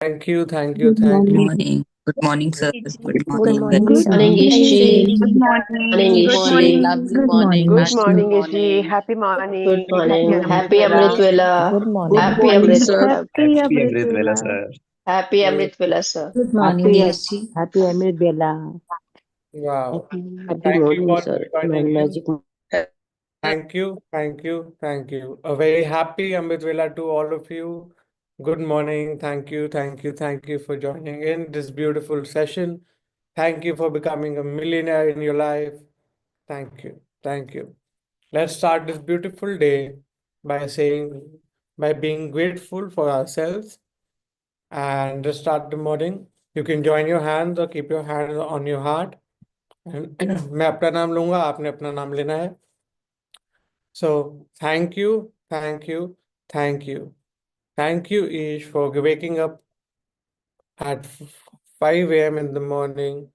Thank you, Good morning. Good morning, sir. Good morning. Good morning, Good morning, Ishi. Good morning. Good Good morning. morning. Lovely Good morning. morning, Good Ishi. morning, Magical Ishi. morning. Happy morning. Good morning. Happy Amrit Amrit Vela. Vela. Good morning. Happy Good morning, Amrit sir. Vela. Happy Happy Amrit Amrit Vela, Vela. sir. Happy Amrit Vela, sir. Good morning, Happy, Ishi. happy Amrit Vela. Wow. Happy Thank you morning, for sir. joining in. Magic. Thank you. A very happy Amrit Vela to all of you. Good morning. Thank you for joining in this beautiful session. Thank you for becoming a millionaire in your life. Thank you. Let's start this beautiful day by by being grateful for ourselves and just start the morning. You can join your hands or keep your hands on your heart. And मैं अपना नाम लूंगा, आपने अपना नाम लेना है. So thank you. Thank you, Ish, for waking up at 5 a.m. in the morning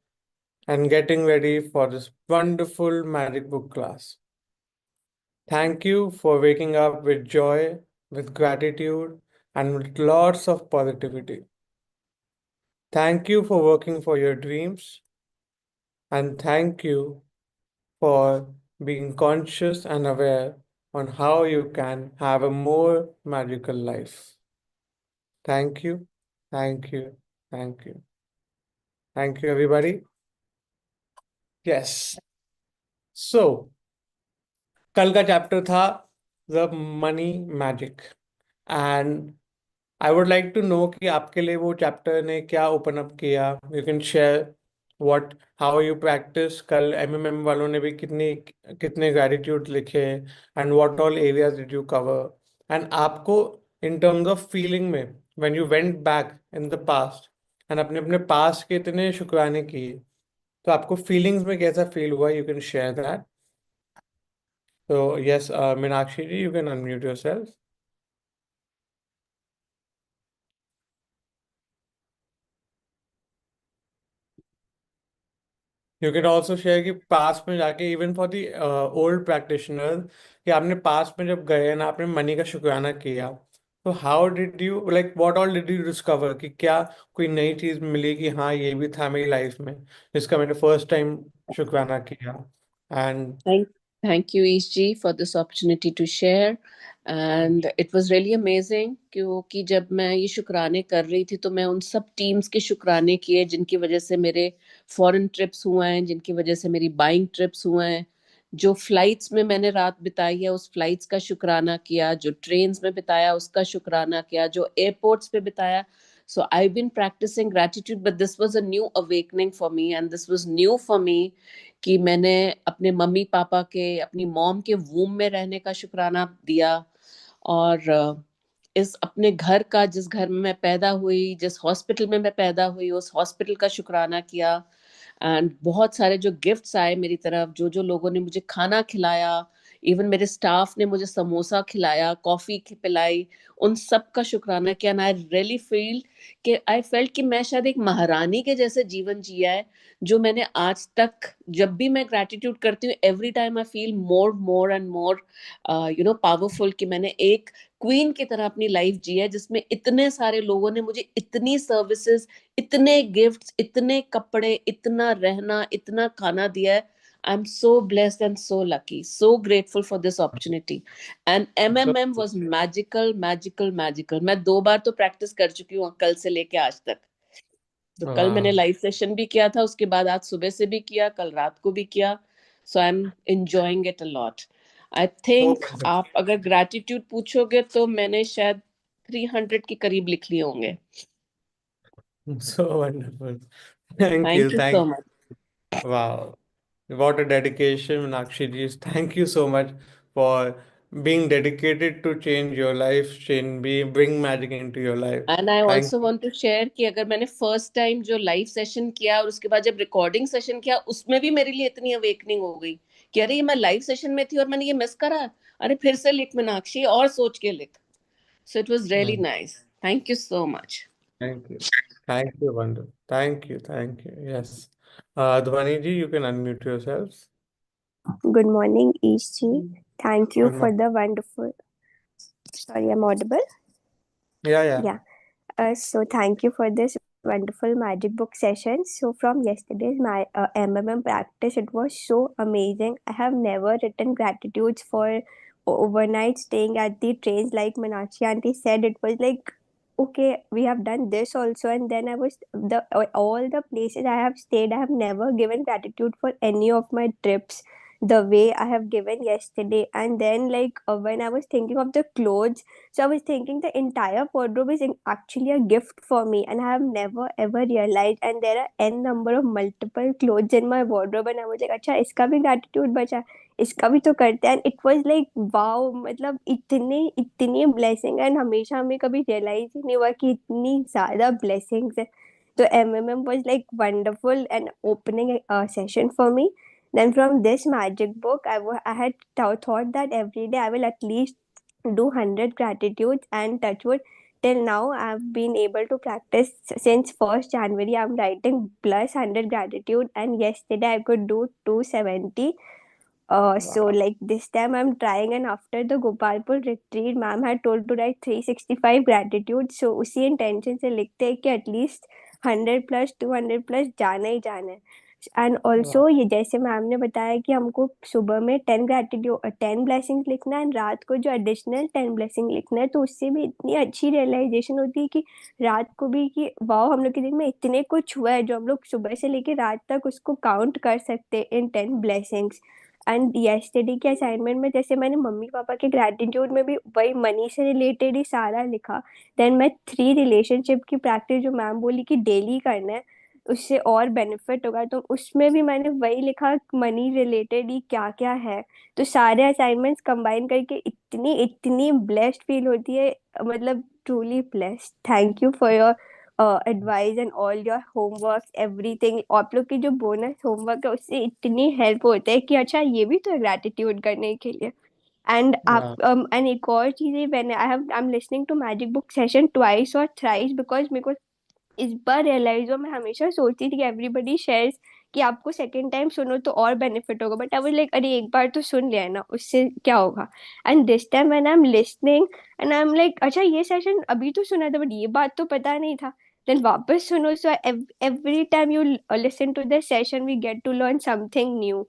and getting ready for this wonderful magic book class. Thank you for waking up with joy, with gratitude, and with lots of positivity. Thank you for working for your dreams, and thank you for being conscious and aware on how you can have a more magical life. Thank you, thank you, thank you. Thank you, everybody. Yes. So, कल का chapter था the money magic and I would like to know कि आपके लिए वो chapter ने क्या open up किया. You can share what how you practise. कल एमएमएम वालों ने भी कितने ग्रैटिट्यूड लिखे and what all areas did you cover and आपको इन टर्म्स ऑफ फीलिंग में when you went back in the past and अपने अपने पास्ट के इतने शुक्राने किए तो आपको फीलिंग्स में कैसा फील हुआ. You can share that. So yes, Meenakshi ji, you can unmute yourself. You can also share कि पास्ट में जाके even for the old practitioner कि आपने पास्ट में जब गए ना आपने मनी का शुक्राना किया तो how did you like what all did you discover कि क्या कोई नई चीज मिली कि हाँ ये भी था मेरी लाइफ में जिसका मैंने फर्स्ट टाइम शुक्राना किया. And Thank you, Ishji, for this opportunity to share. And it was really amazing क्योंकि जब मैं ये शुक्राने कर रही थी तो मैं उन सब टीम्स के शुक्राने किए जिनकी वजह से मेरे फॉरेन ट्रिप्स हुए हैं, जिनकी वजह से मेरी बाइंग ट्रिप्स हुए हैं, जो फ्लाइट्स में मैंने रात बिताई है उस फ्लाइट्स का शुक्राना किया, जो ट्रेन्स में बिताया उसका शुक्राना किया, जो एयरपोर्ट्स पे बिताया. So I've been practicing gratitude, but this was a new awakening for me, and this was new for me कि मैंने अपने मम्मी पापा के अपनी मॉम के वूम में रहने का शुक्राना दिया और इस अपने घर का जिस घर में मैं पैदा हुई, जिस हॉस्पिटल में मैं पैदा हुई, उस हॉस्पिटल का शुक्राना किया. एंड बहुत सारे जो गिफ्ट्स आए मेरी तरफ, जो जो लोगों ने मुझे खाना खिलाया, इवन मेरे स्टाफ ने मुझे समोसा खिलाया, कॉफी पिलाई, उन सब का शुक्राना किया. एंड आई रियली फील कि आई फेल्ट कि मैं शायद एक महारानी के जैसे जीवन जिया है जो मैंने आज तक. जब भी मैं ग्रैटिट्यूड करती हूँ every time I feel more and more powerful कि मैंने एक क्वीन की तरह अपनी लाइफ जी है जिसमें इतने सारे लोगों ने मुझे इतनी सर्विसेज, इतने गिफ्ट्स, इतने कपड़े, इतना रहना, इतना खाना दिया है. I'm so blessed and so lucky, so grateful for this opportunity. And so MMM was magical. मैं 2 बार तो प्रैक्टिस कर चुकी हूँ कल से लेके आज तक. तो कल मैंने wow. लाइव सेशन भी किया था, उसके बाद आज सुबह से भी किया, कल रात को भी किया. So I am enjoying it a lot. I So think आप अगर ग्रैटिट्यूड पूछोगे तो मैंने शायद 300 के करीब लिख लिए होंगे. so wonderful. Thank you. Thank you so Thank much. Wow. What a dedication, Meenakshi ji. Thank you so much for being dedicated to change your life, bring magic into your life. And I Thank also want to share कि अगर मैंने first time जो live session किया और उसके बाद जब recording session किया उसमें भी मेरे लिए इतनी अवेकनिंग हो गई कि अरे ये मैं लाइव सेशन में थी और मैंने ये मिस करा. अरे फिर से लिख मीनाक्षी और सोच के लिख. So it was really nice. Thank you so much. thank you. Thank you, Wonder. Thank you. Yes. Dhwani ji, you can unmute yourselves. Good morning, Ishi. Thank you Good for morning. the wonderful. Sorry, I'm audible. Yeah. Yeah. So thank you for this wonderful magic book session. So from yesterday's my MMM practice, it was so amazing. I have never written gratitudes for overnight staying at the trains, like Manachi auntie said. It was like, okay, we have done this also, and then I was the all the places I have stayed. I have never given gratitude for any of my trips the way I have given yesterday. And then like when I was thinking of the clothes, so I was thinking the entire wardrobe is actually a gift for me, and I have never ever realized. And there are n number of multiple clothes in my wardrobe, and I was like, अच्छा इसका भी gratitude बचा, इसका भी तो करते हैं. And it was like wow, मतलब इतने इतनी blessing, and हमेशा हमें कभी realize ही नहीं हुआ कि इतनी ज़्यादा blessings है. So MMM was like wonderful and opening a session for me. Then from this magic book, I had thought that every day I will at least do 100 gratitudes, and touch wood, till now I've been able to practice since 1st January. I'm writing plus 100 gratitude, and yesterday I could do 270. So Wow. like this time I'm trying, and after the Gopalpur retreat, ma'am had told to write 365 gratitude. So उसी intention से लिखते हैं कि at least 100 plus 200 plus जाना ही जाना है. And also Wow. ये जैसे मैम ने बताया कि हमको सुबह में 10 ग्रेटिट्यूड 10 ब्लेसिंग्स लिखना है, एंड रात को जो एडिशनल 10 ब्लेसिंग लिखना है, तो उससे भी इतनी अच्छी रियलाइजेशन होती है कि रात को भी कि वाह, हम लोग के दिन में इतने कुछ हुआ है जो हम लोग सुबह से लेके रात तक उसको काउंट कर सकते हैं इन 10 ब्लेसिंग्स. एंड यस्टरडे के असाइनमेंट में जैसे मैंने मम्मी पापा के ग्रेटिट्यूड में भी वही मनी से रिलेटेड ही सारा लिखा. देन मैं 3 रिलेशनशिप की प्रैक्टिस जो मैम बोली कि डेली करना है, उससे और बेनिफिट होगा, तो उसमें भी मैंने वही लिखा मनी रिलेटेड ही क्या क्या है. तो सारे असाइनमेंट्स कंबाइन करके इतनी इतनी ब्लेस्ड फील होती है, मतलब truly blessed. Thank you for your advice and all your homework everything. आप लोग की जो बोनस होमवर्क है उससे इतनी हेल्प होता है कि अच्छा ये भी तो है ग्रेटिट्यूड करने के लिए. एंड आप Wow. एंड एक और चीज़ है, when I am listening to magic book session twice और थ्राइस, बिकॉज मेरे को इस बार रियलाइज हुआ. मैं हमेशा सोचती थी कि एवरीबडी शेयर्स कि आपको सेकंड टाइम सुनो तो और बेनिफिट होगा, बट आई वाज लाइक अरे एक बार तो सुन लिया है ना, उससे क्या होगा. And this time when I am listening, and I am like अच्छा ये सेशन अभी तो सुना था बट ये बात तो पता नहीं था. देन वापस सुनो. So every time you listen to the session we get to learn something new.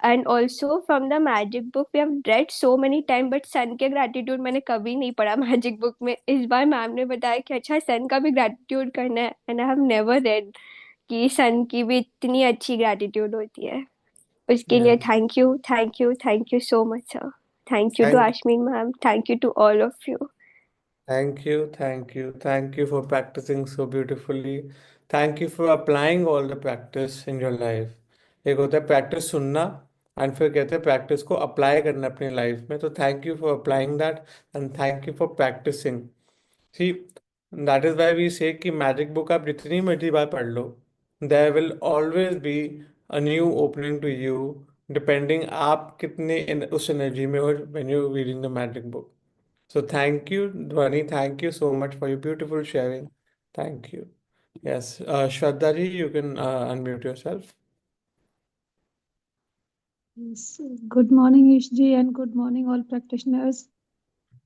And also from the magic book we have read so many time, but सन के ग्रेटिट्यूड मैंने कभी नहीं पढ़ा मैजिक बुक में. इस बार मैम ने बताया कि अच्छा सन का भी ग्रेटिट्यूड करना है, and I have never red कि सन की भी इतनी अच्छी ग्रेटिट्यूड होती है. उसके लिए Yeah. Thank you thank you thank you so much sir. Thank you too Thank Ashmeen ma'am, thank you to all of you. Thank you for practicing so beautifully. Thank you for applying all the practice in your life. एक होता है practice सुनना, and फिर कहते हैं practice को apply करना अपनी लाइफ में. तो thank you for applying that, and thank you for practising. See, that is why we say कि मैजिक बुक आप जितनी मर्जी बार पढ़ लो, there will always be a new opening to you, depending आप कितने उस एनर्जी में हो when you reading the magic book. So thank you, Dhwani. Thank you so much for your beautiful sharing. Thank you. Yes, Shraddha ji, you can unmute yourself. Yes. Good morning, Ishji, and good morning, all practitioners.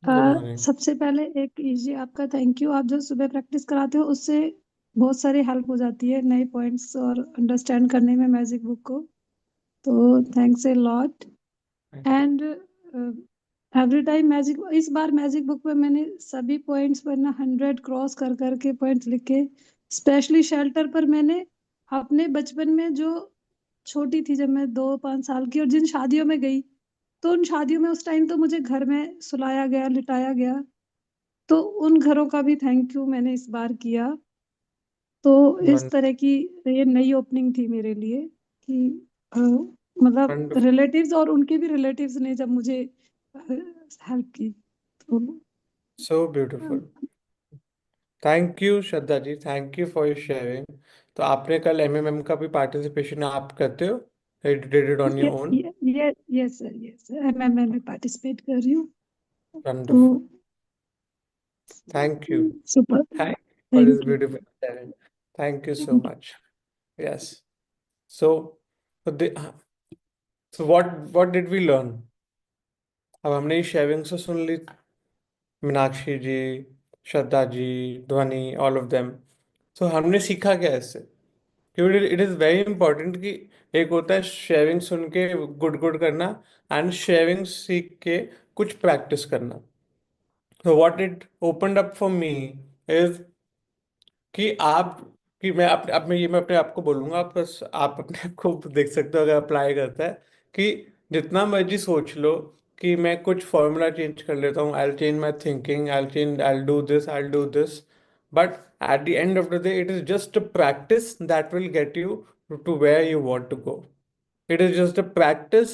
Good morning. सबसे पहले एक easy आपका thank you. आप जो सुबह practice कराते हो उससे बहुत सारी हेल्प हो जाती है नए पॉइंट्स और अंडरस्टैंड करने में मैजिक बुक को. तो thanks a lot. Thank you. And every time magic, इस बार मैजिक बुक में मैंने सभी पॉइंट्स पर ना 100 क्रॉस कर करके पॉइंट्स लिखे. स्पेशली शेल्टर पर मैंने अपने बचपन में जो छोटी थी जब मैं 2-5 साल की और जिन शादियों में गई, तो उन शादियों में उस टाइम तो मुझे घर में सुलाया गया, लिटाया गया. तो उन घरों का भी थैंक यू मैंने इस बार किया. तो इस Wonderful. तरह की ये नई ओपनिंग थी मेरे लिए कि मतलब Wonderful. रिलेटिव्स और उनके भी रिलेटिव्स ने जब मुझे हेल्प की. तो So beautiful. Thank you, Shraddha ji. Thank you for your sharing. तो आपने कल एमएमएम का भी पार्टिसिपेशन आप करते हो? You did it on your own? Yes sir, मैं पार्टिसिपेट कर रही हूँ. तो Wonderful. Thank you. Super. Thank you for this thank you. beautiful sharing. Thank you so much. Yes. So, so the, so what did we learn? अब हमने sharing से सुन ली मीनाक्षी जी, श्रद्धा जी, ध्वनि, all of them. सो हमने सीखा क्या इससे? क्योंकि इट इज़ वेरी इंपॉर्टेंट कि एक होता है शेयरिंग सुन के गुड गुड करना, एंड शेयरिंग सीख के कुछ प्रैक्टिस करना। तो what it opened up for me is कि आप कि मैं अपने अब मैं अपने आप को बोलूंगा, आप बस आप अपने आप को देख सकते हो अगर अप्लाई करता है, कि जितना मर्जी सोच लो कि मैं कुछ फॉर्मूला चेंज कर लेता हूँ, I change my thinking, I do this, I do this, but at the end of the day it is just a practice that will get you to where you want to go. It is just a practice,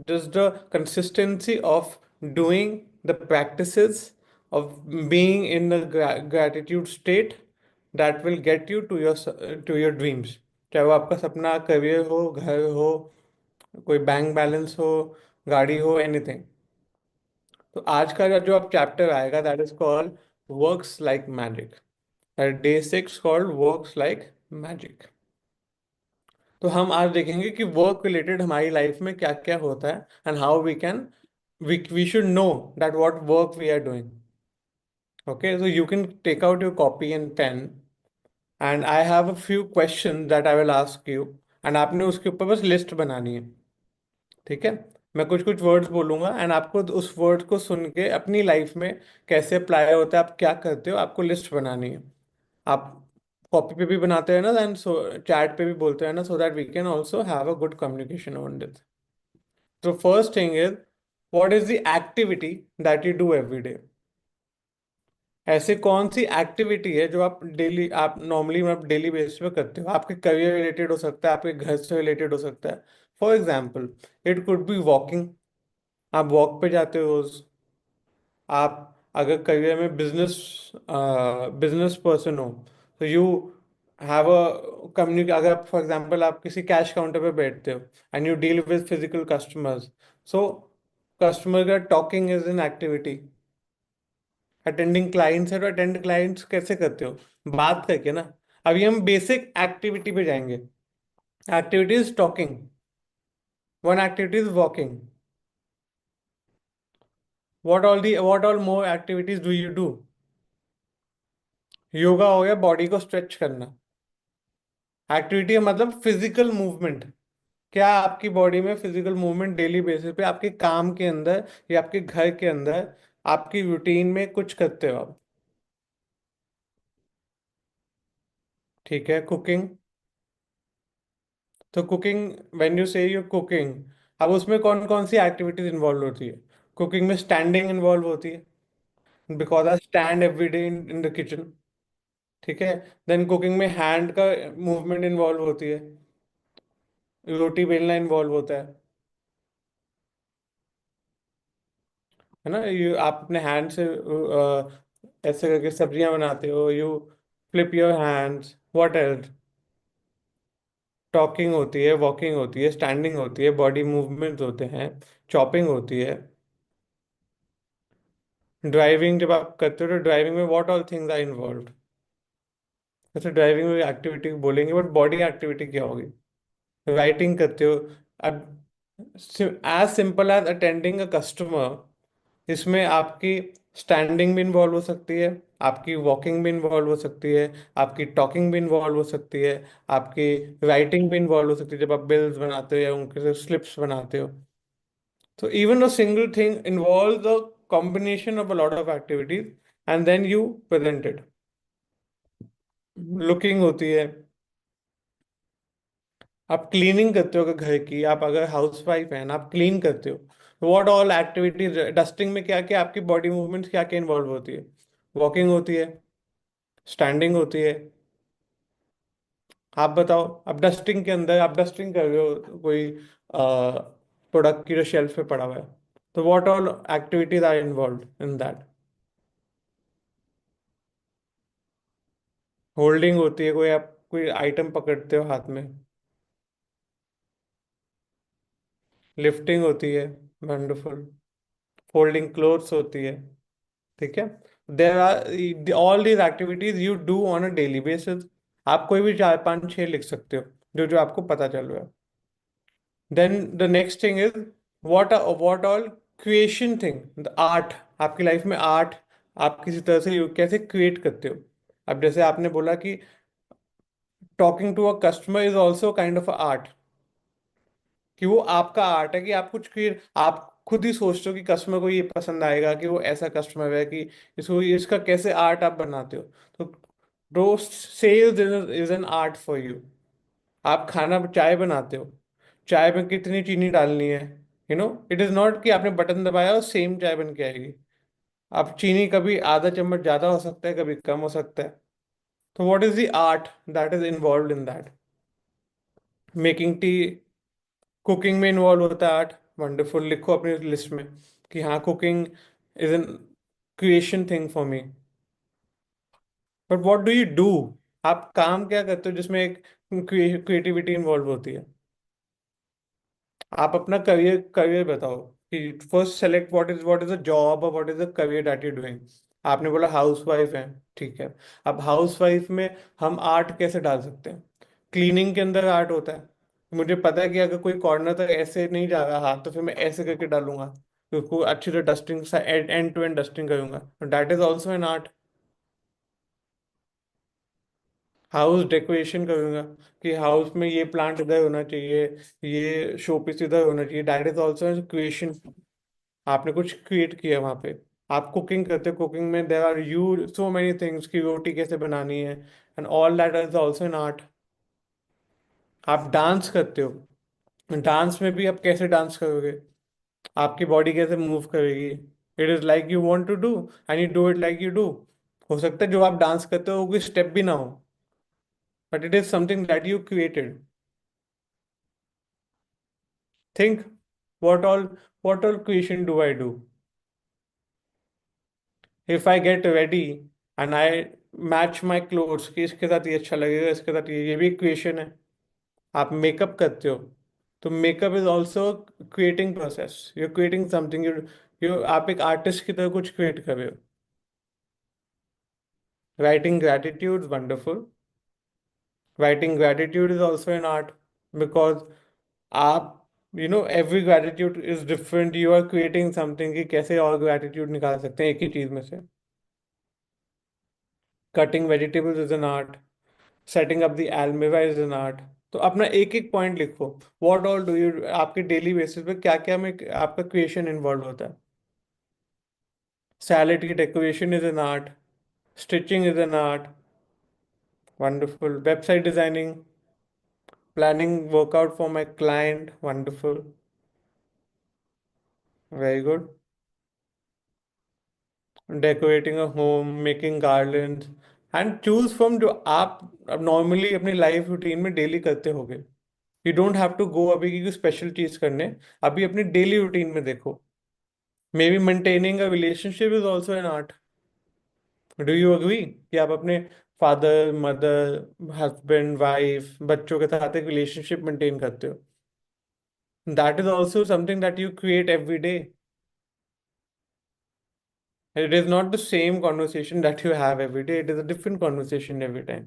just the consistency of doing the practices of being in the gratitude state that will get you to your dreams. चाहे वो आपका सपना career हो, घर हो, कोई bank balance हो, गाड़ी हो, एनीथिंग। तो आज का जो आप चैप्टर आएगा that is called works like magic. Day 6 called works like magic. तो हम आज देखेंगे कि वर्क रिलेटेड हमारी लाइफ में क्या क्या होता है, and how we should know that what work we are doing. Okay, so you can take out your copy and pen, and I have a few question that I will ask you, and आपने उसके ऊपर बस list बनानी है। ठीक है, मैं कुछ कुछ वर्ड्स बोलूंगा एंड आपको उस वर्ड को सुन के अपनी लाइफ में कैसे अप्लाई होता है, आप क्या करते हो, आपको लिस्ट बनानी है। आप कॉपी पे भी बनाते हैं ना, एंड सो चैट पे भी बोलते हैं ना, so that we can also have a good communication on this. तो first thing is, what is the activity that you do every day? ऐसे कौन सी एक्टिविटी है जो आप नॉर्मली आप डेली बेसिस पे करते हो? आपके करियर रिलेटेड हो सकता है, आपके घर से रिलेटेड हो सकता है। For example, it could be walking, आप वॉक पे जाते हो रोज। आप अगर करियर में बिजनेस पर्सन हो, तो यू हैव अ कम्युनिक अगर फॉर एग्जांपल आप किसी कैश काउंटर पे बैठते हो and you deal with physical customers, so customer का talking is an activity. Attending clients है तो अटेंड क्लाइंट्स कैसे करते हो? बात करके ना। अभी हम बेसिक एक्टिविटी पे जाएंगे। Activity is talking, one activity is walking. what all more activities do you do? Yoga हो गया, बॉडी को स्ट्रेच करना। एक्टिविटी मतलब फिजिकल मूवमेंट। क्या आपकी बॉडी में फिजिकल मूवमेंट डेली बेसिस पे आपके काम के अंदर या आपके घर के अंदर आपकी रूटीन में कुछ करते हो आप? ठीक है, कुकिंग। तो कुकिंग, व्हेन यू से यू कुकिंग, अब उसमें कौन कौन सी एक्टिविटीज इन्वॉल्व होती है? कुकिंग में स्टैंडिंग इन्वॉल्व होती है, because I stand every day in the kitchen. ठीक है, देन कुकिंग में हैंड का मूवमेंट इन्वॉल्व होती है, रोटी बेलना इन्वॉल्व होता है ना। यू आप अपने हैंड से ऐसे करके सब्जियां बनाते हो, you flip your hands. What else? Talking होती है, वॉकिंग होती है, स्टैंडिंग होती है, बॉडी मूवमेंट्स होते हैं, चॉपिंग होती है। ड्राइविंग जब आप करते हो तो ड्राइविंग में what all things are involve? वैसे ड्राइविंग में एक्टिविटी बोलेंगे, बट बॉडी एक्टिविटी क्या होगी? राइटिंग करते हो। अब as simple as attending a customer, इसमें आपकी स्टैंडिंग भी इन्वॉल्व हो सकती है, आपकी वॉकिंग भी इन्वॉल्व हो सकती है, आपकी टॉकिंग भी इन्वॉल्व हो सकती है, आपकी राइटिंग भी इन्वॉल्व हो सकती है जब आप बिल्स बनाते हो या उनके स्लिप्स बनाते हो। तो even a single thing involve the combination of a lot of activities, and then you present it. Looking होती है, आप क्लीनिंग करते हो अगर घर की, आप अगर हाउस वाइफ हैं आप क्लीन करते हो, व्हाट ऑल एक्टिविटीज? डस्टिंग में क्या क्या आपकी बॉडी मूवमेंट्स क्या क्या इन्वॉल्व होती है? वॉकिंग होती है, स्टैंडिंग होती है। आप बताओ, अब डस्टिंग के अंदर आप डस्टिंग कर रहे हो कोई प्रोडक्ट की जो शेल्फ पे पड़ा हुआ है, तो what all activities are involve in that? Holding होती है, कोई आप कोई आइटम पकड़ते हो हाथ में। लिफ्टिंग होती है, वंडरफुल। फोल्डिंग क्लोथ्स होती है। ठीक है, there are all these activities you do on a daily basis. आप कोई भी चार पांच छह लिख सकते हो जो जो आपको पता चल रहा है। Then the next thing is, what all creation thing, the art. आपकी लाइफ में आर्ट आप किसी तरह से कैसे क्रिएट करते हो। अब जैसे आपने बोला कि talking to a customer is also kind of art, कि वो आपका आर्ट है कि आप कुछ क्रिएट, आप खुद ही सोचते हो कि कस्टमर को ये पसंद आएगा, कि वो ऐसा कस्टमर है कि इसको इसका कैसे आर्ट आप बनाते हो। तो roast sales is an art for you. आप खाना चाय बनाते हो, चाय में कितनी चीनी डालनी है, इट इज नॉट कि आपने बटन दबाया और सेम चाय बन के आएगी। आप चीनी कभी आधा चम्मच ज्यादा हो सकता है, कभी कम हो सकता है। तो what is the art that is involve in that. Making tea, cooking में इन्वॉल्व होता है आर्ट। वंडरफुल, लिखो अपनी लिस्ट में कि हाँ, cooking is an creation thing for me. But what do you do, आप काम क्या करते हो जिसमें एक क्रिएटिविटी इन्वॉल्व होती है। आप अपना करियर करियर बताओ कि first select what is a job और what is a career that you doing. आपने बोला हाउस वाइफ है, ठीक है। अब हाउस वाइफ में हम आर्ट कैसे डाल सकते हैं। क्लीनिंग के अंदर आर्ट होता है। मुझे पता है कि अगर कोई कॉर्नर तक ऐसे नहीं जा रहा हाथ, तो फिर मैं ऐसे करके डालूंगा, तो उसको अच्छी तरह dusting, end to end dusting करूंगा, that is also an art. House decoration करूंगा कि हाउस में ये प्लांट इधर होना चाहिए, ये शो पीस इधर होना चाहिए, दैट इज ऑल्सो क्रिएशन। आपने कुछ क्रिएट किया वहां पे। आप कुकिंग करते हो, कुकिंग में there are you so many things कि रोटी कैसे बनानी है, and all that is also an art. आप डांस करते हो, डांस में भी आप कैसे डांस करोगे, आपकी बॉडी कैसे मूव करेगी। It is like you want to do and you do it like you do. हो सकता है जो आप डांस करते हो वो कोई स्टेप भी ना हो, but it is something that you created. Think what all what all creation do I do if I get ready and I match my clothes कि इसके साथ ये अच्छा लगेगा, इसके साथ ये भी क्रिएशन है। आप मेकअप करते हो, तो makeup is also creating process, you creating something, you आप एक आर्टिस्ट की तरह कुछ क्रिएट कर रहे हो। Writing gratitude, wonderful. Writing gratitude is also an art, because आप every gratitude is different, you are creating something कि कैसे और ग्रैटिट्यूड निकाल सकते हैं एक ही चीज में से। Cutting vegetables is an art, setting up the almirah is an art. तो अपना एक एक पॉइंट लिखो, व्हाट ऑल डू यू, आपके डेली बेसिस पे क्या क्या में आपका क्रिएशन इन्वॉल्व होता है। सैलेड की decoration is an art, stitching is an art, wonderful. Website designing, planning workout for my client, wonderful, very good. Decorating a home, making garland, and choose from जो आप नॉर्मली अपनी life routine में daily करते होगे। You don't have to go अभी की special चीज करने, अभी अपनी डेली रूटीन में देखो। May be maintaining a relationship is also an art. Do you agree कि आप अपने फादर मदर हस्बैंड वाइफ बच्चों के साथ एक रिलेशनशिप मेंटेन करते हो, that is also something that you create every day. It is not the same conversation that you have every day, it is a different conversation every time.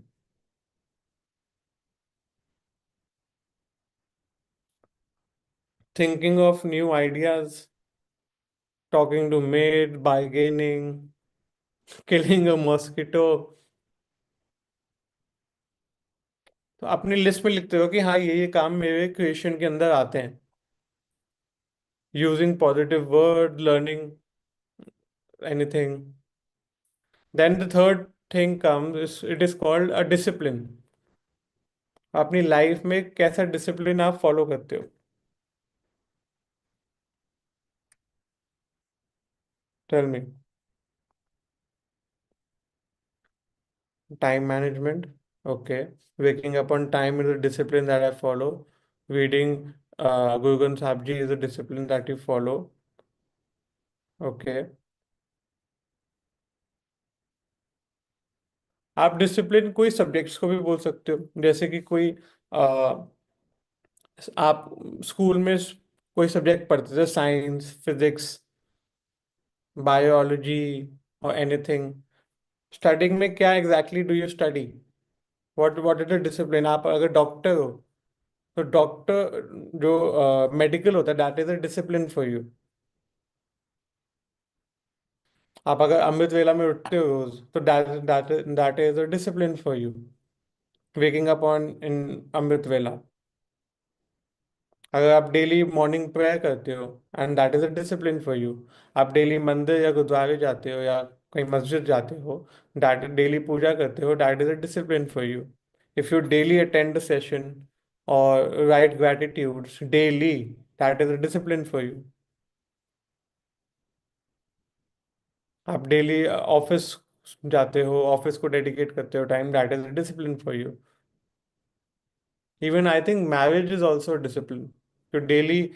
Thinking of new ideas, talking to maid, bargaining, killing a mosquito। तो अपनी list में लिखते हो कि हाँ, ये काम मेरे क्रिएशन के अंदर आते हैं। Using positive word, learning anything. Then the third thing comes, it is called a discipline. अपनी लाइफ में कैसा डिसिप्लिन आप फॉलो करते हो। Tell me. Time management. Okay. Waking up on time is a discipline that I follow. Reading Guru Granth Sahib Ji is a discipline that you follow. Okay. आप discipline कोई subjects को भी बोल सकते हो, जैसे कि कोई आप स्कूल में कोई सब्जेक्ट पढ़ते थे, साइंस फिजिक्स बायोलॉजी और एनीथिंग। स्टडिंग में क्या exactly do you study, what is the discipline. आप अगर डॉक्टर हो, तो डॉक्टर जो मेडिकल होता है, that is a discipline for you. आप अगर अमृत वेला में उठते हो रोज, तो that is a discipline for you, waking up on in Amrit Vela. अगर आप डेली मॉर्निंग प्रेयर करते हो, and that is a discipline for you. आप डेली मंदिर या गुरुद्वारे जाते हो या कहीं मस्जिद जाते हो, दैट डेली पूजा करते हो, that is a discipline for you. If you daily attend a session और write gratitudes daily, that is a discipline for you. आप डेली ऑफिस जाते हो, ऑफिस को डेडिकेट करते हो time, that is a discipline for you. Even I think marriage is also a discipline. You daily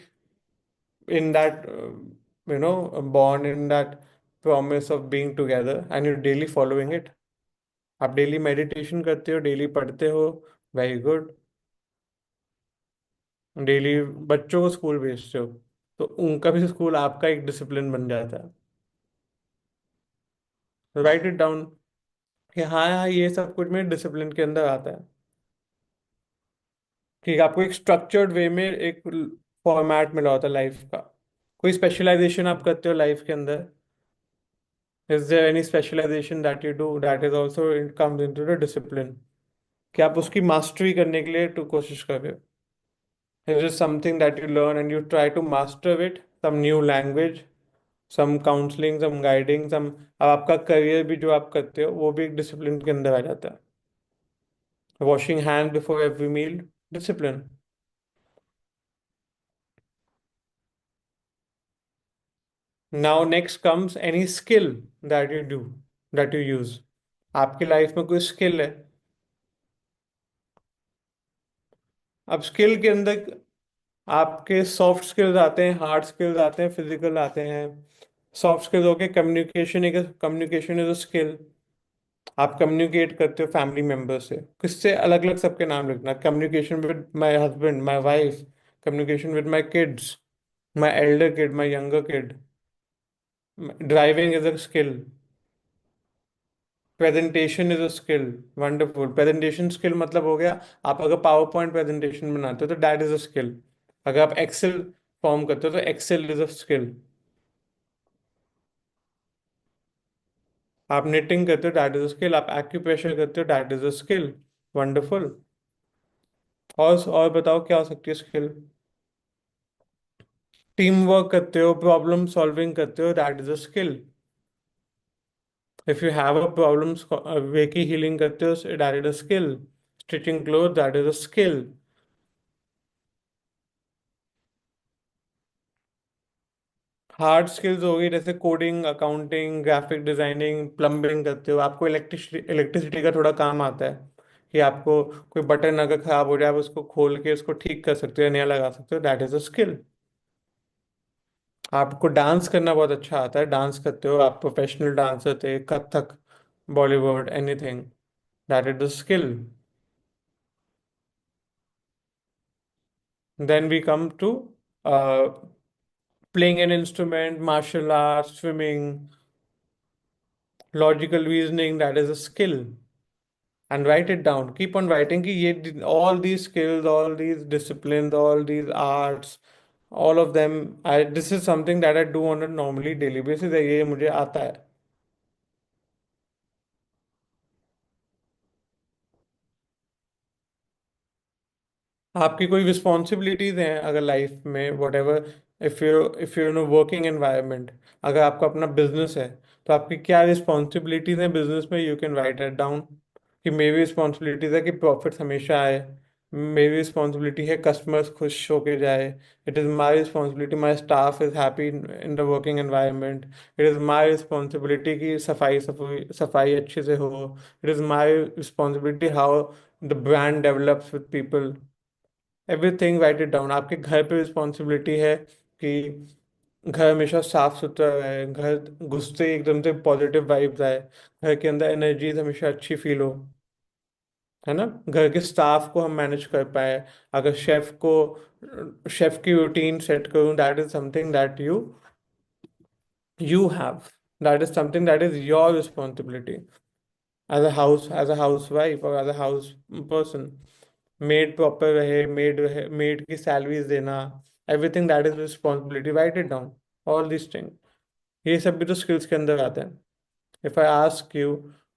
in that, born in that promise of being together, and you're daily following it. आप daily meditation करते हो, daily पढ़ते हो, very good. Daily बच्चों को school भेजते हो, तो उनका भी स्कूल आपका एक डिसिप्लिन बन जाता है। राइट इट डाउन कि हाँ हाँ, ये सब कुछ मेरे डिसिप्लिन के अंदर आता है। कि आपको एक स्ट्रक्चर्ड वे में एक फॉर्मेट मिला होता है लाइफ का। कोई स्पेशलाइजेशन आप करते हो लाइफ के अंदर? Is there any specialization that you do that is also it comes into the discipline? कि आप उसकी मास्टरी करने के लिए तो कोशिश कर रहे हो? Is it something that you learn and you try to master it? Some new language, some counseling, some guiding, some अब आपका करियर भी जो आप करते हो वो भी एक डिसिप्लिन के अंदर आ जाता है। Washing hand before every meal, discipline. Now next comes any skill that you do, that you use. आपकी लाइफ में कोई स्किल है। अब स्किल के अंदर आपके सॉफ्ट स्किल्स आते हैं, हार्ड स्किल्स आते हैं, फिजिकल आते हैं। सॉफ्ट स्किल्स हो गए कम्युनिकेशन, एक कम्युनिकेशन इज अ स्किल। आप कम्युनिकेट करते हो फैमिली मेंबर से, किससे अलग अलग सबके नाम लिखना। Communication with my husband, my wife, communication with my kids, my Elder kid, my younger kid. Driving is a skill. Presentation is a skill. Wonderful. Presentation skill मतलब हो गया, आप अगर पावर पॉइंट प्रेजेंटेशन बनाते हो तो दैट इज अ स्किल। अगर आप एक्सेल फॉर्म करते हो तो एक्सेल इज अ स्किल। आप निटिंग करते हो, दैट इज अ स्किल। आप एक्यूप्रेशर करते हो, that is a skill. Wonderful. और बताओ क्या हो सकती है स्किल? टीम वर्क करते हो, प्रॉब्लम सॉल्विंग करते हो, that is a skill. If you have a problem, वेकी हीलिंग करते हो, that is a skill. Stitching cloth, that is a skill. Hard skills हो गई जैसे coding, accounting, graphic designing, plumbing करते हो, आपको इलेक्ट्रिसिटी का थोड़ा काम आता है कि आपको कोई बटन अगर खराब हो जाए आप उसको खोल के उसको ठीक कर सकते हो, नया लगा सकते हो, दैट इज अ स्किल। आपको डांस करना बहुत अच्छा आता है, डांस करते हो, आप प्रोफेशनल डांसर थे, Kathak, Bollywood, anything, that is the skill. Then we come to playing an instrument, martial art, swimming, logical reasoning, that is a skill. And write it down, keep on writing कि ये all these skills, all these disciplines, all these arts, all of them, this is something that I do on a normally daily basis, ये मुझे आता है। आपकी कोई responsibilities हैं अगर लाइफ में, what ever, if you know working environment, अगर आपका अपना बिजनेस है तो आपकी क्या रिस्पॉन्सिबिलिटीज हैं बिजनेस में, you can write it down कि मेरी रिस्पॉन्सिबिलिटीज है कि प्रॉफिट हमेशा आए, मेरी रिस्पॉन्सिबिलिटी है कस्टमर्स खुश होके जाए, it is my responsibility my staff is happy in the working environment, it is my responsibility की सफाई सफाई सफाई अच्छे से हो, it is my responsibility how the brand develops with people. Everything right it down. आपके घर पे रिस्पॉन्सिबिलिटी है कि घर हमेशा साफ सुथरा रहे, घर घुसते ही एकदम से पॉजिटिव वाइब्स आए, घर के अंदर एनर्जीज हमेशा अच्छी फील हो, है ना। घर के स्टाफ को हम मैनेज कर पाए। अगर शेफ की रूटीन सेट करूँ, that is something that you have, that is something that is your responsibility as a house wife और as a house person. Maid proper रहे, मेड की सैलरीज देना, everything that is responsibility, write it down, all this thing. ये सब भी तो skills के अंदर आते हैं. If I ask you,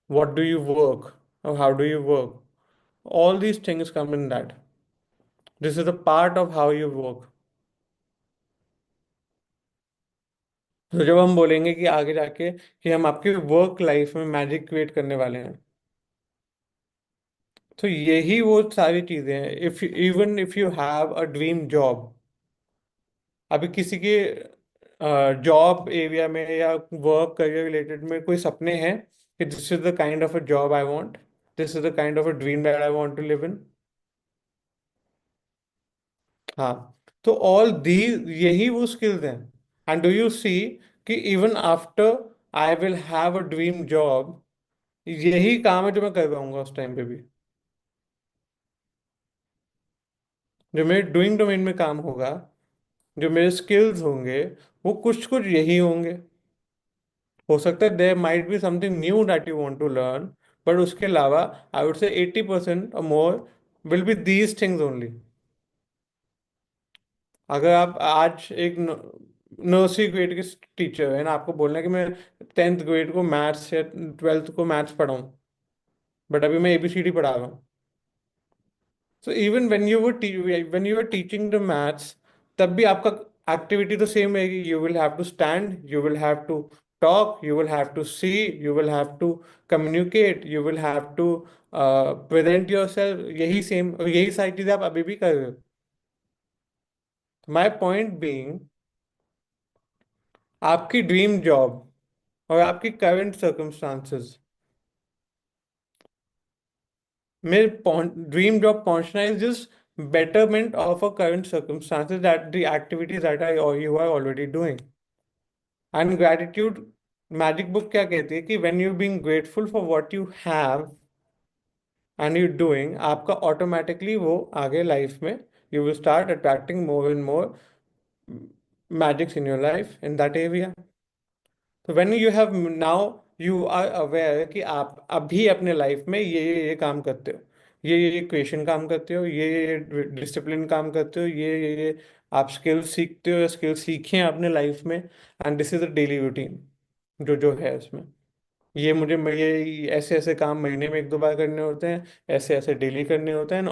what do you work or how do you work? All these things come in that. This is a part of how you work. तो जब हम बोलेंगे कि आगे जाके कि हम आपके वर्क लाइफ में मैजिक क्रिएट करने वाले हैं, तो यही वो सारी चीजें हैं. If even if you have a dream job, अभी किसी के जॉब एरिया में या वर्क करियर रिलेटेड में कोई सपने हैं कि this is the kind of a job I want, this is the kind of a dream that I want to live in. हाँ, तो ऑल दी यही वो स्किल्स हैं. एंड डू यू सी कि even after I will have a dream job, यही काम है जो मैं कर पाऊंगा उस टाइम पे भी. जो मेरे डूइंग डोमेन में काम होगा, जो मेरे स्किल्स होंगे, वो कुछ कुछ यही होंगे. हो सकता है there might be something new that you want to learn, but उसके अलावा आई वुड से 80% और more will be these things only. अगर आप आज एक नर्सरी ग्रेड के टीचर है ना, आपको बोलना है कि मैं 10th ग्रेड को मैथ्स या 12th को मैथ्स पढ़ाऊँ, बट अभी मैं ABCD पढ़ा रहा हूँ. So even when you are teaching the maths, तब भी आपका एक्टिविटी तो सेम रहेगी. You will have to stand, you will have to talk, you will have to see, you will have to communicate, you will have to present yourself. यही same, यही सारी चीजें आप अभी भी कर रहे हो. माई पॉइंट बीइंग, आपकी ड्रीम जॉब और आपकी करंट सर्कमस्टांसेस में ड्रीम जॉब पहुंचना is just betterment of a current circumstances, that the activities that are or you are already doing. And gratitude magic book क्या कहती है कि when you being grateful for what you have and you doing, आपका automatically वो आगे life में you will start attracting more and more magics in your life in that area. तो when you have now you are aware कि आप अभी अपने life में ये काम करते हो, ये क्वेश्चन काम करते हो, ये डिसिप्लिन काम करते हो, ये आप स्किल्स सीखते हो या स्किल्स सीखे हैं अपने लाइफ में. And this is a daily routine जो जो है उसमें. ये ऐसे ऐसे काम महीने में 1-2 बार करने होते हैं, ऐसे ऐसे डेली करने होते हैं.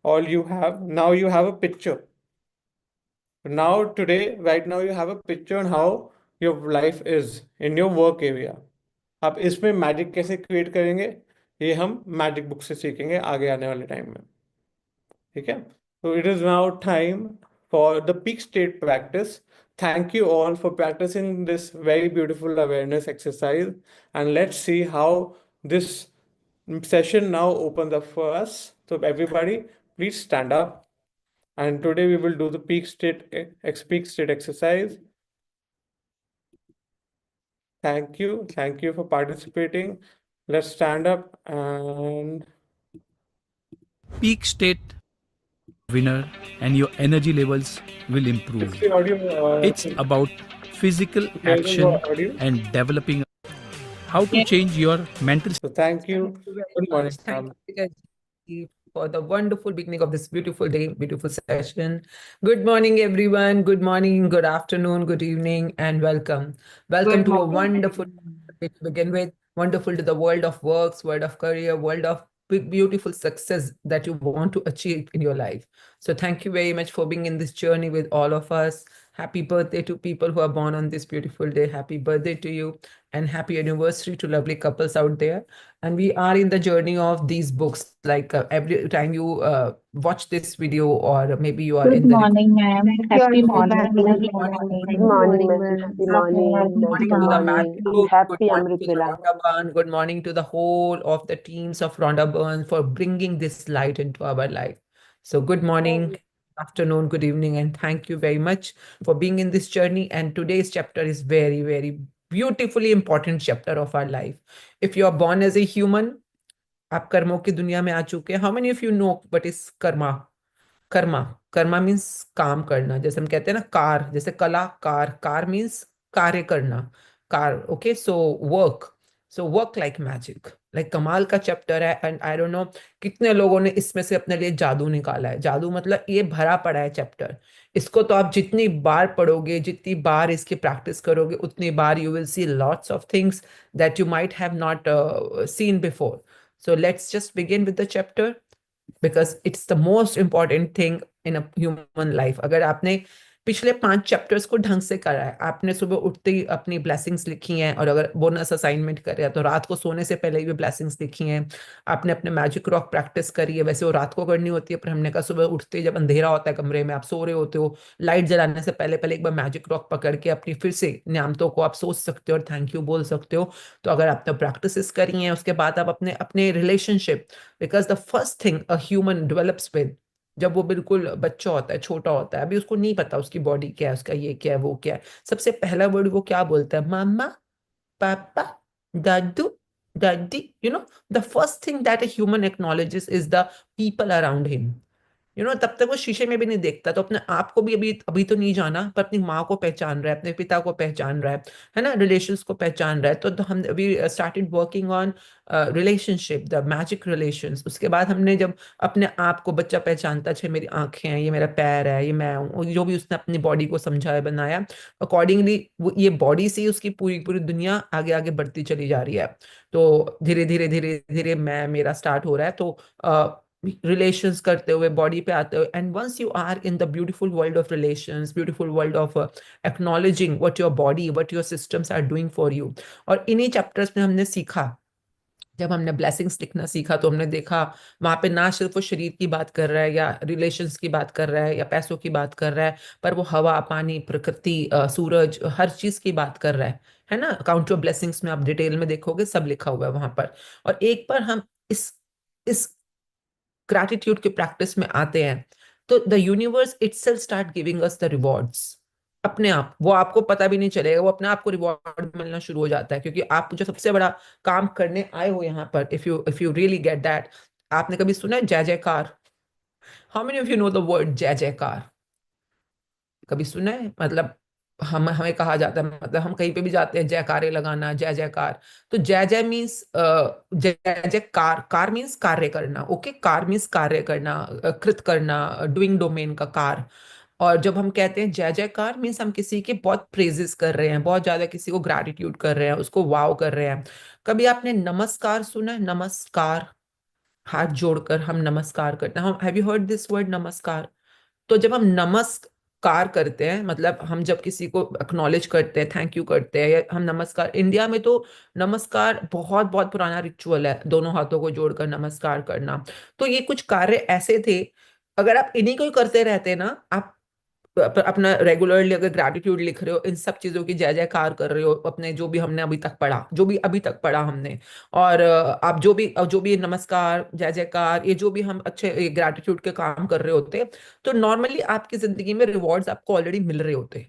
All you have now, you have a picture. Now, today, right now, you have a picture on how your life is in your work area. आप इसमें मैजिक कैसे क्रिएट करेंगे, ये हम मैजिक बुक से सीखेंगे आगे आने वाले टाइम में. ठीक है. So it is now time for the peak state practice. Thank you all for practicing this very beautiful awareness exercise, and let's see how this session now opens up for us. So everybody, please stand up. And today we will do the peak state exercise. Thank you for participating. Let's stand up and peak state winner, and your energy levels will improve. It's about physical action and developing how to change your mental. So thank you. Good morning. Thank you for the wonderful beginning of this beautiful day, beautiful session. Good morning, everyone. Good morning, good afternoon, good evening, and welcome. Welcome to a wonderful day to begin with. Wonderful to the world of works, world of career, world of big, beautiful success that you want to achieve in your life. So thank you very much for being in this journey with all of us. Happy birthday to people who are born on this beautiful day. Happy birthday to you, and happy anniversary to lovely couples out there. And we are in the journey of these books. Like every time you watch this video, or maybe you are Good in the morning, ma'am. Happy morning. Good morning. Good morning, ma'am. Good morning to the Magic Book. Good morning to the Mila. Rhonda Byrne. Good morning to the whole of the teams of Rhonda Byrne for bringing this light into our life. So good morning, afternoon, good evening, and thank you very much for being in this journey. And today's chapter is very, very beautifully important chapter of our life. If you are born as a human, आप कर्मों की दुनिया में आ चुके हैं. How many of you know what is karma? Karma means काम करना. जैसे हम कहते हैं ना कार, जैसे कला कार मीन्स कार्य करना, car. Okay, so work like magic. Like कमाल का चैप्टर है, एंड आई डोंट नो कितने लोगों ने इसमें से अपने लिए जादू निकाला है। जादू मतलब ये भरा पड़ा है चैप्टर। इसको तो आप जितनी बार पढ़ोगे, जितनी बार इसकी प्रैक्टिस करोगे, उतनी बार you will see lots of things that you might have not seen before. So let's just begin with the chapter, because it's the most important thing in a human life. अगर आपने पिछले 5 chapters को ढंग से करा है, आपने सुबह उठते ही अपनी ब्लेसिंग्स लिखी हैं, और अगर बोनस असाइनमेंट कर रहे हैं तो रात को सोने से पहले भी ब्लेसिंग्स लिखी हैं, आपने अपने मैजिक रॉक प्रैक्टिस करी है, वैसे वो रात को करनी होती है, पर हमने कहा सुबह उठते ही जब अंधेरा होता है कमरे में, आप सो रहे होते हो, लाइट जलाने से पहले पहले एक बार मैजिक रॉक पकड़ के अपनी फिर से नियामतों को आप सोच सकते हो और थैंक यू बोल सकते हो। तो अगर आपने प्रैक्टिस करी हैं, उसके बाद आप अपने अपने relationship, because the first thing a human develops with, जब वो बिल्कुल बच्चा होता है, छोटा होता है, अभी उसको नहीं पता उसकी बॉडी क्या है, उसका ये क्या है, वो क्या है, सबसे पहला वर्ड वो क्या बोलता है? मामा, पापा, दादू, दादी। You know, the first thing that a human acknowledges is the people around him. तब तक वो शीशे में भी नहीं देखता, तो अपने आप को भी अभी अभी तो नहीं जाना, पर अपनी माँ को पहचान रहा है, अपने पिता को पहचान रहा है ना, रिलेशंस को पहचान रहा है। तो हम अभी started working on relationship, the magic relations. उसके बाद हमने जब अपने आप को, बच्चा पहचानता है, मेरी आंखें हैं, ये मेरा पैर है, ये मैं हूँ, जो भी उसने अपनी बॉडी को समझाया बनाया, अकॉर्डिंगली ये बॉडी से ही उसकी पूरी पूरी दुनिया आगे आगे बढ़ती चली जा रही है। तो धीरे धीरे धीरे धीरे मैं मेरा स्टार्ट हो रहा है। तो रिलेशंस करते हुए बॉडी पे आते हुए, and once you are in the beautiful world of relations, beautiful world of acknowledging what your body, what your systems are doing for you. और इन्हीं चैप्टर्स में हमने सीखा, जब हमने ब्लेसिंग्स लिखना सीखा, तो हमने देखा वहां पे ना सिर्फ वो शरीर की बात कर रहा है या रिलेशंस की बात कर रहा है या पैसों की बात कर रहा है, पर वो हवा, पानी, प्रकृति, सूरज, हर चीज की बात कर रहा है ना। काउंट योर ब्लेसिंग्स में आप डिटेल में देखोगे, सब लिखा हुआ है वहां पर। और एक बार हम इस ग्रैटिट्यूड की प्रैक्टिस में आते हैं, तो the universe itself start giving us the rewards. अपने आप, वो आपको पता भी नहीं चलेगा, वो अपने आप को रिवॉर्ड मिलना शुरू हो जाता है, क्योंकि आप जो सबसे बड़ा काम करने आए हो यहाँ पर, if you really get that. आपने कभी सुना है जय जयकार? How many of you know the word जय जयकार? कभी सुना है? मतलब हमें कहा जाता है, मतलब हम कहीं पे भी जाते हैं, जयकारे लगाना, जय जयकार। तो जय जय मीन्स जय जयकार, कार मीन्स कार्य करना। ओके, कार मीन्स कार्य करना, कृत करना, डूइंग डोमेन का कार। और जब हम कहते हैं जय जयकार, मीन्स हम किसी के बहुत प्रेजेस कर रहे हैं, बहुत ज्यादा किसी को ग्रैटिट्यूड कर रहे हैं, उसको वाव कर रहे हैं। कभी आपने नमस्कार सुना है? नमस्कार, हाथ जोड़कर हम नमस्कार करते हैं। Have you heard this word नमस्कार? तो जब हम नमस्कार करते हैं, मतलब हम जब किसी को एक्नॉलेज करते हैं, थैंक यू करते हैं, या हम नमस्कार, इंडिया में तो नमस्कार बहुत बहुत पुराना रिचुअल है, दोनों हाथों को जोड़कर नमस्कार करना। तो ये कुछ कार्य ऐसे थे, अगर आप इन्हीं को ही करते रहते ना, आप अपना रेगुलरली अगर ग्रैटिट्यूड लिख रहे हो, इन सब चीजों की जय जयकार कर रहे हो, अपने जो भी हमने अभी तक पढ़ा, जो भी अभी तक पढ़ा हमने, और आप जो भी नमस्कार, जय जयकार, ये जो भी हम अच्छे ग्रैटिट्यूड के काम कर रहे होते, तो नॉर्मली आपकी जिंदगी में रिवॉर्ड्स आपको ऑलरेडी मिल रहे होते।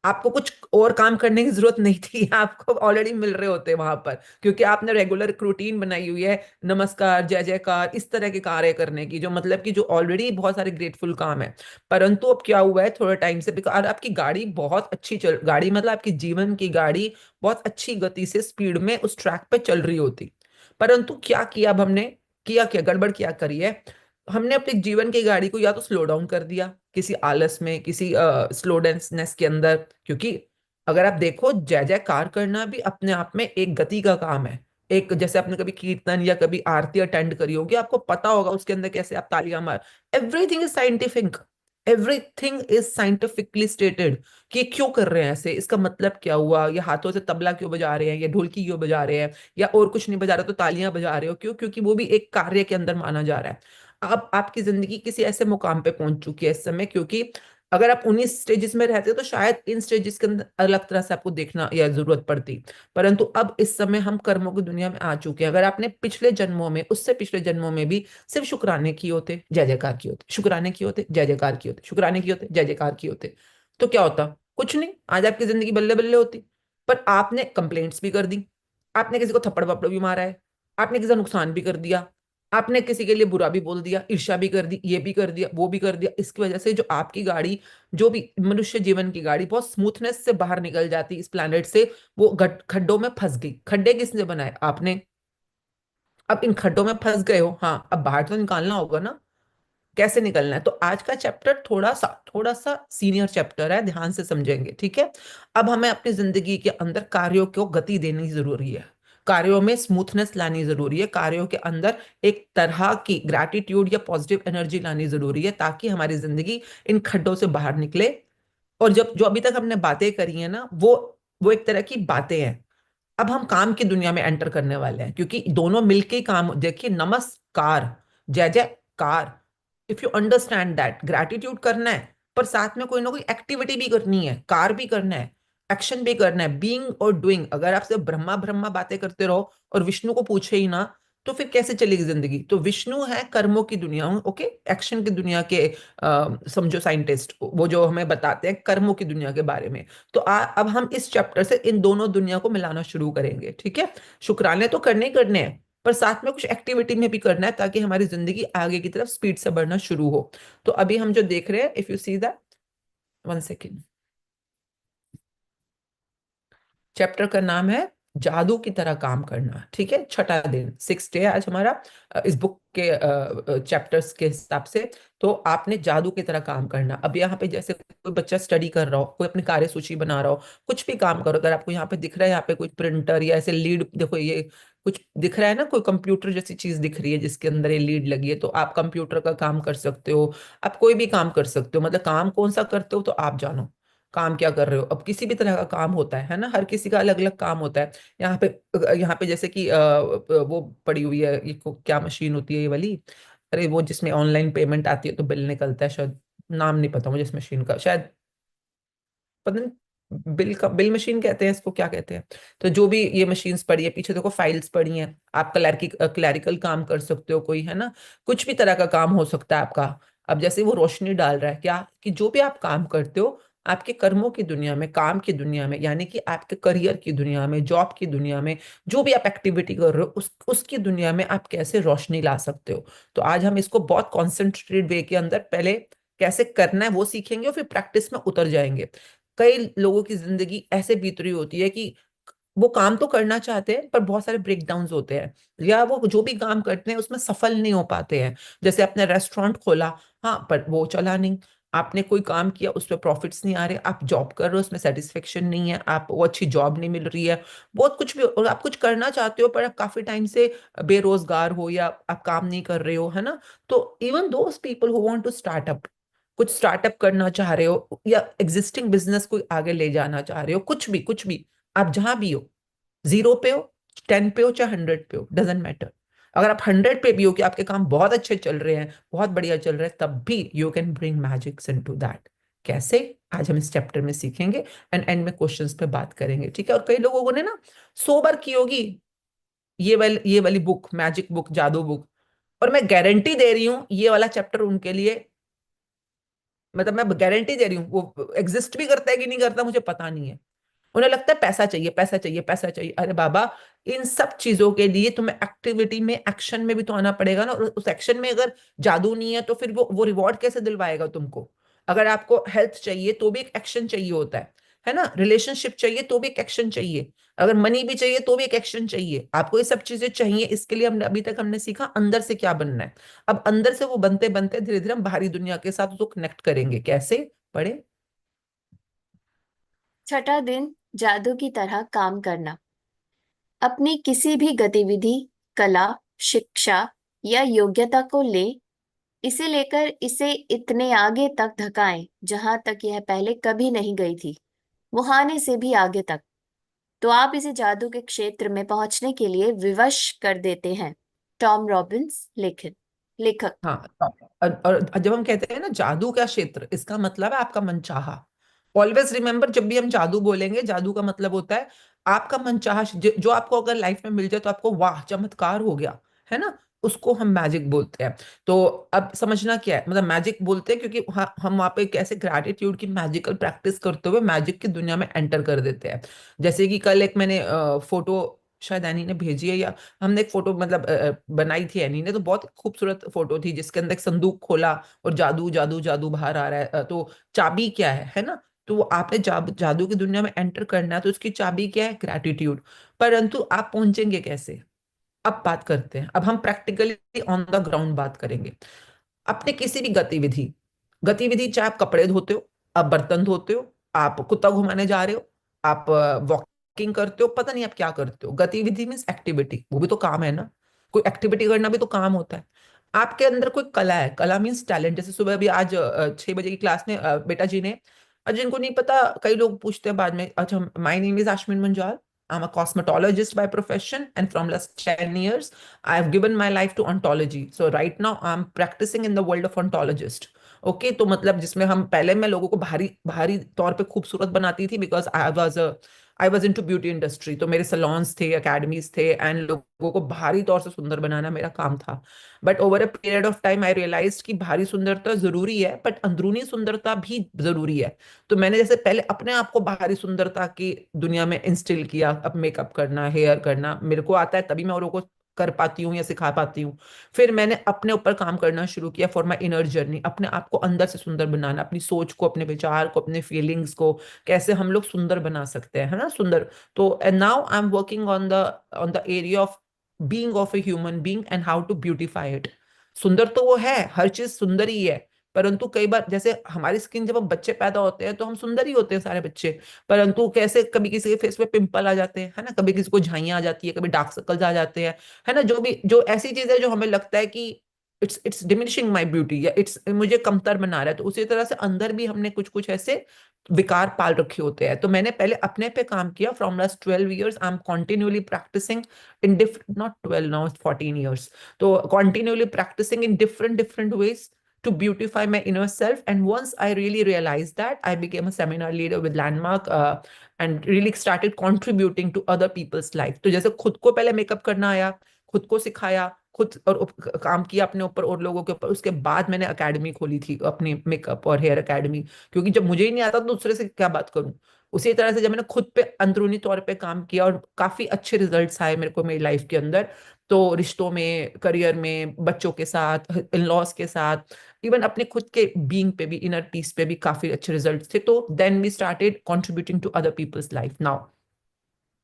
आपको कुछ और काम करने की जरूरत नहीं थी, आपको ऑलरेडी मिल रहे होते वहां पर, क्योंकि आपने रेगुलर रूटीन बनाई हुई है नमस्कार, जय जयकार, इस तरह के कार्य करने की, जो मतलब कि जो ऑलरेडी बहुत सारे ग्रेटफुल काम है। परंतु अब क्या हुआ है थोड़ा टाइम से, बिकॉज आपकी गाड़ी बहुत अच्छी गाड़ी मतलब आपकी जीवन की गाड़ी बहुत अच्छी गति से, स्पीड में उस ट्रैक पे चल रही होती। परंतु क्या किया अब हमने, किया क्या गड़बड़ क्या करी है, हमने अपने जीवन की गाड़ी को या तो स्लो डाउन कर दिया, किसी आलस में, किसी स्लोनेस के अंदर। क्योंकि अगर आप देखो, जय जयकार करना भी अपने आप में एक गति का काम है। एक, जैसे आपने कभी कीर्तन या कभी आरती अटेंड करी होगी, आपको पता होगा उसके अंदर कैसे आप तालियां मार। Everything is scientific, everything is scientifically stated कि क्यों कर रहे हैं ऐसे, इसका मतलब क्या हुआ, ये हाथों से तबला क्यों बजा रहे हैं, या ढोलकी क्यों बजा रहे हैं, या और कुछ नहीं बजा रहे तो तालियां बजा रहे हो क्यों? क्योंकि वो भी एक कार्य के अंदर माना जा रहा है। अब आपकी जिंदगी किसी ऐसे मुकाम पे पहुंच चुकी है इस समय, क्योंकि अगर आप उन्हीं स्टेजेस में रहते तो शायद इन स्टेजेस के अंदर अलग तरह से आपको देखना या जरूरत पड़ती। परंतु अब इस समय हम कर्मों की दुनिया में आ चुके हैं। अगर आपने पिछले जन्मों में, उससे पिछले जन्मों में भी सिर्फ शुक्राने किए होते, जय जयकार किए होते, शुक्राने किए होते, जय जयकार किए होते, शुक्राने किए होते, जय जयकार किए होते, तो क्या होता? कुछ नहीं, आज आपकी जिंदगी बल्ले बल्ले होती। पर आपने कंप्लेंट्स भी कर दी, आपने किसी को थप्पड़ वप्पड़ भी मारा है, आपने किसी का नुकसान भी कर दिया, आपने किसी के लिए बुरा भी बोल दिया, ईर्ष्या भी कर दी, ये भी कर दिया, वो भी कर दिया। इसकी वजह से जो आपकी गाड़ी, जो भी मनुष्य जीवन की गाड़ी बहुत स्मूथनेस से बाहर निकल जाती इस प्लैनेट से, वो खड्डों में फंस गई। खड्डे किसने बनाए? आपने। अब इन खड्डों में फंस गए हो, हाँ अब बाहर तो निकालना होगा ना, कैसे निकलना है। तो आज का चैप्टर थोड़ा सा सीनियर चैप्टर है, ध्यान से समझेंगे, ठीक है। अब हमें अपनी जिंदगी के अंदर कार्यों को गति देनी जरूरी है, कार्यों में स्मूथनेस लानी जरूरी है, कार्यों के अंदर एक तरह की ग्रैटिट्यूड या पॉजिटिव एनर्जी लानी जरूरी है, ताकि हमारी जिंदगी इन खड्डों से बाहर निकले। और जब जो अभी तक हमने बातें करी है ना, वो एक तरह की बातें हैं। अब हम काम की दुनिया में एंटर करने वाले हैं, क्योंकि दोनों मिलके ही काम, देखिए नमस्कार, जय जयकार, if you understand that gratitude करना है, पर साथ में कोई ना कोई एक्टिविटी भी करनी है, कार भी करना है, एक्शन भी करना है, बीइंग और डूइंग। अगर आप सिर्फ ब्रह्मा ब्रह्मा बातें करते रहो और विष्णु को पूछे ही ना, तो फिर कैसे चलेगी जिंदगी। तो विष्णु है कर्मों की दुनिया, ओके, एक्शन की दुनिया के समझो साइंटिस्ट, वो जो हमें बताते हैं कर्मों की दुनिया के बारे में। तो अब हम इस चैप्टर से इन दोनों दुनिया को मिलाना शुरू करेंगे, ठीक है। शुक्राने तो करने ही करने हैं, पर साथ में कुछ एक्टिविटी में भी करना है, ताकि हमारी जिंदगी आगे की तरफ स्पीड से बढ़ना शुरू हो। तो अभी हम जो देख रहे हैं, if you see that, 1 second, chapter का नाम है जादू की तरह काम करना, ठीक है। छठा दिन, 6th डे आज हमारा इस बुक के चैप्टर्स के हिसाब से। तो आपने जादू की तरह काम करना। अब यहाँ पे जैसे कोई बच्चा स्टडी कर रहा हो, कोई अपनी कार्य सूची बना रहा हो, कुछ भी काम करो, अगर आपको यहाँ पे दिख रहा है, यहाँ पे कोई प्रिंटर या ऐसे लीड, देखो ये कुछ दिख रहा है ना, कोई कंप्यूटर जैसी चीज दिख रही है जिसके अंदर ये लीड लगी है, तो आप कंप्यूटर का काम कर सकते हो, आप कोई भी काम कर सकते हो। मतलब काम कौन सा करते हो तो आप जानो, काम क्या कर रहे हो। अब किसी भी तरह का काम होता है ना, हर किसी का अलग अलग काम होता है। यहाँ पे जैसे कि वो पड़ी हुई है, ये क्या मशीन होती है ये वाली, अरे वो जिसमें ऑनलाइन पेमेंट आती है तो बिल निकलता है, शायद नाम नहीं पता मुझे इस मशीन का, शायद पता नहीं, बिल मशीन कहते हैं इसको, क्या कहते हैं। तो जो भी ये मशीन्स पड़ी है, पीछे देखो फाइल्स पड़ी हैं, आप क्लैरिकल काम कर सकते हो, कोई है ना, कुछ भी तरह का काम हो सकता है आपका। अब जैसे वो रोशनी डाल रहा है क्या, कि जो भी आप काम करते हो, आपके कर्मों की दुनिया में, काम की दुनिया में, यानी कि आपके करियर की दुनिया में, जॉब की दुनिया में, जो भी आप एक्टिविटी कर रहे हो, उसकी दुनिया में आप कैसे रोशनी ला सकते हो। तो आज हम इसको बहुत कॉन्सेंट्रेटेड वे के अंदर पहले कैसे करना है वो सीखेंगे, और फिर प्रैक्टिस में उतर जाएंगे। कई लोगों की जिंदगी ऐसे बीत रही होती है कि वो काम तो करना चाहते हैं, पर बहुत सारे ब्रेकडाउन्स होते हैं, या वो जो भी काम करते हैं उसमें सफल नहीं हो पाते हैं। जैसे आपने रेस्टोरेंट खोला, हाँ पर वो चला नहीं। आपने कोई काम किया, उस पर प्रॉफिट्स नहीं आ रहे, आप जॉब कर रहे हो, उसमें सेटिस्फेक्शन नहीं है, आप वो अच्छी जॉब नहीं मिल रही है, बहुत कुछ भी, और आप कुछ करना चाहते हो पर आप काफी टाइम से बेरोजगार हो, या आप काम नहीं कर रहे हो, है ना। तो even those people who want to startup, कुछ स्टार्टअप करना चाह रहे हो, या एग्जिस्टिंग बिजनेस को आगे ले जाना चाह रहे हो, कुछ भी आप जहां भी हो, 0 पे हो, 10 पे हो, चाहे 100 पे हो, डजेंट मैटर। अगर आप 100 पे भी हो, कि आपके काम बहुत अच्छे चल रहे हैं, बहुत बढ़िया चल रहे हैं, तब भी you can bring magics into that. कैसे, आज हम इस चैप्टर में सीखेंगे, एंड एंड में क्वेश्चंस पे बात करेंगे, ठीक है। और कई लोगों ने ना 100 बार की होगी ये वाली बुक, मैजिक बुक, जादू बुक, और मैं गारंटी दे रही हूँ ये वाला चैप्टर उनके लिए, मतलब मैं गारंटी दे रही हूँ, वो एग्जिस्ट भी करता है कि नहीं करता मुझे पता नहीं है। उन्हें लगता है पैसा चाहिए, पैसा चाहिए, पैसा चाहिए। अरे बाबा, इन सब चीजों के लिए तुम्हें एक्टिविटी में, एक्शन में भी तो आना पड़ेगा ना। और उस एक्शन में अगर जादू नहीं है, तो फिर वो रिवॉर्ड कैसे दिलवाएगा तुमको। अगर आपको हेल्थ चाहिए तो भी एक एक्शन चाहिए होता है ना। रिलेशनशिप चाहिए तो भी एक एक्शन चाहिए, अगर मनी भी चाहिए तो भी एक एक्शन चाहिए। आपको ये सब चीजें चाहिए, इसके लिए हमने अभी तक हमने सीखा अंदर से क्या बनना है। अब अंदर से वो बनते बनते धीरे धीरे हम बाहरी दुनिया के साथ उसको कनेक्ट करेंगे। कैसे, पढ़े। छठा दिन, जादू की तरह काम करना। अपनी किसी भी गतिविधि, कला, शिक्षा या योग्यता को ले, इसे लेकर इसे इतने आगे तक धकाएं जहां तक यह पहले कभी नहीं गई थी, मुहाने से भी आगे तक। तो आप इसे जादू के क्षेत्र में पहुंचने के लिए विवश कर देते हैं। टॉम रॉबिन्स, लेखक। हाँ, और जब हम कहते हैं ना जादू का क्षेत्र, इसका मतलब है आपका मनचाहा। ऑलवेज रिमेम्बर, जब भी हम जादू बोलेंगे, जादू का मतलब होता है आपका मनचाहा, जो आपको अगर लाइफ में मिल जाए तो आपको वाह चमत्कार हो गया, है ना, उसको हम मैजिक बोलते हैं। तो अब समझना क्या है, मतलब मैजिक बोलते हैं क्योंकि हम वहां पे कैसे ग्रैटिट्यूड की मैजिकल प्रैक्टिस करते हुए मैजिक की दुनिया में एंटर कर देते हैं। जैसे कि कल एक मैंने फोटो, शायद एनी ने भेजी है, या हमने एक फोटो मतलब बनाई थी एनी ने, तो बहुत खूबसूरत फोटो थी, जिसके अंदर एक संदूक खोला और जादू जादू जादू बाहर आ रहा है। तो चाबी क्या है ना। तो वो आपने जादू की दुनिया में एंटर करना है, तो उसकी चाबी क्या है, ग्रैटिट्यूड। परंतु आप पहुंचेंगे कैसे, अब बात करते हैं, अब हम प्रैक्टिकली ऑन द ग्राउंड बात करेंगे। अपने किसी भी गतिविधि गतिविधि चाहे आप कपड़े धोते हो, आप बर्तन धोते हो, आप कुत्ता घुमाने जा रहे हो, आप वॉकिंग करते हो, पता नहीं आप क्या करते हो। गतिविधि मीन्स एक्टिविटी, वो भी तो काम है ना, कोई एक्टिविटी करना भी तो काम होता है। आपके अंदर कोई कला है, कला मीन्स टैलेंट। जैसे सुबह अभी आज 6 बजे की क्लास में बेटा जी ने, जिनको नहीं पता, कई लोग पूछते हैं बाद में, अच्छा my name is Ashmin Manjal, I'm a cosmetologist by profession, and from last 10 years, I have given my life to ontology. So right now, I'm practicing in the world of ontologist. Okay तो मतलब जिसमें हम पहले मैं लोगों को भारी भारी तौर पे खूबसूरत बनाती थी, because I was into beauty industry. तो मेरे सलॉन्स थे, अकेडमीज थे, एंड लोगों को भारी तौर से सुंदर बनाना मेरा काम था। But over a period of time I realise कि भारी सुंदरता जरूरी है, बट अंदरूनी सुंदरता भी जरूरी है। तो मैंने जैसे पहले अपने आप को बाहरी सुंदरता की दुनिया में इंस्टिल किया, अब मेकअप करना, हेयर करना मेरे को आता है, तभी मैं औरों को कर पाती हूँ या सिखा पाती हूँ। फिर मैंने अपने ऊपर काम करना शुरू किया फॉर माई इनर जर्नी, अपने आप को अंदर से सुंदर बनाना, अपनी सोच को, अपने विचार को, अपने फीलिंग्स को कैसे हम लोग सुंदर बना सकते हैं, है ना, सुंदर। तो and now I am working on the area of being of a human being and how to beautify it. सुंदर तो वो है, हर चीज सुंदर ही है, परंतु कई बार जैसे हमारी स्किन, जब हम बच्चे पैदा होते हैं तो हम सुंदर ही होते हैं सारे बच्चे, परंतु कैसे कभी किसी के फेस पे पिंपल आ जाते हैं, है ना, कभी किसी को झाइयां आ जाती है, कभी डार्क सर्कल्स आ जाते हैं, है ना, जो ऐसी चीज है जो हमें लगता है कि इट्स डिमिनिशिंग माई ब्यूटी, या इट्स मुझे कमतर बना रहा है। तो उसी तरह से अंदर भी हमने कुछ कुछ ऐसे विकार पाल रखे होते हैं। तो मैंने पहले अपने पे काम किया, from last 12 years I am continuously practising in different, not 12 now, 14 years। तो continuously practising in different different ways to beautify my inner self. And once I really realized that, I became a seminar leader with Landmark, and really started contributing to other people's life. तो जैसे खुद को पहले makeup करना आया, खुद को सिखाया, खुद और काम किया अपने ऊपर और लोगों के ऊपर, उसके बाद मैंने अकेडमी खोली थी अपनी मेकअप और हेयर अकेडमी, क्योंकि जब मुझे ही नहीं आता तो दूसरे से क्या बात करूं। उसी तरह से जब मैंने खुद पे अंदरूनी तौर पे काम किया और काफी अच्छे रिजल्ट्स आए मेरे को मेरी लाइफ के अंदर, तो रिश्तों में, करियर में, बच्चों के साथ, इन लॉज के साथ, इवन अपने खुद के बीइंग पे भी, इनर पीस पे भी काफी अच्छे रिजल्ट्स थे। तो then we started contributing to other people's life. Now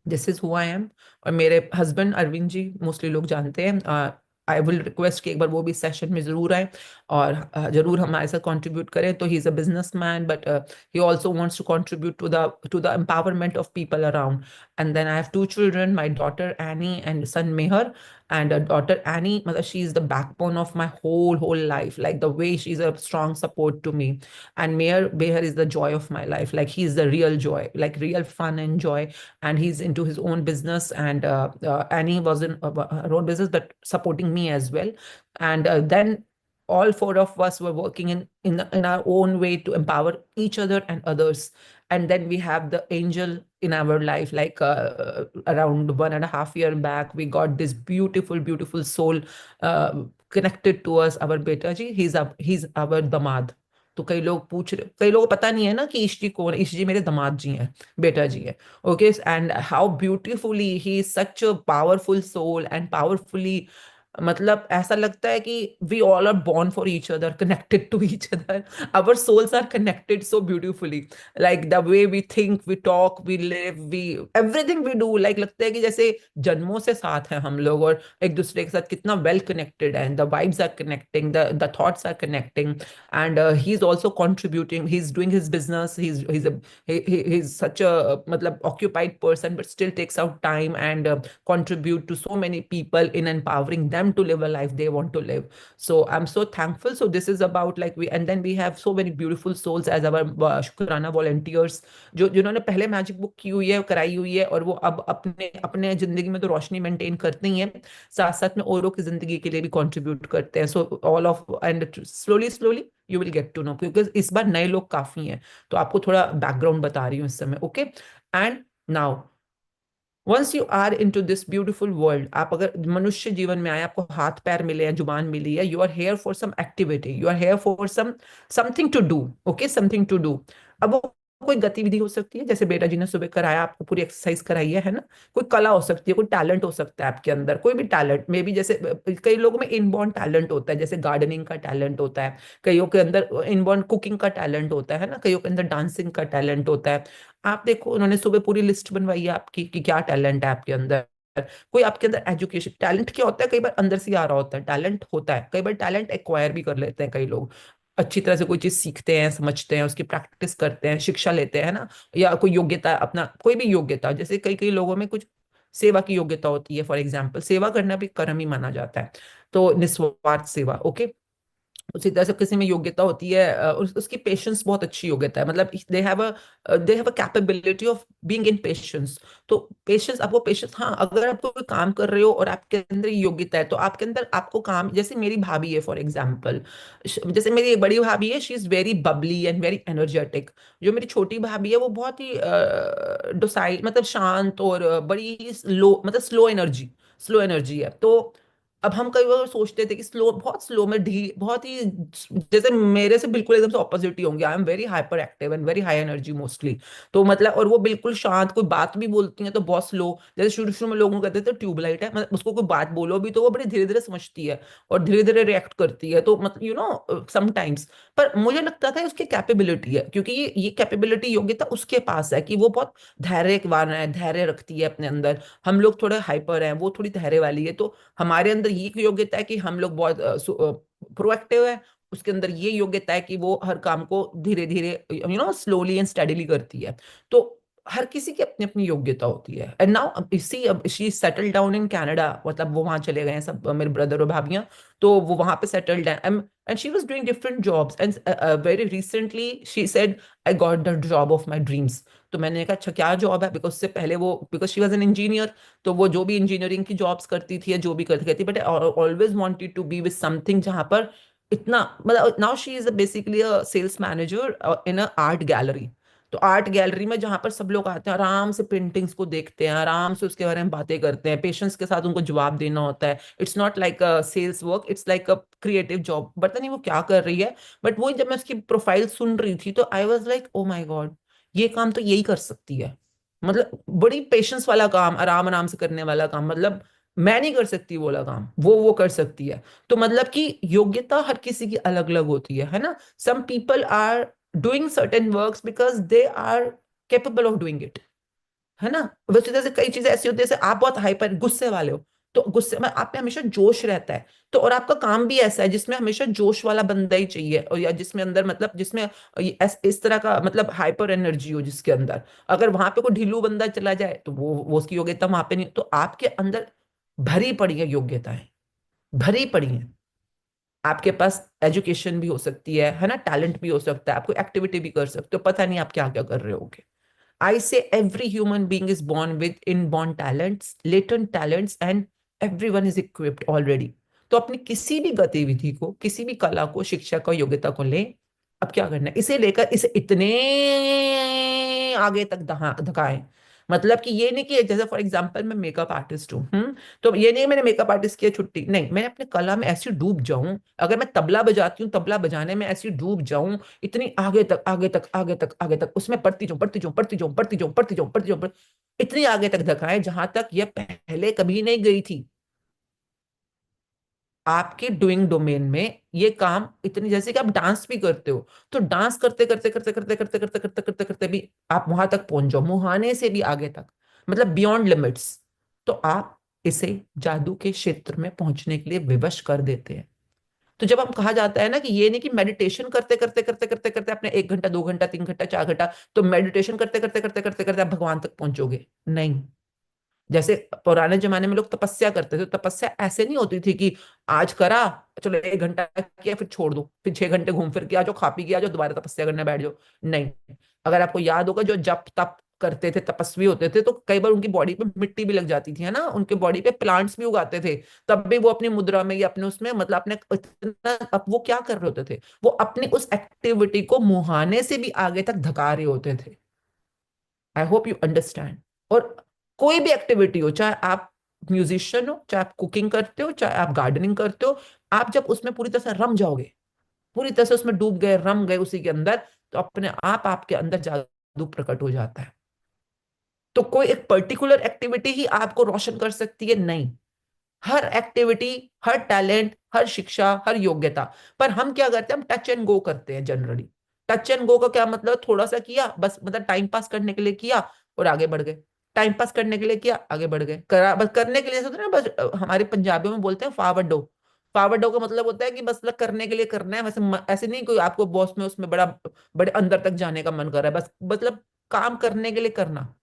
this is who I am. और मेरे हस्बैंड अरविंद जी मोस्टली लोग जानते हैं। आई विल रिक्वेस्ट कि एक बार वो भी सेशन में जरूर आए और जरूर हमारे साथ कंट्रीब्यूट करें। तो he is a businessman, but he also wants to contribute to the empowerment of people around. And then I have 2 children, my daughter Annie and son Meher. And daughter Annie, she is the backbone of my whole life, like the way she's a strong support to me. And Meher is the joy of my life, like he's the real joy, like real fun and joy. And he's into his own business, and Annie was in her own business but supporting me as well. And then all 4 of us were working in our own way to empower each other and others. And then we have the angel in our life, like around 1.5 year back, we got this beautiful soul connected to us, our beta ji. He's our damad. तो कई लोग पूछ रहे, कई लोगों को पता नहीं है ना कि ईश जी कौन है। ईश जी मेरे दामाद जी हैं, बेटा जी है। Okay, and how beautifully he is such a powerful soul and powerfully, मतलब ऐसा लगता है कि we all are born for each other, connected to each other. Our souls are connected so beautifully, like the way we think, we talk, we live, we everything we do, like लगता है कि जैसे जन्मों से साथ हैं हम लोग और एक दूसरे के साथ कितना well connected है, and the vibes are connecting, the thoughts are connecting. And he's also contributing, he's doing his business, he's such a मतलब occupied person, but still takes out time and contribute to so many people in empowering them to live a life they want to live. So I'm so thankful. So this is about like and then we have so many beautiful souls as our शुक्राना volunteers, जो जिन्होंने पहले magic book की हुई है, कराई हुई है, और वो अब अपने अपने जिंदगी में तो रोशनी मेंटेन करते ही हैं, साथ साथ में औरों की जिंदगी के लिए भी कंट्रीब्यूट करते हैं। So all of and slowly you will get to know, क्योंकि इस बार नए लोग काफी हैं, तो आपको थोड़ा बैकग्राउंड बता रही हूँ इस समय। Okay, and now once you are into this beautiful world, आप अगर मनुष्य जीवन में आए, आपको हाथ पैर मिले हैं, जुबान मिली है, you are here for some activity, you are here for something to do. Okay, something to do. अब वो कोई गतिविधि हो सकती है, जैसे बेटा जी ने सुबह कराया, आपको पूरी एक्सरसाइज कराई है ना। कोई कला हो सकती है, कोई टैलेंट हो सकता है आपके अंदर, कोई भी टैलेंट मे बी, जैसे कई लोगों में इनबॉर्न टैलेंट होता है, जैसे गार्डनिंग का टैलेंट होता है, कईयों के अंदर इनबॉर्न कुकिंग का टैलेंट होता है ना, कईयों के अंदर डांसिंग का टैलेंट होता है। आप देखो, उन्होंने सुबह पूरी लिस्ट बनवाई है आपकी कि क्या टैलेंट है आपके अंदर, कोई आपके अंदर एजुकेशन टैलेंट क्या होता है, कई बार अंदर से आ रहा होता है, टैलेंट होता है, कई बार टैलेंट एक्वायर भी कर लेते हैं कई लोग, अच्छी तरह से कोई चीज सीखते हैं, समझते हैं, उसकी प्रैक्टिस करते हैं, शिक्षा लेते हैं ना, या कोई योग्यता, अपना कोई भी योग्यता, जैसे कई कई लोगों में कुछ सेवा की योग्यता होती है, फॉर एग्जाम्पल सेवा करना भी कर्म ही माना जाता है, तो निस्वार्थ सेवा, ओके। उसी तरह से किसी में योग्यता होती है, उसकी पेशेंस बहुत अच्छी योग्यता है, मतलब they have a capability of being in patience. तो पेशेंस, आपको पेशेंस, हाँ, अगर आप कोई काम कर रहे हो और आपके अंदर ये योग्यता है, तो आपके अंदर आपको काम, जैसे मेरी भाभी है फॉर एग्जाम्पल, जैसे मेरी एक बड़ी भाभी है, she is very Babli and very energetic. जो मेरी छोटी भाभी है वो बहुत ही डोसाइल, मतलब शांत और बड़ी स्लो, मतलब स्लो एनर्जी है। तो अब हम कई बार सोचते थे कि स्लो, बहुत स्लो में बहुत ही, जैसे मेरे से बिल्कुल एकदम से ऑपोजिट ही होंगे, आई am very hyper active and very high energy mostly. तो मतलब, और वो बिल्कुल शांत, कोई बात भी बोलती हैं तो बहुत स्लो, जैसे शुरू शुरू में लोगों को कहते थे ट्यूबलाइट है, मतलब उसको कोई बात बोलो भी तो वो बड़ी धीरे धीरे समझती है और धीरे धीरे रिएक्ट करती है, तो मतलब समटाइम्स। पर मुझे लगता था उसकी कैपेबिलिटी है, क्योंकि ये कैपेबिलिटी, योग्यता उसके पास है कि वो बहुत धैर्यवान है, धैर्य रखती है अपने अंदर। हम लोग थोड़े हाइपर हैं, वो थोड़ी धैर्य वाली है, तो हमारे अंदर ये योग्यता है कि हम लोग बहुत प्रोएक्टिव है, उसके अंदर ये योग्यता है कि वो हर काम को धीरे धीरे स्लोली एंड स्टडीली करती है। तो हर किसी की अपनी अपनी योग्यता होती है। एंड नाउ अब she settle down in Canada, मतलब वो वहां चले गए हैं सब, मेरे ब्रदर और भाभियां, तो वो वहां पे सेटल्ड हैं, and she was doing different jobs, and very recently she said I got the job of my dreams. तो मैंने कहा अच्छा क्या जॉब है, बिकॉज उससे पहले वो, because she was an engineer, तो वो जो भी इंजीनियरिंग की जॉब्स करती थी या जो भी करती थी, but always wanted to be with something जहां पर इतना, मतलब now she is basically a sales manager in a art gallery. तो आर्ट गैलरी में जहां पर सब लोग आते हैं, आराम से पेंटिंग्स को देखते हैं, आराम से उसके बारे में बातें करते हैं, पेशेंस के साथ उनको जवाब देना होता है। It's not like a sales work, it's like a creative job. पता नहीं वो क्या कर रही है, बट वो जब मैं उसकी प्रोफाइल सुन रही थी तो I was like oh my God, ये काम तो यही कर सकती है, मतलब बड़ी पेशेंस वाला काम, आराम आराम से करने वाला काम, मतलब मैं नहीं कर सकती वो वाला काम, वो कर सकती है। तो मतलब कि योग्यता हर किसी की अलग अलग होती है ना। Some people are doing certain works because they are capable of doing it, है ना। वैसे जैसे कई चीजें ऐसी होती है, जैसे आप बहुत हाइपर गुस्से वाले हो, तो गुस्से में आप में हमेशा जोश रहता है, तो और आपका काम भी ऐसा है जिसमें हमेशा जोश वाला बंदा ही चाहिए, और या जिसमें अंदर, मतलब जिसमें इस तरह का, मतलब हाइपर एनर्जी हो जिसके अंदर। अगर वहां पे कोई ढीलू बंदा चला जाए तो वो उसकी योग्यता वहां पे नहीं। तो आपके अंदर भरी पड़ी है योग्यताएं, भरी पड़ी है। आपके पास एजुकेशन भी हो सकती है ना, टैलेंट भी हो सकता है, आपको एक्टिविटी भी कर सकते हो, पता नहीं आप क्या क्या कर रहे होगे। I say every human being is born with inborn talents, latent talents, and everyone is equipped already. तो अपनी किसी भी गतिविधि को, किसी भी कला को, शिक्षा को, योग्यता को लें। अब क्या करना है, इसे लेकर इसे इतने आगे तक धकाएं, मतलब कि ये नहीं कि जैसे फॉर एग्जांपल मैं मेकअप आर्टिस्ट हूँ, तो ये नहीं मैंने मेकअप आर्टिस्ट किया छुट्टी, नहीं, मैंने अपने कला में ऐसी डूब जाऊं, अगर मैं तबला बजाती हूँ, तबला बजाने में ऐसी डूब जाऊं, इतनी आगे तक आगे तक आगे तक आगे तक, उसमें पढ़ती जाऊं पढ़ती जाऊं पढ़ती जाऊं पढ़ती जाऊं पढ़ती जाऊं पढ़ती जाऊं, इतनी आगे तक धकाएं जहां तक ये पहले कभी नहीं गई थी। आपके डूइंग डोमेन में ये काम इतनी, जैसे कि आप डांस भी करते हो, तो डांस करते करते करते करते करते करते करते करते करते भी आप वहां तक पहुंच जाओ, मुहाने से भी आगे तक, मतलब बियॉन्ड लिमिट्स। तो आप इसे जादू के क्षेत्र में पहुंचने के लिए विवश कर देते हैं। तो जब हम कहा जाता है ना कि ये नहीं कि मेडिटेशन करते करते करते करते करते अपने 1 घंटा 2 घंटा 3 घंटा 4 घंटा, तो मेडिटेशन करते करते करते करते करते आप भगवान तक पहुंचोगे, नहीं। जैसे पुराने जमाने में लोग तपस्या करते थे, तो तपस्या ऐसे नहीं होती थी कि आज करा, चलो 1 घंटा किया फिर छोड़ दो, फिर 6 घंटे घूम फिर के आ जाओ, खा पी के आ जाओ, दोबारा तपस्या करने बैठ जाओ, नहीं। अगर आपको याद होगा, जो जप तप करते थे, तपस्वी होते थे, तो कई बार उनकी बॉडी पे मिट्टी भी लग जाती थी, है ना, उनके बॉडी पे प्लांट्स भी उगाते थे, तब भी वो अपनी मुद्रा में या अपने उसमें, मतलब अपने इतना, अब वो क्या कर रहे होते थे, वो अपनी उस एक्टिविटी को मुहाने से भी आगे तक धका रहे होते थे। I hope you understand. और कोई भी एक्टिविटी हो, चाहे आप म्यूजिशियन हो, चाहे आप कुकिंग करते हो, चाहे आप गार्डनिंग करते हो, आप जब उसमें पूरी तरह से रम जाओगे, पूरी तरह से उसमें डूब गए, रम गए उसी के अंदर, तो अपने आप आपके अंदर जादू प्रकट हो जाता है। तो कोई एक पर्टिकुलर एक्टिविटी ही आपको रोशन कर सकती है, नहीं। हर एक्टिविटी, हर टैलेंट, हर शिक्षा, हर योग्यता। पर हम क्या करते हैं, हम टच एंड गो करते हैं जनरली। टच एंड गो का क्या मतलब, थोड़ा सा किया बस, मतलब टाइम पास करने के लिए किया और आगे बढ़ गए। टाइम पास करने के लिए किया, आगे बढ़ गए। करा बस करने के लिए होता है ना, बस हमारे पंजाबियों में बोलते हैं फॉरवर्ड डो। फॉरवर्ड डो का मतलब होता है कि बस करने के लिए करना है, वैसे ऐसे नहीं कोई आपको बॉस में उसमें बड़े अंदर तक जाने का मन कर रहा है, बस मतलब काम करने के लिए करना।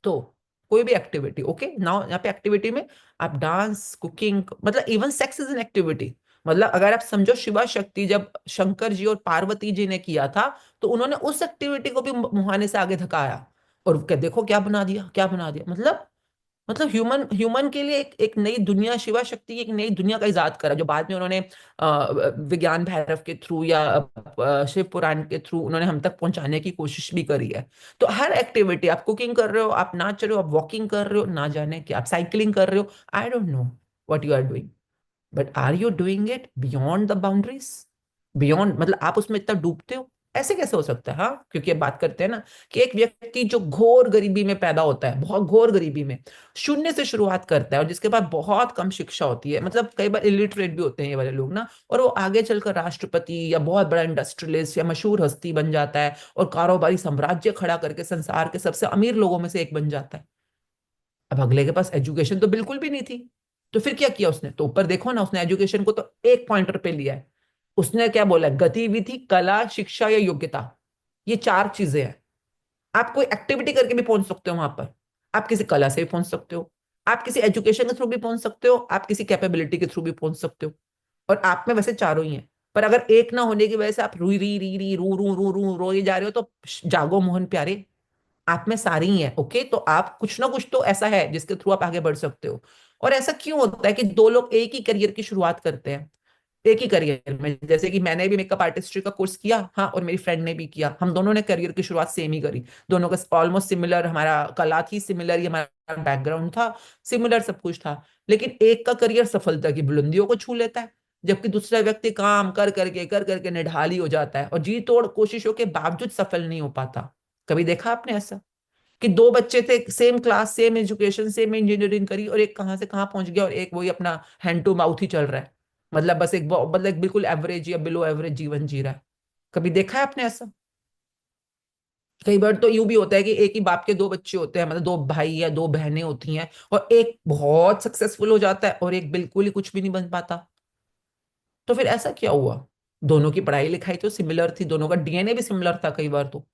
तो कोई भी एक्टिविटी, ओके नाउ यहाँ पे एक्टिविटी में आप डांस, कुकिंग, मतलब even sex is an activity. मतलब अगर आप समझो शिवा शक्ति जब शंकर जी और पार्वती जी ने किया था, तो उन्होंने उस एक्टिविटी को भी मुहाने से आगे धकाया, और देखो क्या बना दिया, क्या बना दिया। मतलब ह्यूमन के लिए एक नई दुनिया, शिवा शक्ति की एक नई दुनिया का इजाद करा, जो बाद में उन्होंने विज्ञान भैरव के थ्रू या शिव पुराण के थ्रू उन्होंने हम तक पहुंचाने की कोशिश भी करी है। तो हर एक्टिविटी, आप कुकिंग कर रहे हो, आप नाच रहे हो, आप वॉकिंग कर रहे हो, ना जाने कि आप साइकिलिंग कर रहे हो, I don't know what you are doing, but are you doing it beyond the boundaries? Beyond मतलब आप उसमें इतना डूबते हो, ऐसे कैसे हो सकता है? हाँ, क्योंकि अब बात करते हैं ना कि एक व्यक्ति जो घोर गरीबी में पैदा होता है, बहुत घोर गरीबी में, शून्य से शुरुआत करता है, और जिसके पास बहुत कम शिक्षा होती है, मतलब कई बार इलिटरेट भी होते हैं ये वाले लोग ना, और वो आगे चलकर राष्ट्रपति या बहुत बड़ा इंडस्ट्रियलिस्ट या मशहूर हस्ती बन जाता है, और कारोबारी साम्राज्य खड़ा करके संसार के सबसे अमीर लोगों में से एक बन जाता है। अब अगले के पास एजुकेशन तो बिल्कुल भी नहीं थी, तो फिर क्या किया उसने? तो ऊपर देखो ना, उसने एजुकेशन को तो एक पॉइंटर पे लिया है। उसने क्या बोला? गतिविधि, कला, शिक्षा या योग्यता, ये 4 चीजें हैं। आप कोई एक्टिविटी करके भी पहुंच सकते हो वहां पर, आप किसी कला से भी पहुंच सकते हो, आप किसी एजुकेशन के थ्रू भी पहुंच सकते हो, आप किसी कैपेबिलिटी के थ्रू भी पहुंच सकते हो, और आप में वैसे चारों ही हैं। पर अगर एक ना होने की वजह से आप रू री री री रू रू रू रू रोए जा रहे हो, तो जागो मोहन प्यारे, आप में सारी ही है, ओके? तो आप कुछ ना कुछ तो ऐसा है जिसके थ्रू आप आगे बढ़ सकते हो। और ऐसा क्यों होता है कि 2 लोग एक ही करियर की शुरुआत करते हैं, एक ही करियर में? जैसे कि मैंने भी मेकअप आर्टिस्ट्री का कोर्स किया, हाँ, और मेरी फ्रेंड ने भी किया, हम दोनों ने करियर की शुरुआत सेम ही करी, दोनों का ऑलमोस्ट सिमिलर, हमारा कला थी सिमिलर, हमारा बैकग्राउंड था सिमिलर, सब कुछ था। लेकिन एक का करियर सफलता की बुलंदियों को छू लेता है, जबकि दूसरा व्यक्ति काम कर करके निढाली हो जाता है, और जी तोड़ कोशिशों के बावजूद सफल नहीं हो पाता। कभी देखा आपने ऐसा कि 2 बच्चे थे, same class, same education, same engineering करी, और एक कहां से कहां पहुंच गया, और एक वही अपना हैंड टू माउथ ही चल रहा है, मतलब बस मतलब एक बिल्कुल एवरेज या बिलो एवरेज जीवन जी रहा है? कभी देखा है आपने ऐसा? कई बार तो यूं भी होता है कि एक ही बाप के 2 बच्चे होते हैं, मतलब 2 भाई या 2 बहनें होती हैं, और एक बहुत सक्सेसफुल हो जाता है और एक बिल्कुल ही कुछ भी नहीं बन पाता। तो फिर ऐसा क्या हुआ? दोनों की पढ़ाई लिखाई तो सिमिलर थी, दोनों का डीएनए भी सिमिलर था कई बार तो।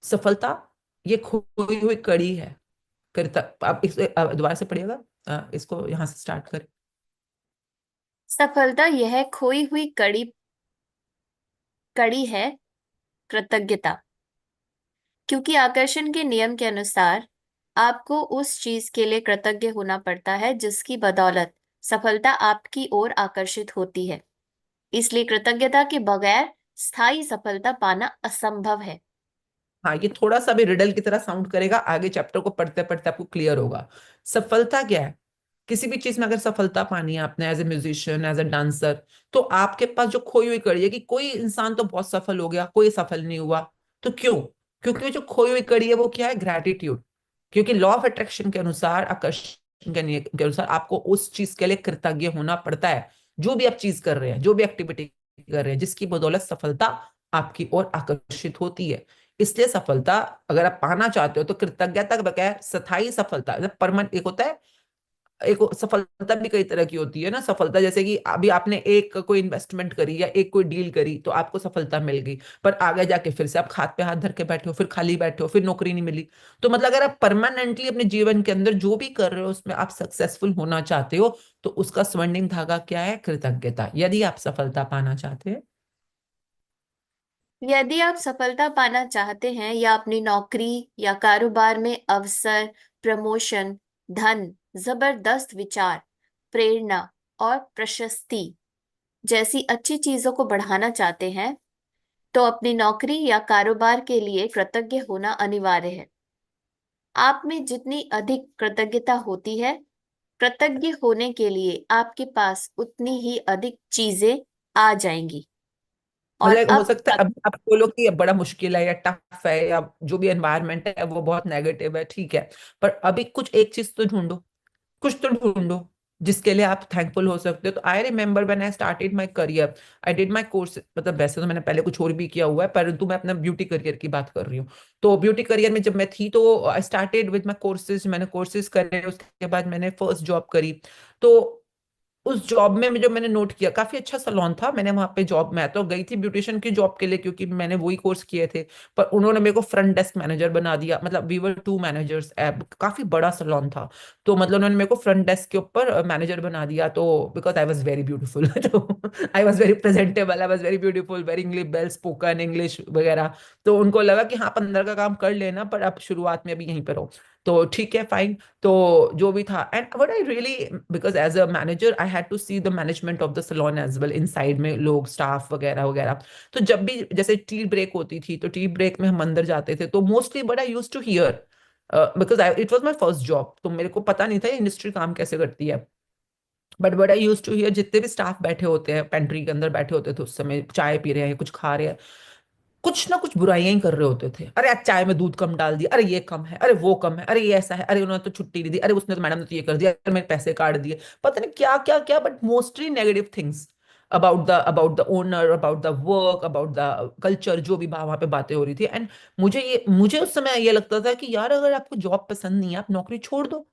सफलता ये खोई हुई कड़ी है। करता आप इस दोबारा से पढ़िएगा, इसको यहां से स्टार्ट करें। सफलता यह खोई हुई कड़ी है, कृतज्ञता। क्योंकि आकर्षण के नियम के अनुसार आपको उस चीज के लिए कृतज्ञ होना पड़ता है जिसकी बदौलत सफलता आपकी ओर आकर्षित होती है। इसलिए कृतज्ञता के बगैर स्थायी सफलता पाना असंभव है। हाँ, ये थोड़ा सा भी रिडल की तरह साउंड करेगा, आगे चैप्टर को पढ़ते पढ़ते आपको क्लियर होगा। सफलता क्या है? किसी भी चीज में अगर सफलता पानी है आपने, as a musician, as a dancer, तो आपके पास जो खोई हुई कड़ी है, कि कोई इंसान तो बहुत सफल हो गया, कोई सफल नहीं हुआ, तो क्यों? क्योंकि जो खोई हुई कड़ी है वो क्या है? ग्रैटिट्यूड। क्योंकि लॉ ऑफ अट्रैक्शन के अनुसार, आकर्षण के नियम के अनुसार, आपको उस चीज के लिए कृतज्ञ होना पड़ता है, जो भी आप चीज कर रहे हैं, जो भी एक्टिविटी कर रहे हैं, जिसकी बदौलत सफलता आपकी ओर आकर्षित होती है। इसलिए सफलता अगर आप पाना चाहते हो, तो कृतज्ञता के बगैर स्थायी सफलता, परमानेंट, एक होता है, एक सफलता भी कई तरह की होती है ना। सफलता जैसे कि अभी आपने एक कोई इन्वेस्टमेंट करी या एक कोई डील करी, तो आपको सफलता मिल गई, पर आगे जाके फिर से आप हाथ पे हाथ धर के बैठे हो, फिर खाली बैठे हो, फिर नौकरी नहीं मिली। तो मतलब अगर आप परमानेंटली अपने जीवन के अंदर जो भी कर रहे हो उसमें आप सक्सेसफुल होना चाहते हो, तो उसका स्वर्णिम धागा क्या है? कृतज्ञता। यदि आप सफलता पाना चाहते हैं, यदि आप सफलता पाना चाहते हैं या अपनी नौकरी या कारोबार में अवसर, प्रमोशन, धन, जबरदस्त विचार, प्रेरणा और प्रशस्ति जैसी अच्छी चीजों को बढ़ाना चाहते हैं, तो अपनी नौकरी या कारोबार के लिए कृतज्ञ होना अनिवार्य है। आप में जितनी अधिक कृतज्ञता होती है, कृतज्ञ होने के लिए आपके पास उतनी ही अधिक चीजें आ जाएंगी। और मतलब हो अब सकता है अब आप बोलो कि ये बड़ा मुश्किल है या टफ है, या जो भी एनवायरनमेंट है वो बहुत नेगेटिव है, ठीक है, पर अभी कुछ एक चीज तो ढूंढो, कुछ तो ढूंढो। जिसके लिए आप थैंकफुल हो सकते हो। तो I remember when I started my career, I did my course, मतलब वैसे तो मैंने पहले कुछ और भी किया हुआ है, परंतु मैं अपना ब्यूटी करियर की बात कर रही हूँ। तो ब्यूटी करियर में जब मैं थी तो I started with my courses, मैंने कोर्सेज करे, उसके बाद मैंने फर्स्ट जॉब करी। तो उस जॉब में जो मैंने नोट किया, काफी अच्छा सैलून था, मैंने वहां पे जॉब, मैं तो गई थी ब्यूटिशियन की जॉब के लिए क्योंकि मैंने वही कोर्स किए थे, पर उन्होंने मेरे को फ्रंट डेस्क मैनेजर बना दिया। मतलब वी वर टू मैनेजर्स, काफी बड़ा सैलून था, तो मतलब उन्होंने मेरे को फ्रंट डेस्क के ऊपर मैनेजर बना दिया। तो because I was very beautiful तो I was very presentable, I was very beautiful, very English, well spoken English वगैरह। तो उनको लगा कि हाँ, 15 का काम कर लेना, पर अब शुरुआत में अभी यहीं पर रहो। तो ठीक है, फाइन। तो जो भी था, and what I really, because as a manager I had to see the management of the salon as well, inside में लोग, स्टाफ वगैरह वगैरह। तो जब भी जैसे टी ब्रेक होती थी, तो टी ब्रेक में हम अंदर जाते थे, तो mostly but I use to hear, because it was my first job, तो मेरे को पता नहीं था ये इंडस्ट्री काम कैसे करती है। But I use to hear, जितने भी स्टाफ बैठे होते हैं पेंट्री के अंदर बैठे होते थे उस समय, चाय पी रहे हैं, कुछ खा रहे हैं, कुछ ना कुछ बुराइयां ही कर रहे होते थे। अरे आज चाय में दूध कम डाल दिया, अरे ये कम है, अरे वो कम है, अरे ये ऐसा है, अरे उन्होंने तो छुट्टी नहीं दी, अरे उसने तो, मैडम ने तो ये कर दिया, अरे मेरे पैसे काट दिए, पता नहीं क्या क्या क्या, but mostly negative things about the owner, about the work, about the culture, जो भी वहां पे बातें हो रही थी। एंड मुझे उस समय ये लगता था कि यार, अगर आपको जॉब पसंद नहीं है, आप नौकरी छोड़ दो।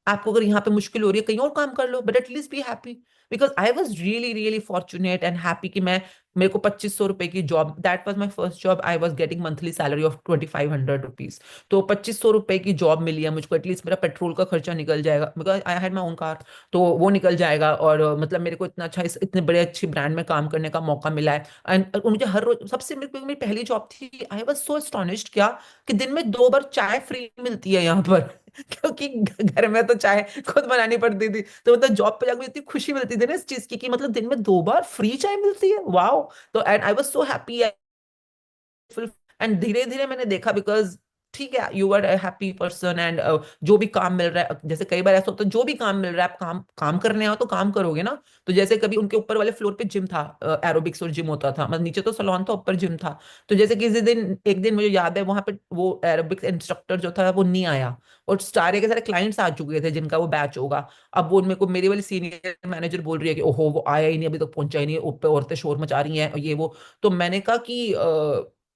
आपको अगर यहाँ पे मुश्किल हो रही है, कहीं और काम कर लो, but at least be happy. Because I was really really fortunate and happy कि मैं, मेरे को 2500 रुपए की job, that was my first job, I was getting monthly salary of 2500 rupees. तो 2500 रुपए की जॉब मिली है मुझको, एटलीस्ट मेरा पेट्रोल का खर्चा निकल जाएगा, because I had my own car, तो वो निकल जाएगा। और मतलब मेरे को इतना अच्छा, इतने बड़े अच्छी ब्रांड में काम करने का मौका मिला है। एंड उनके हर रोज, सबसे मेरी पहली जॉब थी, आई वॉज सो एस्टोनिश्ड, क्या कि दिन में 2 बार चाय फ्री मिलती है यहाँ पर क्योंकि घर में तो चाय खुद बनानी पड़ती थी, तो मतलब जॉब पे जाकर इतनी खुशी मिलती थी ना इस चीज की, कि मतलब दिन में 2 बार फ्री चाय मिलती है, वाओ। तो and I was so happy, and धीरे धीरे मैंने देखा, बिकॉज ठीक है, you are happy person, and जो भी काम मिल रहा है, जैसे कई बार ऐसा होता है, जो भी काम मिल रहा है, आप काम काम करने आओ तो काम करोगे ना। तो जैसे कभी उनके ऊपर वाले फ्लोर पे जिम था, एरोबिक्स और जिम होता था, मतलब नीचे तो सैलून था, ऊपर जिम था। तो जैसे किसी दिन, एक दिन मुझे याद है, वहां पे वो एरोबिक्स इंस्ट्रक्टर जो था वो नहीं आया, और सारे के सारे क्लाइंट्स आ चुके थे जिनका वो बैच होगा। अब वो मेरे को, मेरी वाली सीनियर मैनेजर बोल रही है कि ओहो, वो आया ही नहीं, अभी तक पहुंचा ही नहीं, ऊपर औरतें शोर मचा रही हैं, ये वो। तो मैंने कहा कि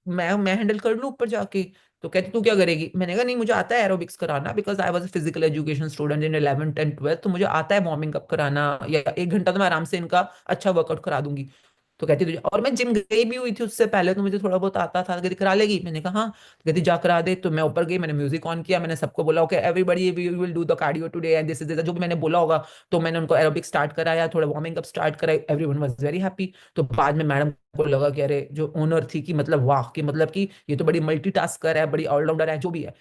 मैं हैंडल कर लूँ ऊपर जाके। तो कहती तू क्या करेगी, मैंने कहा नहीं, मुझे आता है एरोबिक्स कराना, because I was physical education student in 11th and 12th, तो मुझे आता है वार्मिंग अप कराना, या 1 घंटा तो मैं आराम से इनका अच्छा वर्कआउट करा दूंगी। तो कहती तुझे, और मैं जिम गई भी हुई थी उससे पहले, तो मुझे थोड़ा बहुत आता था, कहती करा लेगी, मैंने कहा हाँ। तो कहती जा करा दे। तो मैं ऊपर गई, मैंने म्यूजिक ऑन किया, मैंने सबको बोला okay everybody we will do the cardio today and this is जो भी मैंने बोला होगा। तो मैंने उनको एरोबिक स्टार्ट कराया, थोड़ा वार्मिंग अप स्टार्ट कराई, एवरीवन वाज वेरी हैप्पी। तो बाद में मैडम को लगा कि अरे, जो ओनर थी, कि मतलब वाह, कि मतलब कि ये तो बड़ी मल्टीटास्कर है, बड़ी ऑलराउंडर है, जो भी है।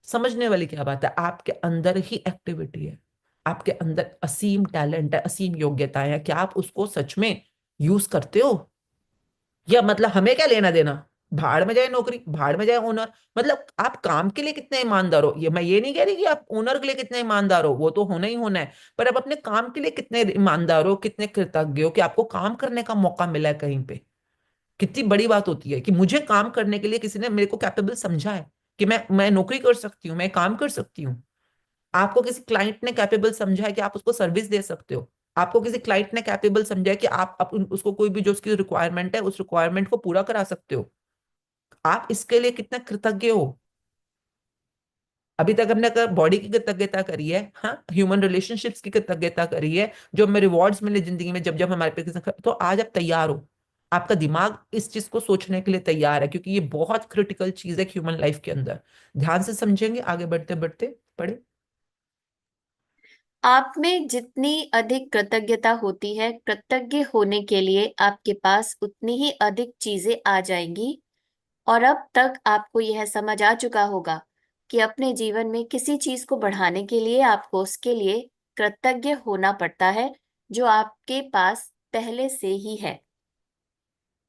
समझने वाली क्या बात है, आपके अंदर ही एक्टिविटी है, आपके अंदर असीम टैलेंट है, असीम योग्यताएं हैं, क्या आप उसको सच में यूज करते हो? या मतलब हमें क्या लेना देना, भाड़ में जाए नौकरी, भाड़ में जाए ओनर। मतलब आप काम के लिए कितने ईमानदार हो, ये मैं ये नहीं कह रही कि आप ओनर के लिए कितने ईमानदार हो, वो तो होना ही होना है, पर आप अपने काम के लिए कितने ईमानदार हो, कितने कृतज्ञ हो कि आपको काम करने का मौका मिला है कहीं पे। कितनी बड़ी बात होती है कि मुझे काम करने के लिए किसी ने मेरे को कैपेबल समझा है, कि मैं नौकरी कर सकती हूँ, मैं काम कर सकती हूँ। आपको किसी क्लाइंट ने कैपेबल समझा है कि आप उसको सर्विस दे सकते हो। आपको किसी क्लाइंट ने कैपेबल समझा है कि आप उसको कोई भी जो उसकी रिक्वायरमेंट है, उस रिक्वायरमेंट को पूरा करा सकते हो। आप इसके लिए कितना कृतज्ञ हो? अभी तक हमने बॉडी की कृतज्ञता करी है, हाँ, ह्यूमन रिलेशनशिप्स की कृतज्ञता करी है, जो हमें रिवॉर्ड्स मिले जिंदगी में, जब जब हमारे पे तो आज आप तैयार हो, आपका दिमाग इस चीज को सोचने के लिए तैयार है, क्योंकि ये बहुत क्रिटिकल चीज है ह्यूमन लाइफ के अंदर। ध्यान से समझेंगे, आगे बढ़ते बढ़ते पढ़े। आप में जितनी अधिक कृतज्ञता होती है, कृतज्ञ होने के लिए आपके पास उतनी ही अधिक चीजें आ जाएंगी। और अब तक आपको यह समझ आ चुका होगा कि अपने जीवन में किसी चीज को बढ़ाने के लिए आपको उसके लिए कृतज्ञ होना पड़ता है, जो आपके पास पहले से ही है।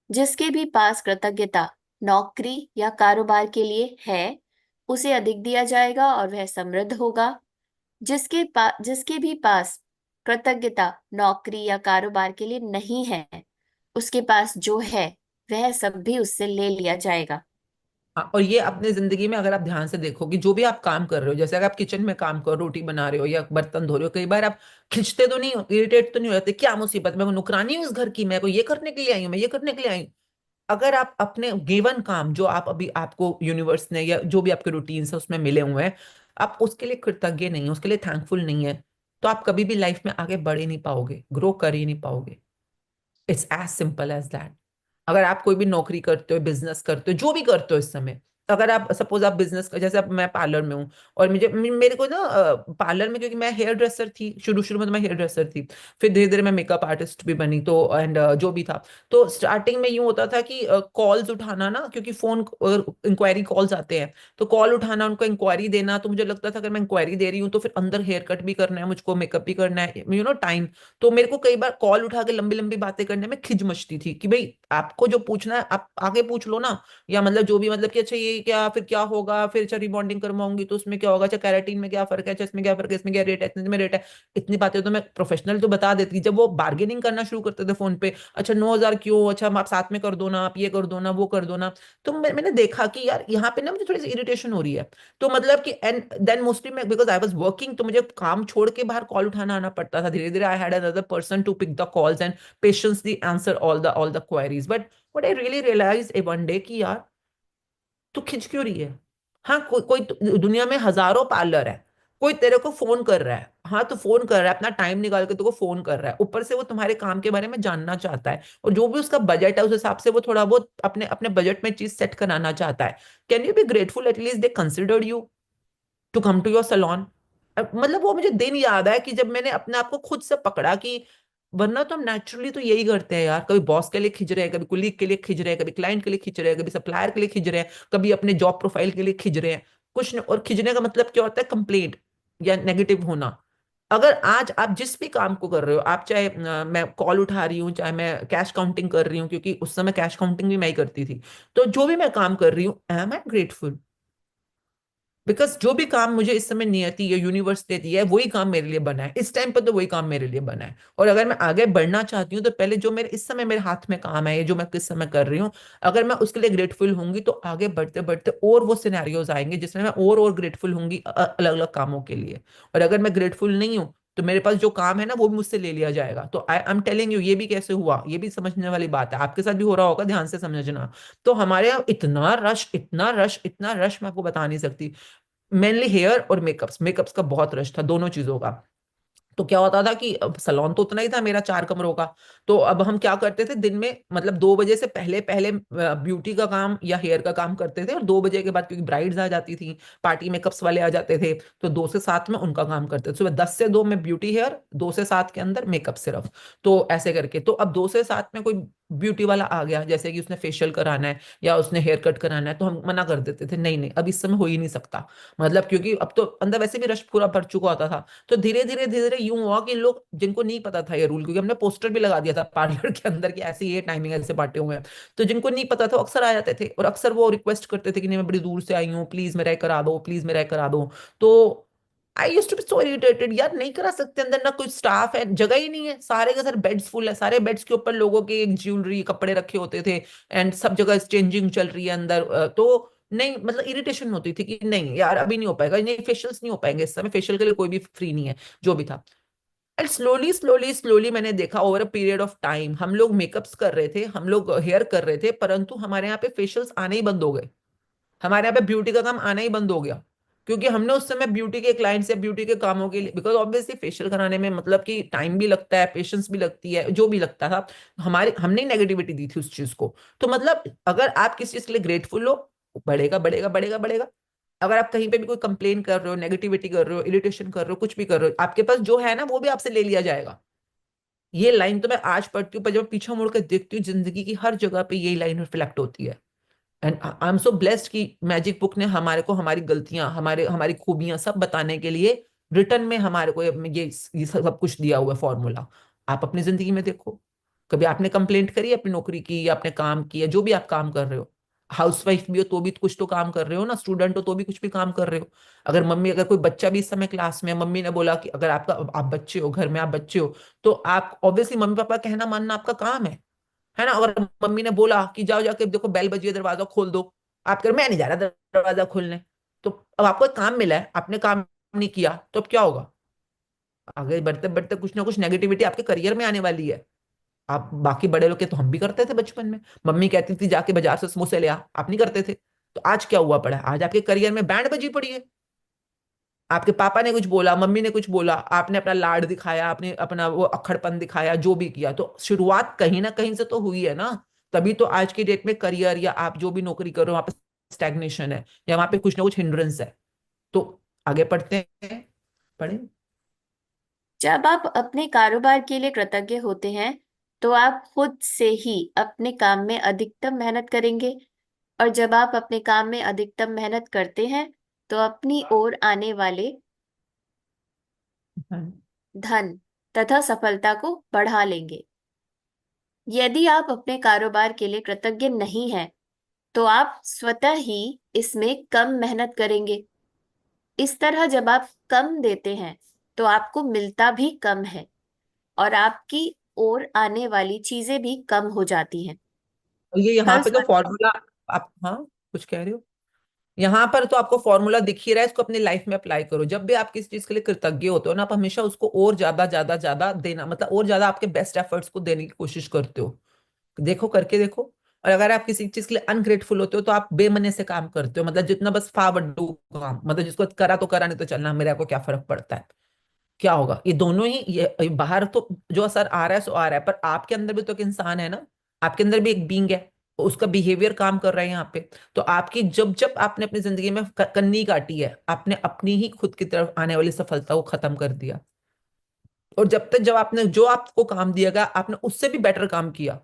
जिसके भी पास कृतज्ञता नौकरी या कारोबार के लिए है, उसे अधिक दिया जाएगा और वह समृद्ध होगा। जिसके भी पास कृतज्ञता नौकरी या कारोबार के लिए नहीं है, उसके पास जो है वह सब भी उससे ले लिया जाएगा। हाँ, और ये अपने जिंदगी में अगर आप ध्यान से देखो कि जो भी आप काम कर रहे हो, जैसे अगर आप किचन में काम करो, रोटी बना रहे हो या बर्तन धो रहे हो, कई बार आप खिंचते तो नहीं हो, इरिटेट तो नहीं हो जाते, क्या मुसीबत, मैं को नौकरानी हूँ इस घर की, मैं को ये करने के लिए आई हूँ, मैं ये करने के लिए आई हूँ। अगर आप अपने गिवन काम जो आप अभी आपको यूनिवर्स ने या जो भी आपके रूटीन है उसमें मिले हुए हैं, आप उसके लिए कृतज्ञ नहीं है, उसके लिए थैंकफुल नहीं है, तो आप कभी भी लाइफ में आगे बढ़ ही नहीं पाओगे, ग्रो कर ही नहीं पाओगे। It's as simple as that. अगर आप कोई भी नौकरी करते हो, बिजनेस करते हो, जो भी करते हो इस समय, अगर आप सपोज आप बिजनेस का, जैसे अब मैं पार्लर में हूँ और मेरे को ना पार्लर में, क्योंकि मैं हेयर ड्रेसर थी, शुरू शुरू में तो मैं हेयर ड्रेसर थी, फिर धीरे धीरे मैं मेकअप आर्टिस्ट भी बनी, तो एंड जो भी था, तो स्टार्टिंग में यूं होता था कि कॉल्स उठाना ना, क्योंकि फोन इंक्वायरी कॉल्स आते हैं, तो कॉल उठाना, उनको इंक्वायरी देना, तो मुझे लगता था अगर मैं इंक्वायरी दे रही हूँ तो फिर अंदर हेयर कट भी करना है मुझको, मेकअप भी करना है, टाइम। तो मेरे को कई बार कॉल उठा के लंबी लंबी बातें करने में खिज मचती थी कि भाई आपको जो पूछना है आप आगे पूछ लो ना, या मतलब जो भी, मतलब कि अच्छा ये क्या, फिर क्या होगा, फिर अच्छा रिबॉन्डिंग करवाऊंगी तो उसमें क्या होगा, अच्छा केराटिन में क्या फर्क है, अच्छा इसमें क्या फर्क है, इसमें क्या रेट है, इतने में रेट है, इतनी बातें तो मैं प्रोफेशनल तो बता देती थी। जब वो बार्गेनिंग करना शुरू करते थे फोन पे, अच्छा 9,000 क्यों, अच्छा आप साथ में कर दो ना, आप ये कर दो ना, वो कर दो ना, तो मैंने देखा कि यार यहाँ पे ना मुझे थोड़ी सी इरिटेशन हो रही है। तो मतलब कि एंड देन मोस्टली मैं, बिकॉज आई वाज वर्किंग, तो मुझे काम छोड़ के बाहर कॉल उठाना आना पड़ता था। धीरे धीरे I had another person to pick the calls and patiently answer all the queries. But what I really realized one day कि यार तू खिंच क्यों रही है। हाँ, कोई दुनिया में हजारों पार्लर है, कोई तेरे को फोन कर रहा है, हाँ तो फोन कर रहा है, अपना टाइम निकाल के तेरे को फोन कर रहा है, ऊपर से वो तुम्हारे काम के बारे में जानना चाहता है, और जो भी उसका बजट है उस हिसाब से वो थोड़ा बहुत अपने अपने बजट में चीज सेट कराना चाहता है। Can you be grateful at least they considered you to come to your salon. मतलब वो मुझे दिन याद है कि जब मैंने अपने आप को खुद से पकड़ा कि वरना तो हम नेचुरली तो यही करते हैं यार, कभी बॉस के लिए खिंच रहे हैं, कभी कुलीग के लिए खिंच रहे हैं, कभी क्लाइंट के लिए खिंच रहे हैं, कभी सप्लायर के लिए खिंच रहे हैं, कभी अपने जॉब प्रोफाइल के लिए खिंच रहे हैं, कुछ नहीं। और खिंचने का मतलब क्या होता है, कंप्लेंट या नेगेटिव होना। अगर आज आप जिस भी काम को कर रहे हो, आप चाहे मैं कॉल उठा रही हूँ, चाहे मैं कैश काउंटिंग कर रही हूँ, क्योंकि उस समय कैश काउंटिंग भी मैं ही करती थी, तो जो भी मैं काम कर रही हूँ, एम आई ग्रेटफुल, बिकॉज जो भी काम मुझे इस समय नियति या यूनिवर्स देती है वही काम मेरे लिए बना है, इस टाइम पर तो वही काम मेरे लिए बना है। और अगर मैं आगे बढ़ना चाहती हूँ तो पहले जो मेरे इस समय मेरे हाथ में काम है, ये जो मैं किस समय कर रही हूँ, अगर मैं उसके लिए ग्रेटफुल होंगी तो आगे बढ़ते बढ़ते और वो सिनेरियोज आएंगे जिसमें मैं और ग्रेटफुल होंगी अलग अलग कामों के लिए। और अगर मैं ग्रेटफुल नहीं हूँ तो मेरे पास जो काम है ना वो भी मुझसे ले लिया जाएगा। तो आई एम टेलिंग यू, ये भी कैसे हुआ, ये भी समझने वाली बात है, आपके साथ भी हो रहा होगा, ध्यान से समझना। तो हमारे यहाँ इतना रश, इतना रश, इतना रश, मैं आपको बता नहीं सकती। मेनली हेयर और मेकअप्स, मेकअप्स का बहुत रश था, दोनों चीजों का। तो क्या होता था कि अब सलोन तो उतना ही था मेरा, 4 कमरों का। तो अब हम क्या करते थे दिन में, मतलब 2 बजे से पहले पहले ब्यूटी का काम या हेयर का काम करते थे, और 2 बजे के बाद क्योंकि ब्राइड्स आ जाती थी, पार्टी मेकअप्स वाले आ जाते थे, तो 2 से 7 में उनका काम करते थे। सुबह 10 से 2 में ब्यूटी हेयर, 2 से 7 के अंदर मेकअप सिर्फ। तो ऐसे करके, तो अब 2 से 7 में कोई ब्यूटी वाला आ गया, जैसे कि उसने फेशियल कराना है या उसने हेयर कट कराना है, तो हम मना कर देते थे, नहीं नहीं अब इस समय हो ही नहीं सकता। मतलब क्योंकि अब तो अंदर वैसे भी रश पूरा भर चुका होता था। तो धीरे धीरे धीरे धीरे यूं हुआ कि लोग, जिनको नहीं पता था ये रूल, क्योंकि हमने पोस्टर भी लगा दिया था पार्लर के अंदर कि ऐसे ये टाइमिंग ऐसे बांटे हुए हैं, तो जिनको नहीं पता था वो अक्सर आ जाते थे, और अक्सर वो रिक्वेस्ट करते थे कि नहीं मैं बड़ी दूर से आई हूँ, प्लीज मेरा ये करा दो, प्लीज मेरा ये करा दो। तो I used to be so irritated, यार नहीं करा सकते, अंदर ना कोई स्टाफ है, जगह ही नहीं है, सारे के सारे बेड्स फुल है, सारे बेड्स के ऊपर लोगों के ज्वेलरी कपड़े रखे होते थे, एंड सब जगह चेंजिंग चल रही है अंदर। तो नहीं, मतलब इरिटेशन होती थी कि नहीं यार अभी नहीं हो पाएगा, नहीं फेशियल्स नहीं हो पाएंगे इस समय, फेशियल के लिए कोई भी फ्री नहीं है, जो भी था। एंड स्लोली स्लोली स्लोली मैंने देखा over a period of time, हम लोग मेकअप्स कर रहे थे, हम लोग हेयर कर रहे थे, परंतु हमारे यहाँ पे फेशियल्स आने ही बंद हो गए, हमारे यहाँ पे ब्यूटी का काम आना ही बंद हो गया। क्योंकि हमने उस समय ब्यूटी के क्लाइंट्स या ब्यूटी के कामों के लिए, बिकॉज ऑब्वियसली फेशियल कराने में मतलब कि टाइम भी लगता है, पेशेंस भी लगती है, जो भी लगता था, हमारे हमने नेगेटिविटी दी थी उस चीज को। तो मतलब अगर आप किसी चीज के लिए ग्रेटफुल हो, बढ़ेगा बढ़ेगा बढ़ेगा बढ़ेगा। अगर आप कहीं पे भी कोई कंप्लेन कर रहे हो, नेगेटिविटी कर रहे हो, इरिटेशन कर रहे हो, कुछ भी कर रहे हो, आपके पास जो है ना वो भी आपसे ले लिया जाएगा। ये लाइन तो मैं आज पढ़ती हूँ, पर जब मैं पीछे मुड़ कर देखती हूँ जिंदगी की हर जगह पे यही लाइन रिफ्लेक्ट होती है। And I am so blessed कि मैजिक बुक ने हमारे को हमारी गलतियां, हमारी खूबियां सब बताने के लिए रिटर्न में हमारे को ये सब कुछ दिया हुआ है फॉर्मूला। आप अपनी जिंदगी में देखो, कभी आपने कंप्लेंट करी है अपनी नौकरी की या अपने काम की, या जो भी आप काम कर रहे हो, हाउसवाइफ भी हो तो भी कुछ तो काम कर रहे हो ना, स्टूडेंट हो तो भी कुछ भी काम कर रहे हो। अगर कोई बच्चा भी इस समय क्लास में, मम्मी ने बोला कि अगर आप बच्चे हो, घर में आप बच्चे हो, तो आप ऑब्वियसली मम्मी पापा का कहना मानना आपका काम है ना। अगर मम्मी ने बोला कि जाओ जाके देखो बेल बजी है दरवाजा खोल दो, आप कह रहे मैं नहीं जा रहा दरवाजा खोलने, तो अब आपको एक काम मिला है, आपने काम नहीं किया, तो अब क्या होगा? आगे बढ़ते बढ़ते कुछ ना कुछ नेगेटिविटी आपके करियर में आने वाली है। आप बाकी बड़े लोग के तो हम भी करते थे बचपन में, मम्मी कहती थी जाके बाजार से समोसे ले आ, आप नहीं करते थे। तो आज क्या हुआ पड़ा है? आज आपके करियर में बैंड बजी पड़ी है। आपके पापा ने कुछ बोला, मम्मी ने कुछ बोला, आपने अपना लाड दिखाया, आपने अपना वो अक्खड़पन दिखाया, जो भी किया, तो शुरुआत कहीं ना कहीं से तो हुई है ना। तभी तो आज की डेट में करियर या आप जो भी नौकरी कर रहे हो वहां पे स्टैग्नेशन है, या वहां पे कुछ ना कुछ हिंड्रेंस है। तो आगे पढ़ते हैं, पढ़े। जब आप अपने कारोबार के लिए कृतज्ञ होते हैं तो आप खुद से ही अपने काम में अधिकतम मेहनत करेंगे, और जब आप अपने काम में अधिकतम मेहनत करते हैं तो अपनी ओर आने वाले धन तथा सफलता को बढ़ा लेंगे। यदि आप अपने कारोबार के लिए कृतज्ञ नहीं हैं, तो आप स्वतः ही इसमें कम मेहनत करेंगे। इस तरह जब आप कम देते हैं तो आपको मिलता भी कम है, और आपकी ओर आने वाली चीजें भी कम हो जाती हैं। और ये यहाँ पे तो फलस्वरूप फॉर्मूला, आप हाँ कुछ कह रहे हो? यहाँ पर तो आपको फॉर्मूला दिख ही रहा है, इसको अपनी लाइफ में अप्लाई करो। जब भी आप किसी चीज के लिए कृतज्ञ होते हो ना, आप हमेशा उसको और ज्यादा ज्यादा ज्यादा देना, मतलब और ज्यादा आपके बेस्ट एफर्ट्स को देने की कोशिश करते हो। देखो, करके देखो। और अगर आप किसी चीज के लिए अनग्रेटफुल होते हो तो आप बेमने से काम करते हो, मतलब जितना बस फॉरवर्ड डू काम, मतलब जिसको करा तो करा, नहीं तो चलना, मेरे को क्या फर्क पड़ता है। क्या होगा? ये दोनों ही, ये बाहर तो जो असर आ रहा है सो आ रहा है, पर आपके अंदर भी तो एक इंसान है ना, आपके अंदर भी एक बीइंग है, उसका बिहेवियर काम कर रहा है यहाँ पे। तो आपकी जब जब आपने अपनी जिंदगी में कन्नी काटी है, आपने अपनी ही खुद की तरफ आने वाली सफलता को खत्म कर दिया। और जब तक जब आपने जो आपको काम दिया गया, आपने उससे भी बेटर काम किया।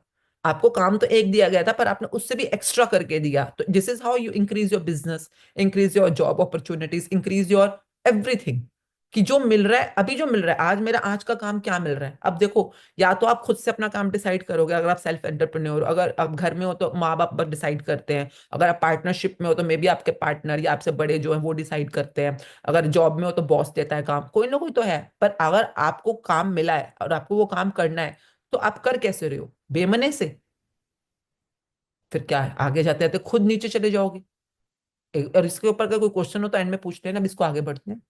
आपको काम तो एक दिया गया था, पर आपने उससे भी एक्स्ट्रा करके दिया। तो this is how you increase your business, increase your job opportunities, increase your everything. कि जो मिल रहा है अभी, जो मिल रहा है आज, मेरा आज का काम क्या मिल रहा है। अब देखो, या तो आप खुद से अपना काम डिसाइड करोगे, अगर आप सेल्फ एंटरप्रेन्योर, अगर आप घर में हो तो माँ बाप डिसाइड करते हैं, अगर आप पार्टनरशिप में हो तो मे बी आपके पार्टनर या आपसे बड़े जो है वो डिसाइड करते हैं, अगर जॉब में हो तो बॉस देता है काम, कोई ना कोई तो है। पर अगर आपको काम मिला है और आपको वो काम करना है, तो आप कर कैसे रहे हो? बेमने से। फिर क्या है, आगे जाते जाते खुद नीचे चले जाओगे। और इसके ऊपर अगर कोई क्वेश्चन हो तो एंड में पूछते हैं ना, अब इसको आगे बढ़ते हैं।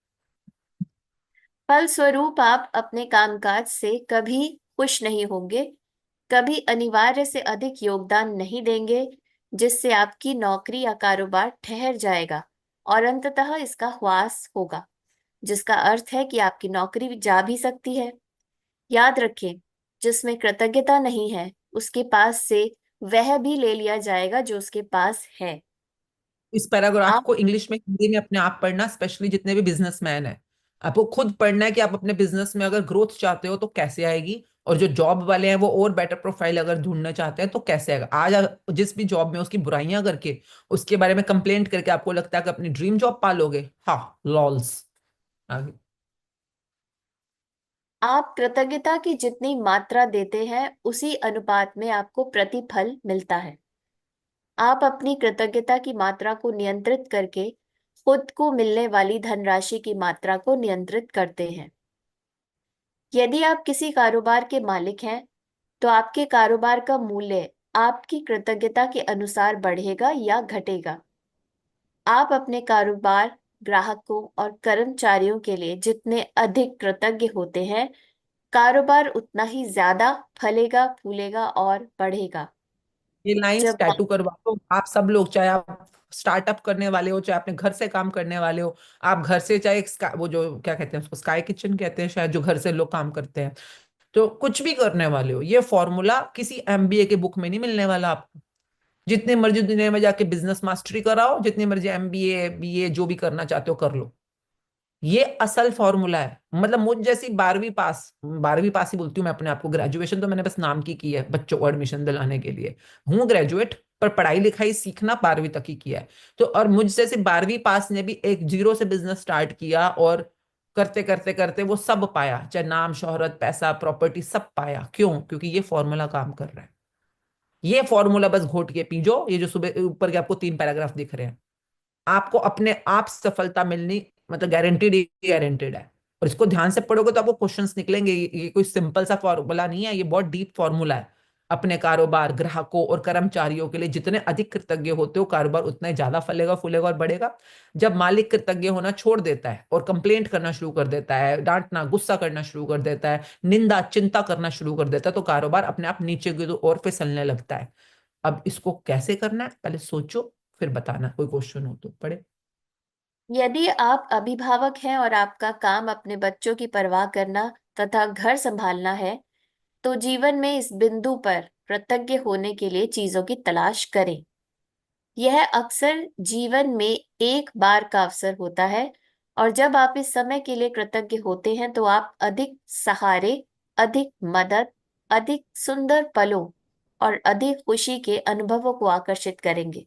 फलस्वरूप आप अपने कामकाज से कभी खुश नहीं होंगे, कभी अनिवार्य से अधिक योगदान नहीं देंगे, जिससे आपकी नौकरी या कारोबार ठहर जाएगा और अंततः इसका ह्रास होगा, जिसका अर्थ है कि आपकी नौकरी जा भी सकती है। याद रखें, जिसमें कृतज्ञता नहीं है उसके पास से वह भी ले लिया जाएगा जो उसके पास है। इस पैराग्राफ आप को इंग्लिश में, हिंदी में अपने आप पढ़ना, स्पेशली जितने भी बिजनेसमैन हैं। आपको खुद पढ़ना है कि आप अपने बिजनेस में अगर ग्रोथ चाहते हो तो कैसे आएगी, और जो जॉब वाले हैं वो और बेटर प्रोफाइल अगर ढूंढना चाहते हैं तो कैसे आएगा। आज जिस भी जॉब में उसकी बुराइयां करके, उसके बारे में कंप्लेंट करके आपको लगता है कि अपनी ड्रीम जॉब पालोगे, हाँ लॉल्स। आगे। आप कृतज्ञता की जितनी मात्रा देते हैं उसी अनुपात में आपको प्रतिफल मिलता है। आप अपनी कृतज्ञता की मात्रा को नियंत्रित करके खुद को मिलने वाली धनराशि की मात्रा को नियंत्रित करते हैं। यदि आप किसी कारोबार के मालिक हैं, तो आपके कारोबार का मूल्य आपकी कृतज्ञता के अनुसार बढ़ेगा या घटेगा। आप अपने कारोबार, ग्राहकों और कर्मचारियों के लिए जितने अधिक कृतज्ञ होते हैं, कारोबार उतना ही ज्यादा फलेगा, फूलेगा और बढ़ेगा। ये लाइंस जब टैटू करवा दो आप सब लोग, चाहे आप स्टार्टअप करने वाले हो, चाहे अपने घर से काम करने वाले हो। आप घर से, चाहे वो जो क्या कहते हैं उसको, स्काई किचन कहते हैं शायद, जो घर से लोग काम करते हैं, तो कुछ भी करने वाले हो, ये फॉर्मूला किसी एमबीए के बुक में नहीं मिलने वाला आपको। जितने मर्जी दुनिया में जाके बिजनेस मास्टरी कराओ, जितनी मर्जी एमबीए बीए जो भी करना चाहते हो कर लो, ये असल फॉर्मूला है। मतलब मुझ जैसी 12वीं पास ही बोलती हूँ मैं अपने आप को, ग्रेजुएशन तो मैंने बस नाम की है बच्चों को एडमिशन दिलाने के लिए, हूँ ग्रेजुएट, पर पढ़ाई लिखाई सीखना 12वीं तक ही किया है। तो और मुझ जैसे 12वीं पास ने भी एक जीरो से बिजनेस स्टार्ट किया, और करते करते करते वो सब पाया, चाहे नाम शोहरत पैसा प्रॉपर्टी सब पाया। क्यों? क्योंकि ये फॉर्मूला काम कर रहा है। ये फॉर्मूला बस घोट के पीजो, ये जो सुबह ऊपर के आपको 3 पैराग्राफ दिख रहे हैं, आपको अपने आप सफलता मिलनी, मतलब गारंटीड ही गारंटीड है। और इसको ध्यान से पढ़ोगे तो आपको क्वेश्चंस निकलेंगे। ये कोई सिंपल सा फॉर्मूला नहीं है, ये बहुत डीप फॉर्मूला है। अपने कारोबार, ग्राहकों और कर्मचारियों के लिए जितने अधिक कृतज्ञ होते हो, कारोबार उतना ही ज्यादा फलेगा, फूलेगा और बढ़ेगा। जब मालिक कृतज्ञ होना छोड़ देता है और कंप्लेंट करना शुरू कर देता है, डांटना, गुस्सा करना शुरू कर देता है, निंदा, चिंता करना शुरू कर देता है, तो कारोबार अपने आप नीचे की ओर फिसलने लगता है। अब इसको कैसे करना है पहले सोचो, फिर बताना। कोई क्वेश्चन हो तो पढ़े। यदि आप अभिभावक हैं और आपका काम अपने बच्चों की परवाह करना तथा घर संभालना है, तो जीवन में इस बिंदु पर कृतज्ञ होने के लिए चीजों की तलाश करें। यह अक्सर जीवन में एक बार का अवसर होता है, और जब आप इस समय के लिए कृतज्ञ होते हैं तो आप अधिक सहारे, अधिक मदद, अधिक सुंदर पलों और अधिक खुशी के अनुभवों को आकर्षित करेंगे।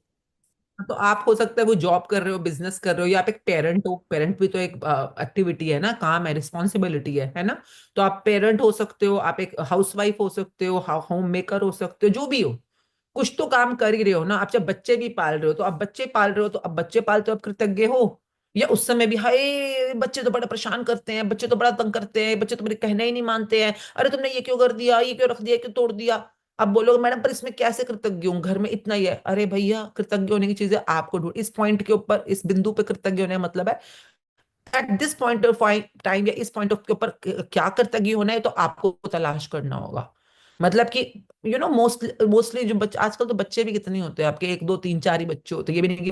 तो आप हो सकता है वो जॉब कर रहे हो, बिजनेस कर रहे हो, या आप एक पेरेंट हो। पेरेंट भी तो एक एक्टिविटी है ना, काम है, रिस्पॉन्सिबिलिटी है ना। तो आप पेरेंट हो सकते हो, आप एक हाउसवाइफ हो सकते हो, होम मेकर हो सकते हो, जो भी हो, कुछ तो काम कर ही रहे हो ना। आप जब बच्चे भी पाल रहे हो, तो आप बच्चे पाल रहे हो, तो अब बच्चे पालते हो, आप कृतज्ञ हो। या उस समय भी, हाय बच्चे तो बड़ा परेशान करते हैं, बच्चे तो बड़ा तंग करते हैं, बच्चे तो मेरे कहना ही नहीं मानते हैं, अरे तुमने ये क्यों कर दिया, ये क्यों रख दिया, क्यों तोड़ दिया। अब बोलोगे मैडम पर इसमें कैसे कृतज्ञ हूँ, घर में इतना ही है। अरे भैया, कृतज्ञ होने की चीजें आपको ढूंढ, इस पॉइंट के ऊपर, इस बिंदु पे कृतज्ञ होने का मतलब है at this point of time, या इस पॉइंट ऑफ के ऊपर क्या कृतज्ञ होना है, तो आपको तलाश करना होगा। मतलब कि मोस्टली जो बच्चे आजकल, तो बच्चे भी कितने होते हैं आपके, 1 2 3 4 ही बच्चे होते हैं। ये भी नहीं कि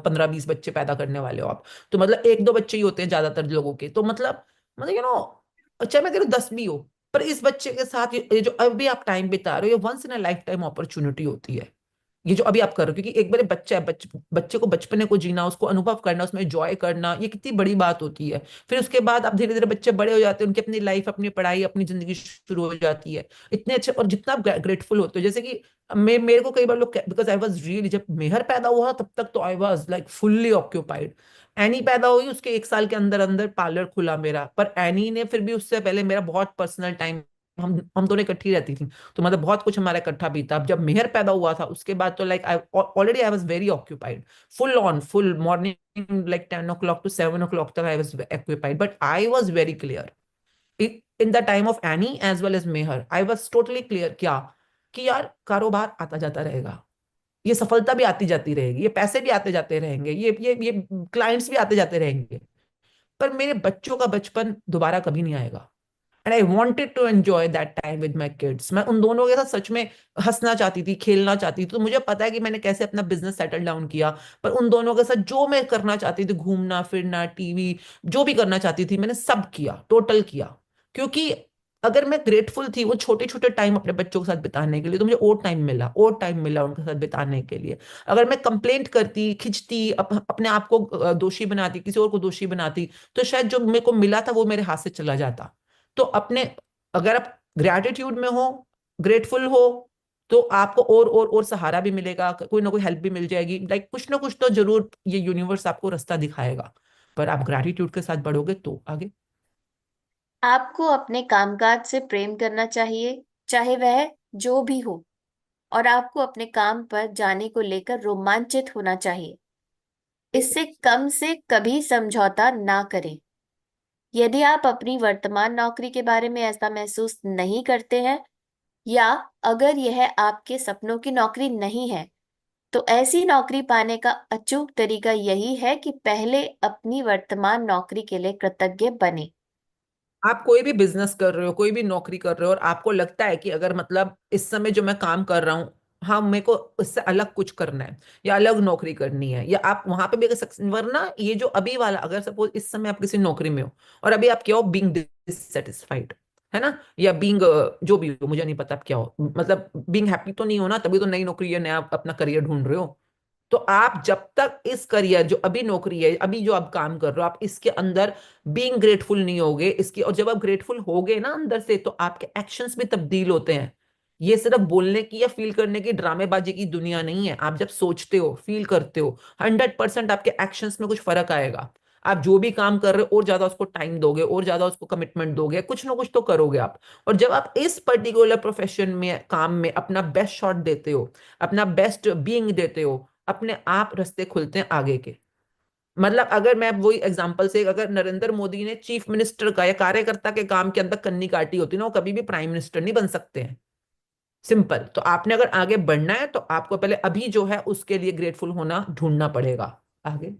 15 20 बच्चे पैदा करने वाले हो आप। तो मतलब 1 2 बच्चे ही होते हैं ज्यादातर लोगों के। तो मतलब चाहे मैं तेरे 10 भी हो, पर इस बच्चे के साथ ये जो अभी आप टाइम बिता रहे हो, ये once in a lifetime opportunity होती है। ये जो अभी आप कर रहे हो, क्योंकि एक बार बच्चा है, बच्चे को बचपने को जीना, उसको अनुभव करना, उसमें जॉय करना, ये कितनी बड़ी बात होती है। फिर उसके बाद अब धीरे धीरे बच्चे बड़े हो जाते हैं, उनकी अपनी लाइफ, अपनी पढ़ाई, अपनी जिंदगी शुरू हो जाती है। इतने अच्छे, और जितना आप ग्रेटफुल होते हो, जैसे कि मेरे को कई बार लोग, बिकॉज आई वॉज रियली, जब मेहर पैदा हुआ तब तक तो I was like fully occupied. Any पैदा हुई, उसके 1 साल के अंदर अंदर पार्लर खुला मेरा। पर एनी ने फिर भी उससे पहले मेरा बहुत पर्सनल टाइम, हम दोनों इकट्ठी रहती थी, तो मतलब बहुत कुछ हमारा इकट्ठा बीता। अब जब मेहर पैदा हुआ था उसके बाद तो like I already I was very occupied, full morning, like 10 o'clock to 7 o'clock तक I was occupied. But I was very clear in the time of Annie as well as Mehar, I was totally clear क्या, कि यार कारोबार आता जाता रहेगा, ये सफलता भी आती जाती रहेगी, ये पैसे भी आते जाते रहेंगे, ये क्लाइंट्स भी आते जाते रहेंगे, पर मेरे बच्चों का बचपन दोबारा कभी नहीं आएगा। And I wanted to enjoy that time with my kids. मैं उन दोनों के साथ सच में हंसना चाहती थी, खेलना चाहती थी। तो मुझे पता है कि मैंने कैसे अपना बिजनेस सेटल डाउन किया, पर उन दोनों के साथ जो मैं करना चाहती थी, घूमना फिरना, टीवी, जो भी करना चाहती थी, मैंने सब किया, टोटल किया। क्योंकि अगर मैं ग्रेटफुल थी वो छोटे छोटे टाइम अपने बच्चों के साथ बिताने के लिए, तो मुझे और टाइम मिला, और टाइम मिला उनके साथ बिताने के लिए। अगर मैं कंप्लेंट करती, खिंचती, अपने आप को दोषी बनाती, किसी और को दोषी बनाती, तो शायद जो मेरे को मिला था वो मेरे हाथ से चला जाता। तो अपने, अगर आप ग्रेटिट्यूड में हो, ग्रेटफुल हो, तो आपको और सहारा भी मिलेगा, कोई ना कोई हेल्प भी मिल जाएगी। लाइक कुछ ना कुछ तो जरूर ये यूनिवर्स आपको रास्ता दिखाएगा, पर आप ग्रेटिट्यूड के साथ बढ़ोगे तो आगे। आपको अपने कामकाज से प्रेम करना चाहिए, चाहे वह जो भी हो, और आपको अपने काम पर जाने को लेकर रोमांचित होना चाहिए। इससे कम से कभी समझौता ना करें। यदि आप अपनी वर्तमान नौकरी के बारे में ऐसा महसूस नहीं करते हैं, या अगर यह आपके सपनों की नौकरी नहीं है, तो ऐसी नौकरी पाने का अचूक तरीका यही है कि पहले अपनी वर्तमान नौकरी के लिए कृतज्ञ बने। आप कोई भी बिजनेस कर रहे हो, कोई भी नौकरी कर रहे हो, और आपको लगता है कि अगर मतलब इस समय जो मैं काम कर रहा हूँ, हाँ मेरे को इससे अलग कुछ करना है, या अलग नौकरी करनी है, या आप वहां पे भी वरना ये जो अभी वाला, अगर सपोज इस समय आप किसी नौकरी में हो और अभी आप क्या हो, बीइंग डिससेटिस्फाइड, है ना, या बीइंग, जो भी हो, मुझे नहीं पता आप क्या हो, मतलब बीइंग हैप्पी तो नहीं हो ना, तभी तो नई नौकरी या नया अपना करियर ढूंढ रहे हो। तो आप जब तक इस करियर, जो अभी नौकरी है, अभी जो आप काम कर रहे हो, आप इसके अंदर बीइंग ग्रेटफुल नहीं होगे इसकी, और जब आप ग्रेटफुल होगे ना अंदर से, तो आपके एक्शंस भी तब्दील होते हैं। ये सिर्फ बोलने की या फील करने की ड्रामेबाजी की दुनिया नहीं है। आप जब सोचते हो, फील करते हो, 100% आपके एक्शंस में कुछ फर्क आएगा। आप जो भी काम कर रहे हो, और ज्यादा उसको टाइम दोगे, और ज्यादा उसको कमिटमेंट दोगे, कुछ ना कुछ तो करोगे आप। और जब आप इस पर्टिकुलर प्रोफेशन में, काम में अपना बेस्ट शॉट देते हो, अपना बेस्ट बीइंग देते हो, अपने आप रास्ते खुलते हैं आगे के। मतलब अगर मैं वही एग्जांपल से, अगर नरेंद्र मोदी ने चीफ मिनिस्टर का या कार्यकर्ता के काम के अंदर कन्नी काटी होती ना, वो कभी भी प्राइम मिनिस्टर नहीं बन सकते हैं। सिंपल। तो आपने अगर आगे बढ़ना है तो आपको पहले अभी जो है उसके लिए ग्रेटफुल होना ढूंढना पड़ेगा। आगे।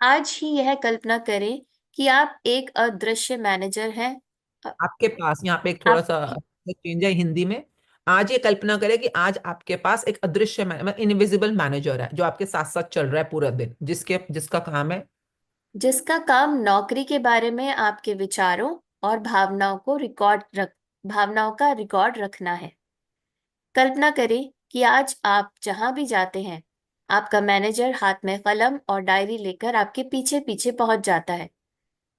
आज ही यह कल्पना करें कि आप एक अदृश्य मैनेजर हैं। अ- आपके पास, यहाँ पे एक थोड़ा सा आपकी चेंज है हिंदी में। आज ये कल्पना करें कि आज आपके पास एक अदृश्य इनविजिबल मैनेजर है जो आपके साथ साथ चल रहा है पूरा दिन, जिसका काम है। जिसका काम नौकरी के बारे में आपके विचारों और भावनाओं का रिकॉर्ड रखना है। कल्पना करें कि आज आप जहां भी जाते हैं, आपका मैनेजर हाथ में कलम और डायरी लेकर आपके पीछे पीछे पहुंच जाता है।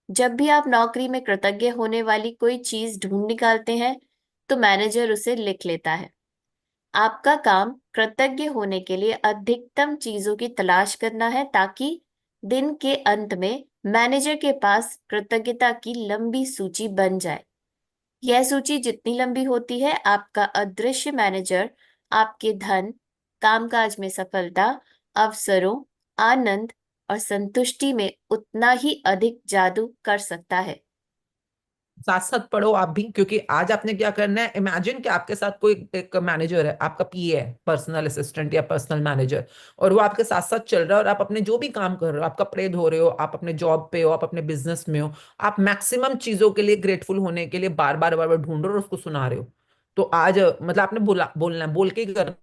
जब भी आप नौकरी में कृतज्ञ होने वाली कोई चीज ढूंढ निकालते हैं, तो मैनेजर उसे लिख लेता है। आपका काम कृतज्ञ होने के लिए अधिकतम चीजों की तलाश करना है, ताकि दिन के अंत में मैनेजर के पास कृतज्ञता की लंबी सूची बन जाए। यह सूची जितनी लंबी होती है, आपका अदृश्य मैनेजर आपके धन, कामकाज में सफलता, अवसरों, आनंद और संतुष्टि में उतना ही अधिक जादू कर सकता है। साथ साथ पढ़ो आप भी, क्योंकि आज आपने क्या करना है, इमेजिन कि आपके साथ कोई एक मैनेजर है, आपका पीए है, पर्सनल असिस्टेंट या पर्सनल मैनेजर, और वो आपके साथ साथ चल रहा है, और आप अपने जो भी काम कर रहे हो, आप कपड़े धो रहे हो, आप अपने जॉब पे हो, आप अपने बिजनेस में हो, आप मैक्सिमम चीजों के लिए ग्रेटफुल होने के लिए बार बार बार बार ढूंढ रहे हो और उसको सुना रहे हो। तो आज मतलब आपने बोलना है, बोल के ही करना,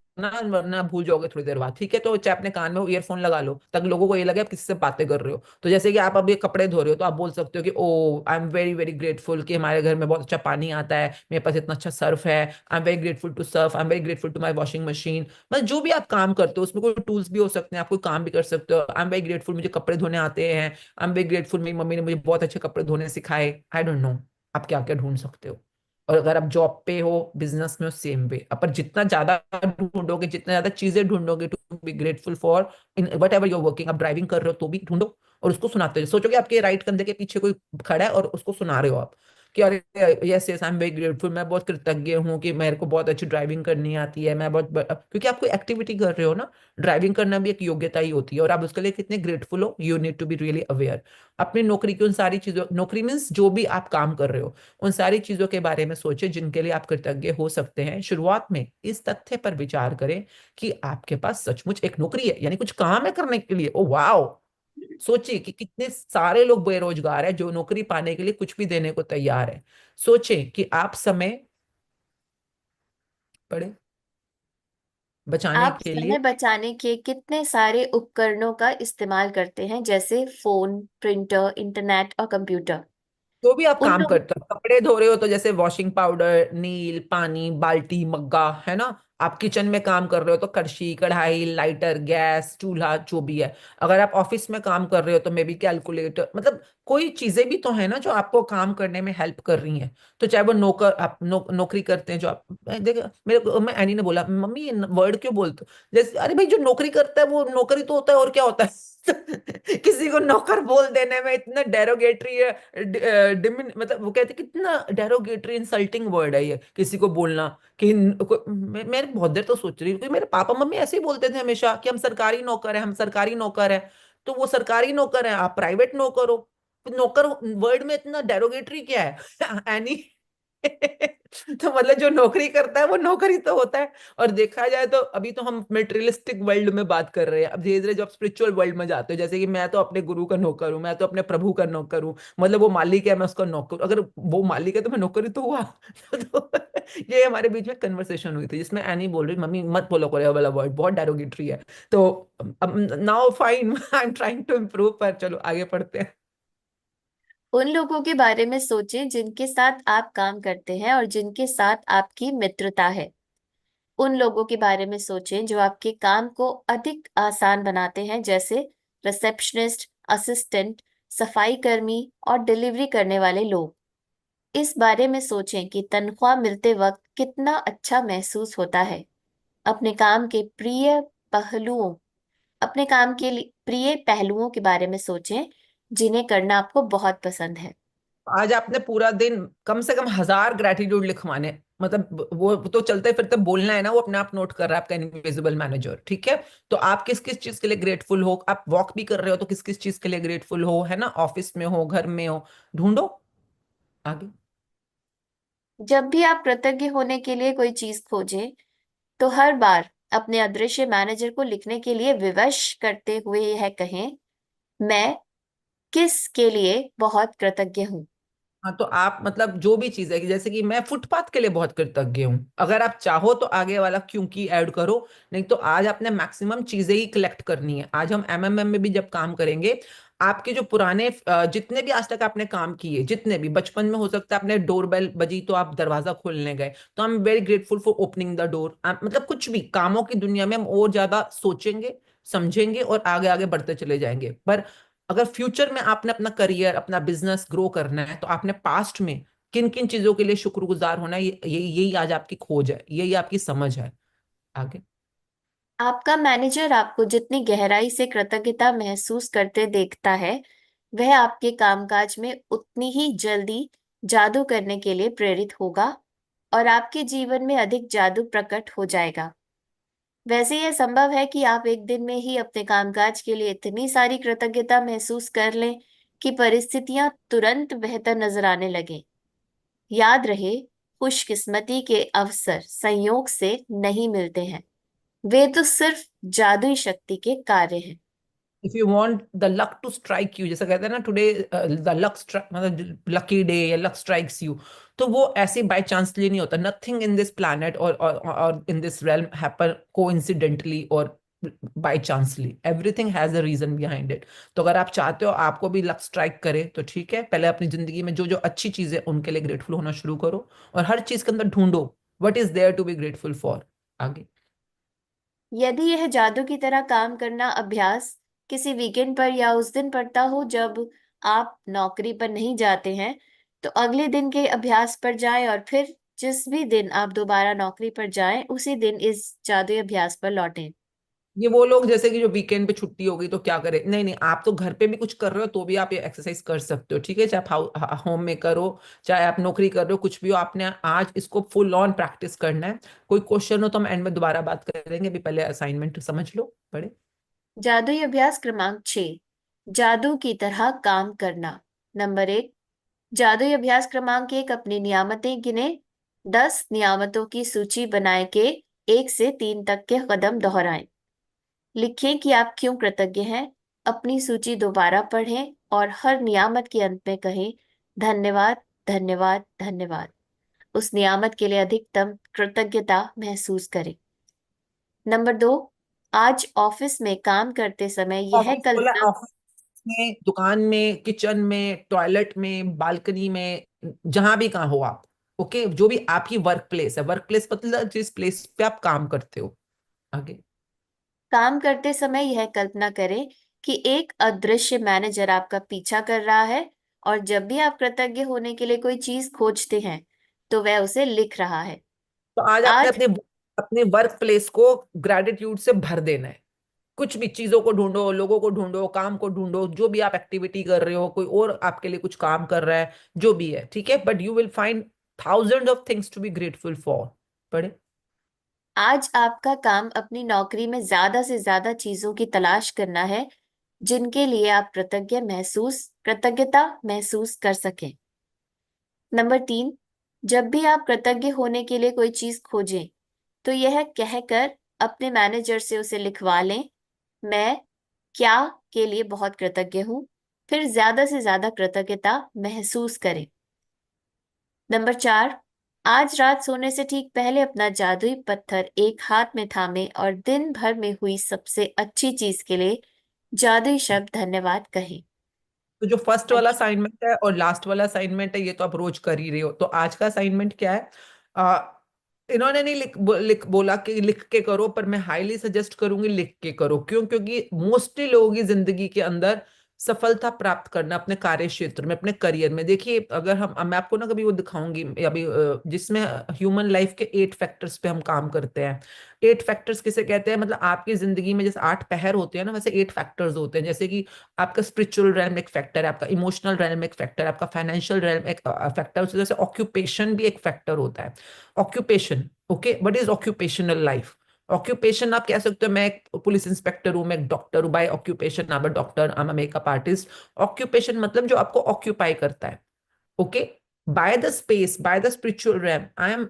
वरना भूल जाओगे थोड़ी देर बाद। ठीक है, तो चाहे अपने कान में ईयरफोन लगा लो ताकि लोगों को ये लगे आप किसी से बातें कर रहे हो। तो जैसे कि आप अभी कपड़े धो रहे हो तो आप बोल सकते हो कि oh I am very very grateful कि हमारे घर में बहुत अच्छा पानी आता है, मेरे पास इतना अच्छा सर्फ है, I am very grateful to Surf, I am very grateful to my washing machine. मतलब जो भी आप काम करते हो उसमें कोई टूल्स भी हो सकते हैं, आप कोई काम भी कर सकते हो। आई एम वेरी ग्रेटफुल मुझे कपड़े धोने आते हैं, आई एम वेरी ग्रेटफुल मेरी मम्मी ने मुझे बहुत अच्छे कपड़े धोने सिखाए। आई डोंट नो आप क्या क्या ढूंढ सकते हो। और अगर आप जॉब पे हो, बिजनेस में हो, सेम वे। पर जितना ज्यादा ढूंढोगे, जितना ज्यादा चीजें ढूंढोगे to be grateful for in whatever you're working, आप ड्राइविंग कर रहे हो तो भी ढूंढो और उसको सुनाते रहो। सोचो कि आपके राइट कंधे के पीछे कोई खड़ा है और उसको सुना रहे हो आप कि अरे yes yes I am very grateful, मैं बहुत कृतज्ञ हूँ कि मेरे को बहुत अच्छी ड्राइविंग करनी आती है, मैं क्योंकि आप कोई एक्टिविटी कर रहे हो ना। ड्राइविंग करना भी एक योग्यता ही होती है, और आप उसके लिए कितने ग्रेटफुल हो, you need to be really aware. अपनी नौकरी की उन सारी चीजों, नौकरी मीन्स जो भी आप काम कर रहे हो, उन सारी चीजों के बारे में सोचें जिनके लिए आप कृतज्ञ हो सकते हैं। शुरुआत में इस तथ्य पर विचार करें कि आपके पास सचमुच एक नौकरी है, यानी कुछ काम है करने के लिए। Oh wow. सोचिए कि कितने सारे लोग बेरोजगार हैं जो नौकरी पाने के लिए कुछ भी देने को तैयार है। सोचें कि आप समय पड़े बचाने आप के लिए समय बचाने के कितने सारे उपकरणों का इस्तेमाल करते हैं, जैसे फोन, प्रिंटर, इंटरनेट और कंप्यूटर। जो भी आप उन काम लोग करते हो, कपड़े धो रहे हो तो जैसे वॉशिंग पाउडर, नील, पानी, बाल्टी, मग्गा, है ना। आप किचन में काम कर रहे हो तो कड़छी, कढ़ाई, लाइटर, गैस, चूल्हा, जो भी है। अगर आप ऑफिस में काम कर रहे हो तो मे बी कैलकुलेटर, मतलब कोई चीजें भी तो है ना जो आपको काम करने में हेल्प कर रही हैं। तो चाहे वो नौकर, आप नौकरी करते हैं जो आप देख, मैं एनी ने बोला मम्मी ये वर्ड क्यों बोलते हो, जैसे अरे भाई जो नौकरी करता है वो नौकरी तो होता है, और क्या होता है। किसी को नौकर बोल देने में इतना डेरोगेटरी है, मतलब वो कहते हैं कितना डेरोगेटरी इंसल्टिंग वर्ड है ये किसी को बोलना। कि मैं बहुत देर तो सोच रही हूँ कि मेरे पापा मम्मी ऐसे ही बोलते थे हमेशा कि हम सरकारी नौकर है, हम सरकारी नौकर है। तो वो सरकारी नौकर है, आप प्राइवेट नौकर हो। तो नौकर वर्ड में इतना डेरोगेटरी क्या है। एनी। तो मतलब जो नौकरी करता है वो नौकरी तो होता है। और देखा जाए तो अभी तो हम मेटेरियलिस्टिक वर्ल्ड में बात कर रहे हैं, अब धीरे धीरे जब स्पिरिचुअल वर्ल्ड में जाते हो, जैसे कि मैं तो अपने गुरु का नौकर हूँ, मैं तो अपने प्रभु का नौकर हूँ। मतलब वो मालिक है, मैं उसका नौकर, अगर वो मालिक है तो मैं नौकर ही तो हुआ। तो ये हमारे बीच में कन्वर्सेशन हुई थी जिसमें एनी बोल रही मम्मी मत बोलो कोई वाला वर्ड, बहुत डेरोगेटरी है। तो अब now fine, I am trying to improve, पर चलो आगे पढ़ते हैं। उन लोगों के बारे में सोचें जिनके साथ आप काम करते हैं और जिनके साथ आपकी मित्रता है। उन लोगों के बारे में सोचें जो आपके काम को अधिक आसान बनाते हैं, जैसे रिसेप्शनिस्ट, असिस्टेंट, सफाई कर्मी और डिलीवरी करने वाले लोग। इस बारे में सोचें कि तनख्वाह मिलते वक्त कितना अच्छा महसूस होता है। अपने काम के प्रिय पहलुओं अपने काम के लिए प्रिय पहलुओं के बारे में सोचें जिन्हें करना आपको बहुत पसंद है। आज आपने पूरा दिन कम से कम 1000 ग्रेटिट्यूड लिखवाने, मतलब वो तो चलते फिरते बोलना है ना, वो अपने आप नोट कर रहा है आपका इनविजिबल मैनेजर। ठीक है। तो आप किस किस चीज के लिए ग्रेटफुल हो, आप वॉक भी कर रहे हो तो किस किस चीज के लिए ग्रेटफुल हो, है ना, ऑफिस में हो, घर में हो, ढूंढो। आगे। जब भी आप कृतज्ञ होने के लिए कोई चीज खोजें, तो हर बार अपने अदृश्य मैनेजर को लिखने के लिए विवश करते हुए यह कहें, मैं किस के लिए बहुत कृतज्ञ हूँ। हाँ, तो आप मतलब जो भी चीज है कि जैसे कि मैं फुटपाथ के लिए बहुत कृतज्ञ हूँ, अगर आप चाहो तो आगे वाला क्योंकि ऐड करो, नहीं तो आज आपने मैक्सिमम चीजें ही कलेक्ट करनी है। आज हम एमएमएम में भी जब काम करेंगे, आपके जो पुराने जितने भी आज तक आपने काम किए, जितने भी बचपन में हो सकता है आपने डोरबेल बजी तो आप दरवाजा खोलने गए, तो I am very grateful for opening the door. मतलब कुछ भी कामों की दुनिया में हम और ज्यादा सोचेंगे, समझेंगे और आगे आगे बढ़ते चले जाएंगे। पर अगर फ्यूचर में आपने अपना करियर, अपना बिजनेस ग्रो करना है, तो आपने पास्ट में किन किन चीजों के लिए शुक्रगुजार होना है, यही आज आपकी खोज है, यही आपकी समझ है। आगे आपका मैनेजर आपको जितनी गहराई से कृतज्ञता महसूस करते देखता है, वह आपके कामकाज में उतनी ही जल्दी जादू करने के लिए प्रेरित होगा और आपके जीवन में अधिक जादू प्रकट हो जाएगा। वैसे यह संभव है कि आप एक दिन में ही अपने कामकाज के लिए इतनी सारी कृतज्ञता महसूस कर लें कि परिस्थितियां तुरंत बेहतर नजर आने लगें। याद रहे, खुशकिस्मती के अवसर संयोग से नहीं मिलते हैं, वे तो सिर्फ जादुई शक्ति के कार्य हैं। If you want the luck to strike you, जैसा कहते हैं ना टुडे द लक मतलब लकी डे या लक स्ट्राइक्स यू, तो वो ऐसे बाय चांसली नहीं होता। नथिंग इन दिस प्लैनेट और in this realm happen coincidentally और by chancely, everything has a reason behind it. तो अगर आप चाहते हो आपको भी लक स्ट्राइक करे, तो ठीक है, पहले अपनी जिंदगी में जो जो अच्छी चीजें उनके लिए ग्रेटफुल होना शुरू करो और हर चीज के अंदर ढूंढो what is there to be grateful for. आगे यदि यह जादू की तरह काम करना अभ्यास किसी वीकेंड पर या उस दिन पड़ता हो जब आप नौकरी पर नहीं जाते हैं, तो अगले दिन के अभ्यास पर जाएं और फिर जिस भी दिन आप दोबारा नौकरी पर जाएं, उसी दिन इस जादुई अभ्यास पर लौटें। ये वो लोग जैसे कि जो वीकेंड पे छुट्टी हो गई तो क्या करें, नहीं नहीं, आप तो घर पे भी कुछ कर रहे हो तो भी आप ये एक्सरसाइज कर सकते हो, ठीक है, चाहे आप होम में करो, चाहे आप नौकरी कर रहे हो, कुछ भी हो, आपने आज इसको फुल ऑन प्रैक्टिस करना है। कोई क्वेश्चन हो तो हम एंड में दोबारा बात करेंगे, अभी पहले असाइनमेंट समझ लो पढ़े। जादुई अभ्यास क्रमांक 6, जादू की तरह काम करना। नंबर 1, जादुई अभ्यास क्रमांक 1, अपनी नियामतें गिने। 10 नियामतों की सूची बनाए के 1 से 3 तक के कदम दोहराएं। लिखें कि आप क्यों कृतज्ञ हैं। अपनी सूची दोबारा पढ़ें और हर नियामत के अंत में कहें, धन्यवाद, धन्यवाद, धन्यवाद। उस नियामत के लिए अधिकतम कृतज्ञता महसूस करें। नंबर 2, आज ऑफिस में काम करते समय यह ऑफिस बोला, कल्पना। ऑफिस में, दुकान में, किचन में, टॉयलेट में, बालकनी में, जहां भी कहाँ हो आप, ओके, जो भी आपकी वर्क प्लेस है, वर्क प्लेस मतलब जिस प्लेस पे आप काम करते हो। आगे काम करते समय यह कल्पना करें कि एक अदृश्य मैनेजर आपका पीछा कर रहा है और जब भी आप कृतज्ञ होने के लिए कोई चीज खोजते हैं, तो वह उसे लिख रहा है। तो आज आपने आज अपने अपने वर्क प्लेस को ग्रेटिट्यूड से भर देना है। कुछ भी चीजों को ढूंढो, लोगों को ढूंढो, काम को ढूंढो, जो भी आप एक्टिविटी कर रहे हो, कोई और आपके लिए कुछ काम कर रहा है, जो भी है, ठीक है, but you will find thousand of things to be grateful for. पढ़े। आज आपका काम अपनी नौकरी में ज्यादा से ज्यादा चीजों की तलाश करना है जिनके लिए आप कृतज्ञता महसूस कर सकें। नंबर 3, जब भी आप कृतज्ञ होने के लिए कोई चीज खोजें, तो यह कहकर अपने मैनेजर से उसे लिखवा लें, मैं क्या के लिए बहुत कृतज्ञ हूँ। फिर ज्यादा से ज्यादा कृतज्ञता महसूस करें। नंबर 4, आज रात सोने से ठीक पहले अपना जादुई पत्थर एक हाथ में थामे और दिन भर में हुई सबसे अच्छी चीज के लिए जादुई शब्द धन्यवाद कहें। तो जो फर्स्ट वाला असाइनमेंट है और लास्ट वाला असाइनमेंट है, ये तो आप रोज कर ही रहे हो, तो आज का असाइनमेंट क्या है? इन्होंने नहीं बोला कि लिख के करो, पर मैं हाईली सजेस्ट करूंगी लिख के करो। क्यों? क्योंकि मोस्टली लोगों की जिंदगी के अंदर सफलता प्राप्त करना अपने कार्य क्षेत्र में, अपने करियर में, देखिए, अगर मैं आपको ना कभी वो दिखाऊंगी अभी, जिसमें ह्यूमन लाइफ के 8 फैक्टर्स पे हम काम करते हैं। 8 फैक्टर्स किसे कहते हैं? मतलब आपकी जिंदगी में जैसे 8 पहर होते हैं ना, वैसे 8 फैक्टर्स होते हैं। जैसे कि आपका स्पिरिचुअल रेलम एक फैक्टर है, आपका इमोशनल रेलम एक फैक्टर है, आपका फाइनेंशियल रेलम एक फैक्टर, जैसे ऑक्यूपेशन भी एक फैक्टर होता है। Occupation, okay, what is occupational life? Occupation आप कह सकते हो, मैं एक पुलिस इंस्पेक्टर हूं, मैं एक डॉक्टर हूं, by occupation I am a doctor, I am a makeup artist. Occupation मतलब जो आपको ऑक्यूपाई करता है, okay. by the space, by the spiritual realm, I am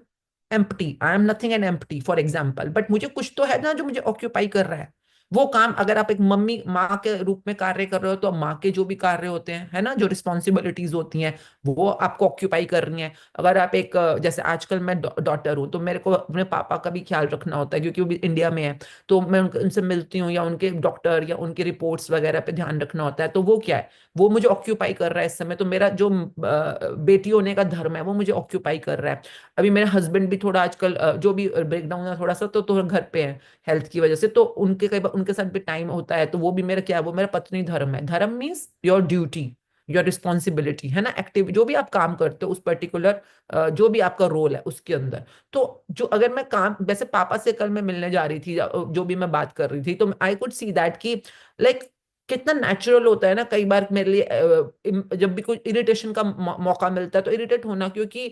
empty, I am nothing and empty, for example, but मुझे कुछ तो है ना जो मुझे ऑक्यूपाई कर रहा है। वो काम, अगर आप एक मम्मी माँ के रूप में कार्य कर रहे हो, तो माँ के जो भी कार्य होते हैं, है ना, जो रिस्पॉन्सिबिलिटीज होती हैं, वो आपको ऑक्यूपाई करनी है। अगर आप एक जैसे आजकल मैं डॉटर हूँ, तो मेरे को अपने पापा का भी ख्याल रखना होता है, क्योंकि वो भी इंडिया में है, तो मैं उनसे मिलती हूँ, या उनके डॉक्टर या उनके रिपोर्ट्स वगैरह पे ध्यान रखना होता है। तो वो क्या है, वो मुझे ऑक्यूपाई कर रहा है इस समय। तो मेरा जो बेटी होने का धर्म है, वो मुझे ऑक्यूपाई कर रहा है। अभी मेरे हस्बैंड भी थोड़ा आजकल जो भी ब्रेकडाउन है थोड़ा सा, तो घर पे है हेल्थ की वजह से, तो उनके कई बार उनके साथ भी टाइम होता है। तो वो भी मेरा क्या है, वो मेरा पत्नी धर्म है। धर्म means your duty, your responsibility, है ना, एक्टिव जो भी आप काम करते हो उस पर्टिकुलर जो भी आपका रोल है उसके अंदर। तो जो अगर मैं काम, वैसे पापा से कल मैं मिलने जा रही थी, जो भी मैं बात कर रही थी, तो आई कुड सी दैट कि लाइक कितना नेचुरल होता है ना कई बार मेरे लिए, जब भी कोई इरिटेशन का मौका मिलता है तो इरिटेट होना, क्योंकि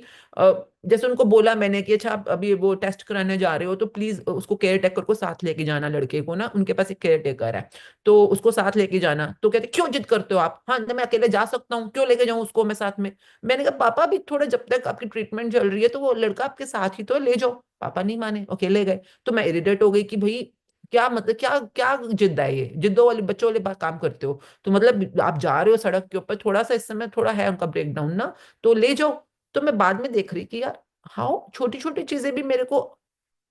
जैसे उनको बोला मैंने कि अच्छा आप अभी वो टेस्ट कराने जा रहे हो, तो प्लीज उसको केयर टेकर को साथ लेके जाना, लड़के को ना, उनके पास एक केयर टेकर है, तो उसको साथ लेके जाना। तो कहते क्यों जिद करते हो आप, हाँ मैं अकेले जा सकता हूँ, क्यों लेके जाऊँ उसको मैं साथ में। मैंने कहा पापा भी थोड़ा, जब तक आपकी ट्रीटमेंट चल रही है तो वो लड़का आपके साथ ही तो, ले जाओ। पापा नहीं माने, अकेले गए। तो मैं इरिटेट हो गई कि भाई क्या मतलब, क्या क्या जिद है, ये जिद्दों वाली बच्चों वाली बात काम करते हो। तो मतलब आप जा रहे हो सड़क के ऊपर, थोड़ा सा इस समय थोड़ा है उनका ब्रेकडाउन ना, तो ले जाओ। तो मैं बाद में देख रही कि यार हाउ छोटी छोटी चीजें भी मेरे को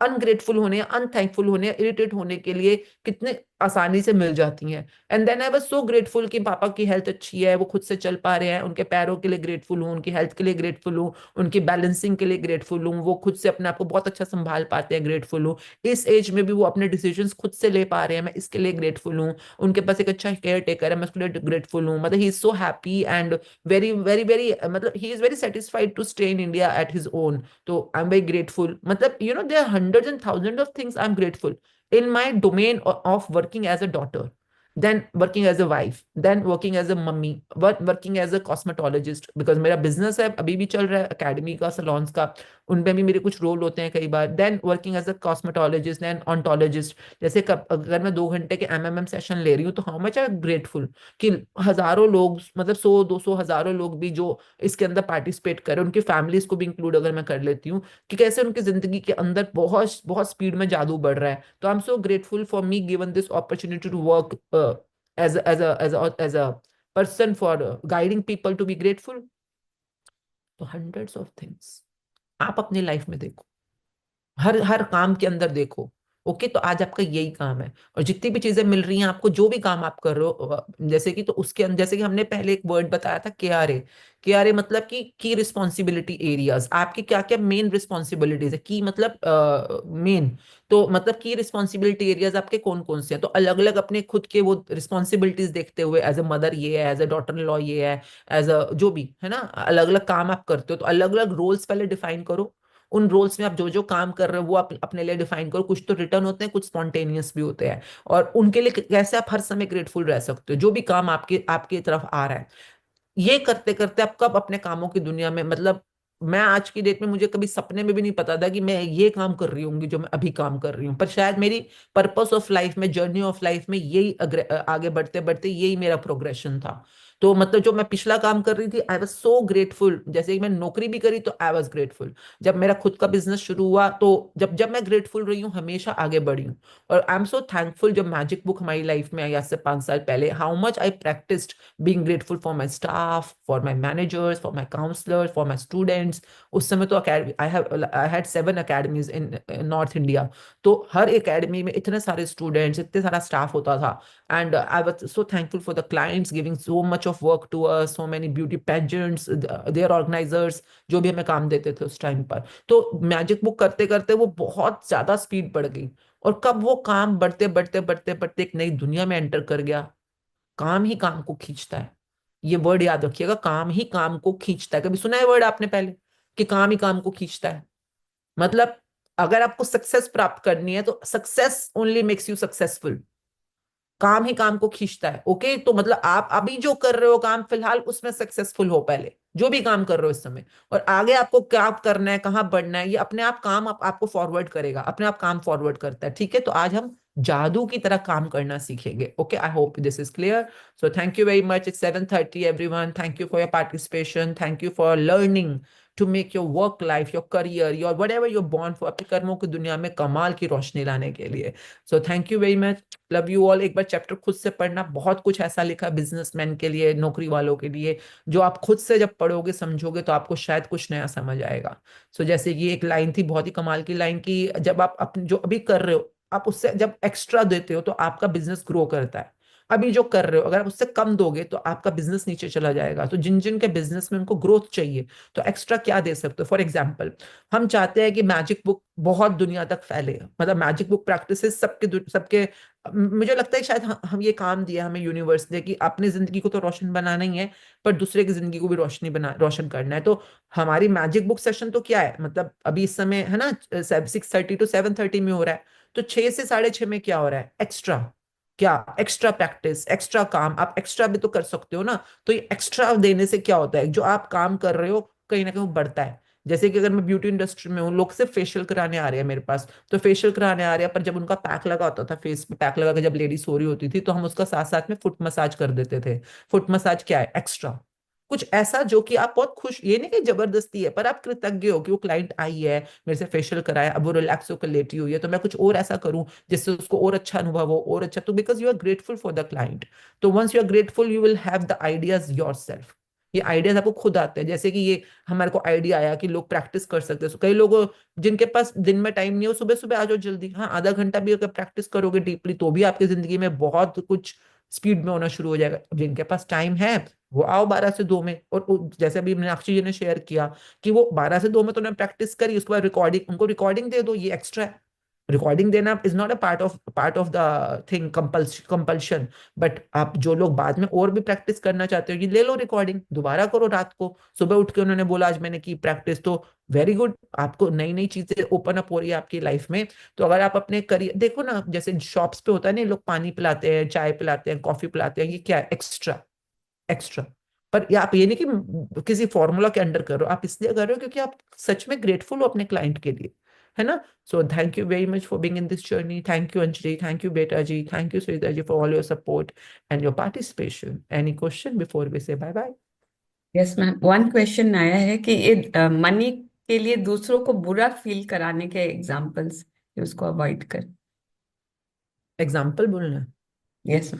अनग्रेटफुल होने, अनथैंकफुल होने, इरिटेट होने के लिए कितने आसानी से मिल जाती हैं। And then I was so grateful कि पापा की हेल्थ अच्छी है, वो खुद से चल पा रहे हैं, उनके पैरों के लिए ग्रेटफुल हूँ, उनकी हेल्थ के लिए ग्रेटफुल हूँ, उनकी बैलेंसिंग के लिए ग्रेटफुल हूँ, वो खुद से अपने आप को बहुत अच्छा संभाल पाते हैं, ग्रेटफुल हूँ। इस एज में भी वो अपने डिसीजंस खुद से ले पा रहे हैं, मैं इसके लिए ग्रेटफुल हूँ। उनके पास एक अच्छा केयर टेकर है, मैं उसके लिए ग्रेटफुल हूँ। मतलब he is so happy and very very very, मतलब he is very satisfied to stay in India at his own. तो आई एम वेरी ग्रेटफुल। मतलब you know there are hundreds and thousand of things I am grateful in my domain of working as a daughter, then working as a wife, then working as a mummy, working as a cosmetologist, because मेरा business है अभी भी चल रहा है, academy का, salons का, उनमें भी मेरे कुछ रोल होते हैं कई बार। then working as a cosmetologist and ontologist, जैसे अगर मैं 2 घंटे के MMM सेशन ले रही हूँ, तो how much I'm grateful कि हजारों लोग, मतलब 100-200 हजारों लोग भी जो इसके अंदर पार्टिसिपेट करें, उनकी फैमिलीज को भी इंक्लूड अगर मैं कर लेती हूँ, कि कैसे उनकी जिंदगी के अंदर बहुत बहुत स्पीड में जादू बढ़ रहा है। तो I am so grateful for me given this opportunity to work as a person for guiding people to be grateful. तो हंड्रेड्स ऑफ थिंग्स आप अपनी लाइफ में देखो, हर हर काम के अंदर देखो। ओके, तो आज आपका यही काम है, और जितनी भी चीजें मिल रही हैं आपको, जो भी काम आप कर रहे हो, जैसे कि, तो उसके अंदर जैसे कि हमने पहले एक वर्ड बताया था, KRA। KRA मतलब कि की रिस्पॉन्सिबिलिटी एरियाज, आपकी क्या क्या मेन रिस्पॉन्सिबिलिटीज है, की मतलब मेन, तो मतलब की रिस्पॉन्सिबिलिटी एरियाज आपके कौन कौन से हैं। तो अलग अलग अपने खुद के वो रिस्पॉन्सिबिलिटीज देखते हुए, एज अ मदर ये है, as a daughter in law ये है, एज अ जो भी है ना, अलग अलग काम आप करते हो, तो अलग अलग रोल्स पहले डिफाइन करो। उन रोल्स में आप जो जो काम कर रहे हो वो आप अपने लिए डिफाइन करो। कुछ तो रिटर्न होते हैं, कुछ स्पॉन्टेनियस भी होते हैं, और उनके लिए कैसे आप हर समय ग्रेटफुल रह सकते हो, जो भी काम आपके आपकी तरफ आ रहा है। ये करते करते आप कब अपने कामों की दुनिया में, मतलब मैं आज की डेट में, मुझे कभी सपने में भी नहीं पता था कि मैं ये काम कर रही होंगी जो मैं अभी काम कर रही हूँ, पर शायद मेरी पर्पस ऑफ लाइफ में, जर्नी ऑफ लाइफ में यही आगे बढ़ते बढ़ते यही मेरा प्रोग्रेशन था। तो मतलब जो मैं पिछला काम कर रही थी, आई वॉज सो ग्रेटफुल। जैसे कि मैं नौकरी भी करी तो आई वॉज ग्रेटफुल। जब मेरा खुद का बिजनेस शुरू हुआ, तो जब जब मैं ग्रेटफुल रही हूँ, हमेशा आगे बढ़ी हूँ। और आई एम सो थैंकफुल जब मैजिक बुक हमारी लाइफ में आई आज से 5 साल पहले, how much I practised being grateful for my staff, for my managers, for my counselors, for my students. उस समय तो I had 7 academies in North India. तो हर एकेडमी में इतने सारे स्टूडेंट्स, इतने सारा स्टाफ होता था, and I was so thankful for the clients giving so much of work to us, so many beauty pageants, their organisers, जो भी हमें काम देते थे उस टाइम पर। तो मैजिक बुक करते करते वो बहुत ज्यादा स्पीड बढ़ गई, और कब वो काम बढ़ते बढ़ते बढ़ते बढ़ते एक नई दुनिया में एंटर कर गया। काम ही काम को खींचता है, ये वर्ड याद रखिएगा, काम ही काम को खींचता है। कभी सुना है वर्ड आपने पहले, कि काम ही काम को खींचता है? मतलब अगर आपको सक्सेस प्राप्त करनी है, तो success only makes you successful, काम ही काम को खींचता है। ओके, तो मतलब आप अभी जो कर रहे हो काम, फिलहाल उसमें सक्सेसफुल हो पहले, जो भी काम कर रहे हो इस समय, और आगे आपको क्या करना है, कहाँ बढ़ना है, ये अपने आप काम आपको फॉरवर्ड करेगा, अपने आप काम फॉरवर्ड करता है। ठीक है, तो आज हम जादू की तरह काम करना सीखेंगे। Okay, I hope this is clear. So thank you very much. It's 7:30 everyone. Thank you for your participation, thank you for learning to make your work life, your career, your whatever you born for, अपने कर्मों की दुनिया में कमाल की रोशनी लाने के लिए। सो thank you very much, love you all. एक बार चैप्टर खुद से पढ़ना, बहुत कुछ ऐसा लिखा बिजनेसमैन के लिए, नौकरी वालों के लिए, जो आप खुद से जब पढ़ोगे समझोगे तो आपको शायद कुछ नया समझ आएगा। सो जैसे कि एक लाइन थी, बहुत ही कमाल की लाइन, की जब आप अपने जो अभी कर रहे हो, आप उससे जब एक्स्ट्रा देते हो तो आपका बिजनेस ग्रो करता है। अभी जो कर रहे हो अगर आप उससे कम दोगे तो आपका बिजनेस नीचे चला जाएगा। तो जिन जिन के बिजनेस में उनको ग्रोथ चाहिए तो एक्स्ट्रा क्या दे सकते हो। फॉर एग्जाम्पल, हम चाहते हैं कि मैजिक बुक बहुत दुनिया तक फैले, मतलब मैजिक बुक प्रैक्टिसेस सबके सबके, मुझे लगता है शायद हम ये काम दिया हमें यूनिवर्स ने कि अपनी जिंदगी को तो रोशन बनाना ही है, पर दूसरे की जिंदगी को भी रोशन करना है। तो हमारी मैजिक बुक सेशन तो क्या है, मतलब अभी इस समय है ना 6:30 to 7:30 में हो रहा है, तो 6 से 6:30 में क्या हो रहा है, एक्स्ट्रा, क्या एक्स्ट्रा प्रैक्टिस, एक्स्ट्रा काम, आप एक्स्ट्रा भी तो कर सकते हो ना। तो ये एक्स्ट्रा देने से क्या होता है, जो आप काम कर रहे हो कहीं ना कहीं वो बढ़ता है। जैसे कि अगर मैं ब्यूटी इंडस्ट्री में हूँ, लोग सिर्फ फेशियल कराने आ रहे हैं मेरे पास, तो फेशियल कराने आ रहे हैं, पर जब उनका पैक लगा होता था, फेस पे पैक लगा के जब लेडी सो रही होती थी, तो हम उसका साथ साथ में फुट मसाज कर देते थे। फुट मसाज क्या है, एक्स्ट्रा, कुछ ऐसा जो कि आप बहुत खुश, ये नहीं कि जबरदस्ती है, पर आप कृतज्ञ हो कि वो क्लाइंट आई है, मेरे से फेशियल कराया, अब वो रिलैक्स होकर लेटी हुई है, तो मैं कुछ और ऐसा करूं जिससे उसको और अच्छा अनुभव हो, और अच्छा, तो because you are grateful for the client. तो once you are grateful you will have the ideas yourself. ये आइडियाज आपको खुद आते हैं। जैसे कि ये हमारे को आइडिया आया कि लोग प्रैक्टिस कर सकते हैं, कई लोगों जिनके पास दिन में टाइम नहीं हो, सुबह सुबह आ जाओ जल्दी, हाँ आधा घंटा भी अगर प्रैक्टिस करोगे डीपली तो भी आपकी जिंदगी में बहुत कुछ स्पीड में होना शुरू हो जाएगा। जिनके पास टाइम है वो आओ 12 से 2 में। और जैसे अभी मीनाक्षी जी ने शेयर किया कि वो 12 से 2 में तो उन्होंने प्रैक्टिस करी, उसके बाद रिकॉर्डिंग, उनको रिकॉर्डिंग दे दो, ये एक्स्ट्रा है। रिकॉर्डिंग देना is not a part of the thing compulsion, but आप जो लोग बाद में और भी प्रैक्टिस करना चाहते हो, ये ले लो रिकॉर्डिंग, दोबारा करो रात को, सुबह उठ के उन्होंने बोला आज मैंने की प्रैक्टिस, तो वेरी गुड, आपको नई नई चीजें ओपन अप हो रही है आपकी लाइफ में। तो अगर आप अपने करियर देखो ना, जैसे शॉप्स पे होता है ना, लोग पानी पिलाते हैं, चाय पिलाते हैं, कॉफी पिलाते हैं, ये क्या है, एक्स्ट्रा, एक्स्ट्रा। पर आप ये नहीं कि किसी फॉर्मूला के अंडर कर रहे हो, आप इसलिए कर रहे हो क्योंकि आप सच में ग्रेटफुल हो अपने क्लाइंट के लिए, है ना। So thank you very much for being in this journey. Thank you Anjali, thank you बेटा ji, thank you Sunita ji for all your support and your participation. Any question before we say bye bye? Yes ma'am, one question आया है कि ये money के लिए दूसरों को बुरा फील कराने के एग्जांपल्स, उसको अवॉइड कर। एग्जाम्पल बोलना है? यस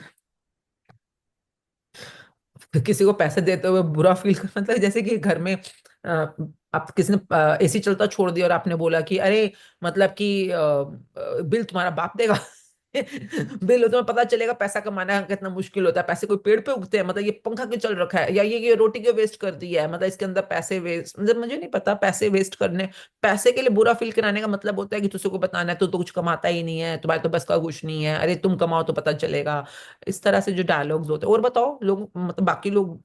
किसी को पैसे देते हुए बुरा फील कर, मतलब जैसे कि घर में आप किसी ने एसी चलता छोड़ दिया और आपने बोला कि अरे मतलब कि बिल तुम्हारा बाप देगा। बिल हो, तुम्हें पता चलेगा पैसा कमाना कितना मुश्किल होता है, पैसे कोई पेड़ पे उगते हैं, मतलब ये पंखा क्यों चल रखा है, या ये रोटी क्यों वेस्ट कर दी है, मतलब इसके अंदर पैसे वेस्ट, मतलब मुझे नहीं पता पैसे वेस्ट करने, पैसे के लिए बुरा फील कराने का मतलब होता है कि तुझे को बताना है तो कुछ कमाता ही नहीं है, तुम्हारे तो बस का कुछ नहीं है, अरे तुम कमाओ तो पता चलेगा। इस तरह से जो डायलॉग्स होते हैं। और बताओ लोग, मतलब बाकी लोग।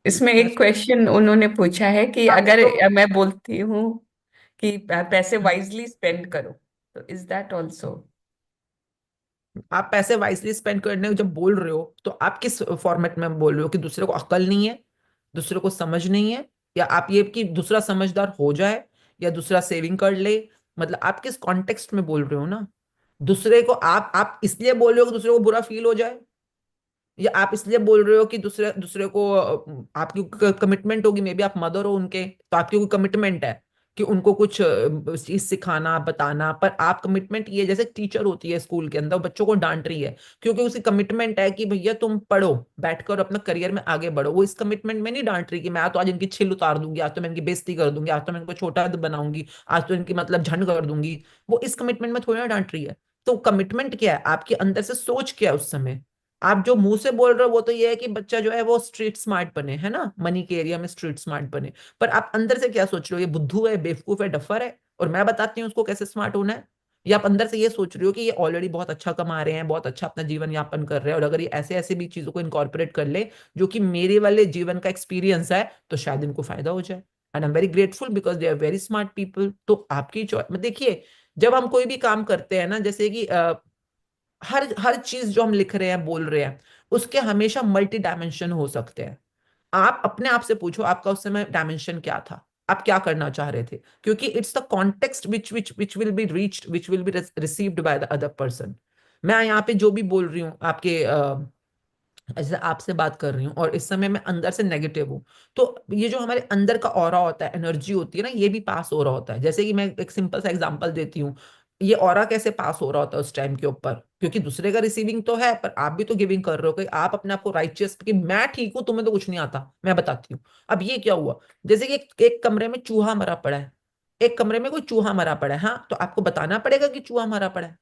इसमें एक क्वेश्चन उन्होंने पूछा है कि अगर मैं बोलती हूँ कि पैसे वाइजली स्पेंड करो, तो इज दैट ऑल्सो? आप पैसे वाइजली स्पेंड करने को जब बोल रहे हो तो आप किस फॉर्मेट में बोल रहे हो, कि दूसरे को अकल नहीं है, दूसरे को समझ नहीं है, या आप ये कि दूसरा समझदार हो जाए, या दूसरा सेविंग कर ले, मतलब आप किस कॉन्टेक्स्ट में बोल रहे हो ना। दूसरे को आप इसलिए बोल रहे हो कि दूसरे को बुरा फील हो जाए, या आप इसलिए बोल रहे हो कि दूसरे दूसरे को आपकी कमिटमेंट होगी, मे बी आप मदर हो उनके, तो आपकी कोई कमिटमेंट है कि उनको कुछ चीज सिखाना बताना, पर आप कमिटमेंट ये जैसे टीचर होती है स्कूल के अंदर बच्चों को डांट रही है क्योंकि उसकी कमिटमेंट है कि भैया तुम पढ़ो, बैठकर अपना करियर में आगे बढ़ो, वो इस कमिटमेंट में नहीं डांट रही कि मैं तो आज इनकी छिल उतार दूंगी, आज तो मैं इनकी बेइज्जती कर दूंगी, आज तो मैं इनको छोटा बनाऊंगी, आज तो इनकी मतलब झंड कर दूंगी, वो इस कमिटमेंट में थोड़ी ना डांट रही है। तो कमिटमेंट क्या है, आपके अंदर से सोच क्या है उस समय। आप जो मुंह से बोल रहे हो वो तो ये है कि बच्चा जो है वो स्ट्रीट स्मार्ट बने, है ना, मनी के एरिया में स्ट्रीट स्मार्ट बने, पर आप अंदर से क्या सोच रहे हो, ये बुद्धू है, बेवकूफ है, डफर है, और मैं बताती हूँ उसको कैसे स्मार्ट होना है। या आप अंदर से ये सोच रहे हो कि ये ऑलरेडी बहुत अच्छा कमा रहे हैं, बहुत अच्छा अपना जीवन यापन कर रहे हैं, और अगर ये ऐसे ऐसे भी चीजों को इनकॉर्पोरेट कर ले जो कि मेरे वाले जीवन का एक्सपीरियंस है, तो शायद इनको फायदा हो जाए। And I am very grateful because they are very smart people. तो आपकी चॉइस, देखिए जब हम कोई भी काम करते हैं ना, जैसे कि हर हर चीज जो हम लिख रहे हैं बोल रहे हैं उसके हमेशा मल्टी डायमेंशन हो सकते हैं। आप अपने आप से पूछो आपका उस समय डायमेंशन क्या था, आप क्या करना चाह रहे थे, क्योंकि it's the context which which which will be reached, which will be received by the other person. मैं यहाँ पे जो भी बोल रही हूँ आपके जैसे आपसे बात कर रही हूँ और इस समय मैं अंदर से नेगेटिव हूँ, तो ये जो हमारे अंदर का ऑरा होता है, एनर्जी होती है ना, ये भी पास हो रहा होता है। जैसे कि मैं एक सिंपल सा एग्जांपल देती हूँ, ये ऑरा कैसे पास हो रहा होता है उस टाइम के ऊपर, क्योंकि दूसरे का रिसीविंग तो है पर आप भी तो गिविंग कर रहे हो, कि आप अपने आप को राइचियस कि मैं ठीक हूँ, तुम्हें तो कुछ नहीं आता, मैं बताती हूँ। अब ये क्या हुआ, जैसे कि एक कमरे में चूहा मरा पड़ा है, एक कमरे में कोई चूहा मरा पड़ा है, हाँ, तो आपको बताना पड़ेगा कि चूहा मरा पड़ा है।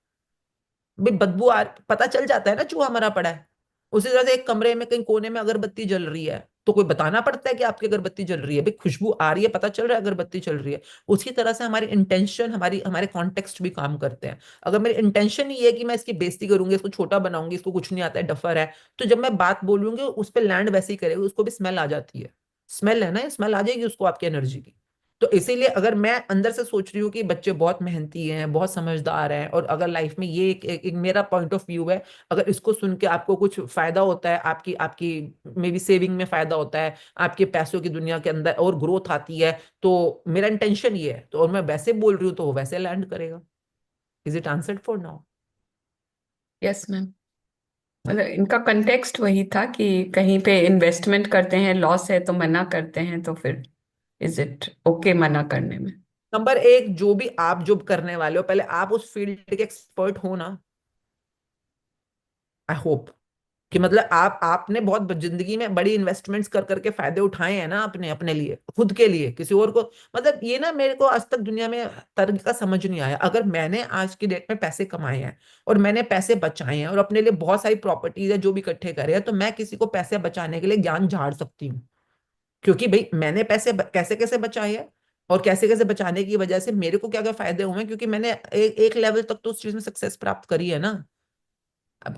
भाई बदबू आ पता चल जाता है ना चूहा मरा पड़ा है। उसी तरह से एक कमरे में कहीं कोने में अगरबत्ती जल रही है, तो कोई बताना पड़ता है कि आपकी अगरबत्ती जल रही है, भाई खुशबू आ रही है, पता चल रहा है अगरबत्ती चल रही है। उसी तरह से हमारी इंटेंशन, हमारे कॉन्टेक्स्ट भी काम करते हैं। अगर मेरी इंटेंशन ही है कि मैं इसकी बेइज्जती करूंगी, इसको छोटा बनाऊंगी, इसको कुछ नहीं आता है, डफर है, तो जब मैं बात बोलूंगी उस पर लैंड वैसे ही करेगी, उसको भी स्मेल आ जाती है। स्मेल है ना, स्मेल आ जाएगी उसको आपकी एनर्जी की। तो इसीलिए अगर मैं अंदर से सोच रही हूँ कि बच्चे बहुत मेहनती हैं, बहुत समझदार हैं, और अगर लाइफ में ये एक मेरा पॉइंट ऑफ व्यू है, अगर इसको सुन के आपको कुछ फायदा होता है, आपकी आपकी मे बी सेविंग में फायदा होता है, आपके पैसों की दुनिया के अंदर और ग्रोथ आती है, तो मेरा इंटेंशन ये है, तो और मैं वैसे बोल रही हूँ तो वो वैसे लैंड करेगा। Is it answered for now? Yes ma'am, मतलब इनका कंटेक्स्ट वही था कि कहीं पे इन्वेस्टमेंट करते हैं, लॉस है तो मना करते हैं, तो फिर इज इट ओके मना करने में? नंबर एक, जो भी आप जो करने वाले हो, पहले आप उस फील्ड के एक्सपर्ट हो ना। आई होप कि मतलब आपने बहुत जिंदगी में बड़ी इन्वेस्टमेंट्स कर करके फायदे उठाए हैं ना, अपने अपने लिए, खुद के लिए, किसी और को। मतलब ये ना, मेरे को आज तक दुनिया में तरीका समझ नहीं आया। अगर मैंने आज की डेट में पैसे कमाए हैं और मैंने पैसे बचाए हैं और अपने लिए बहुत सारी प्रॉपर्टीज है जो भी इकट्ठे करे हैं, तो मैं किसी को पैसे बचाने के लिए ज्ञान झाड़ सकती हूँ, क्योंकि भाई मैंने पैसे कैसे कैसे बचाए हैं और कैसे कैसे बचाने की वजह से मेरे को क्या क्या फायदे हुए हैं, क्योंकि मैंने एक लेवल तक तो उस चीज में सक्सेस प्राप्त करी है ना।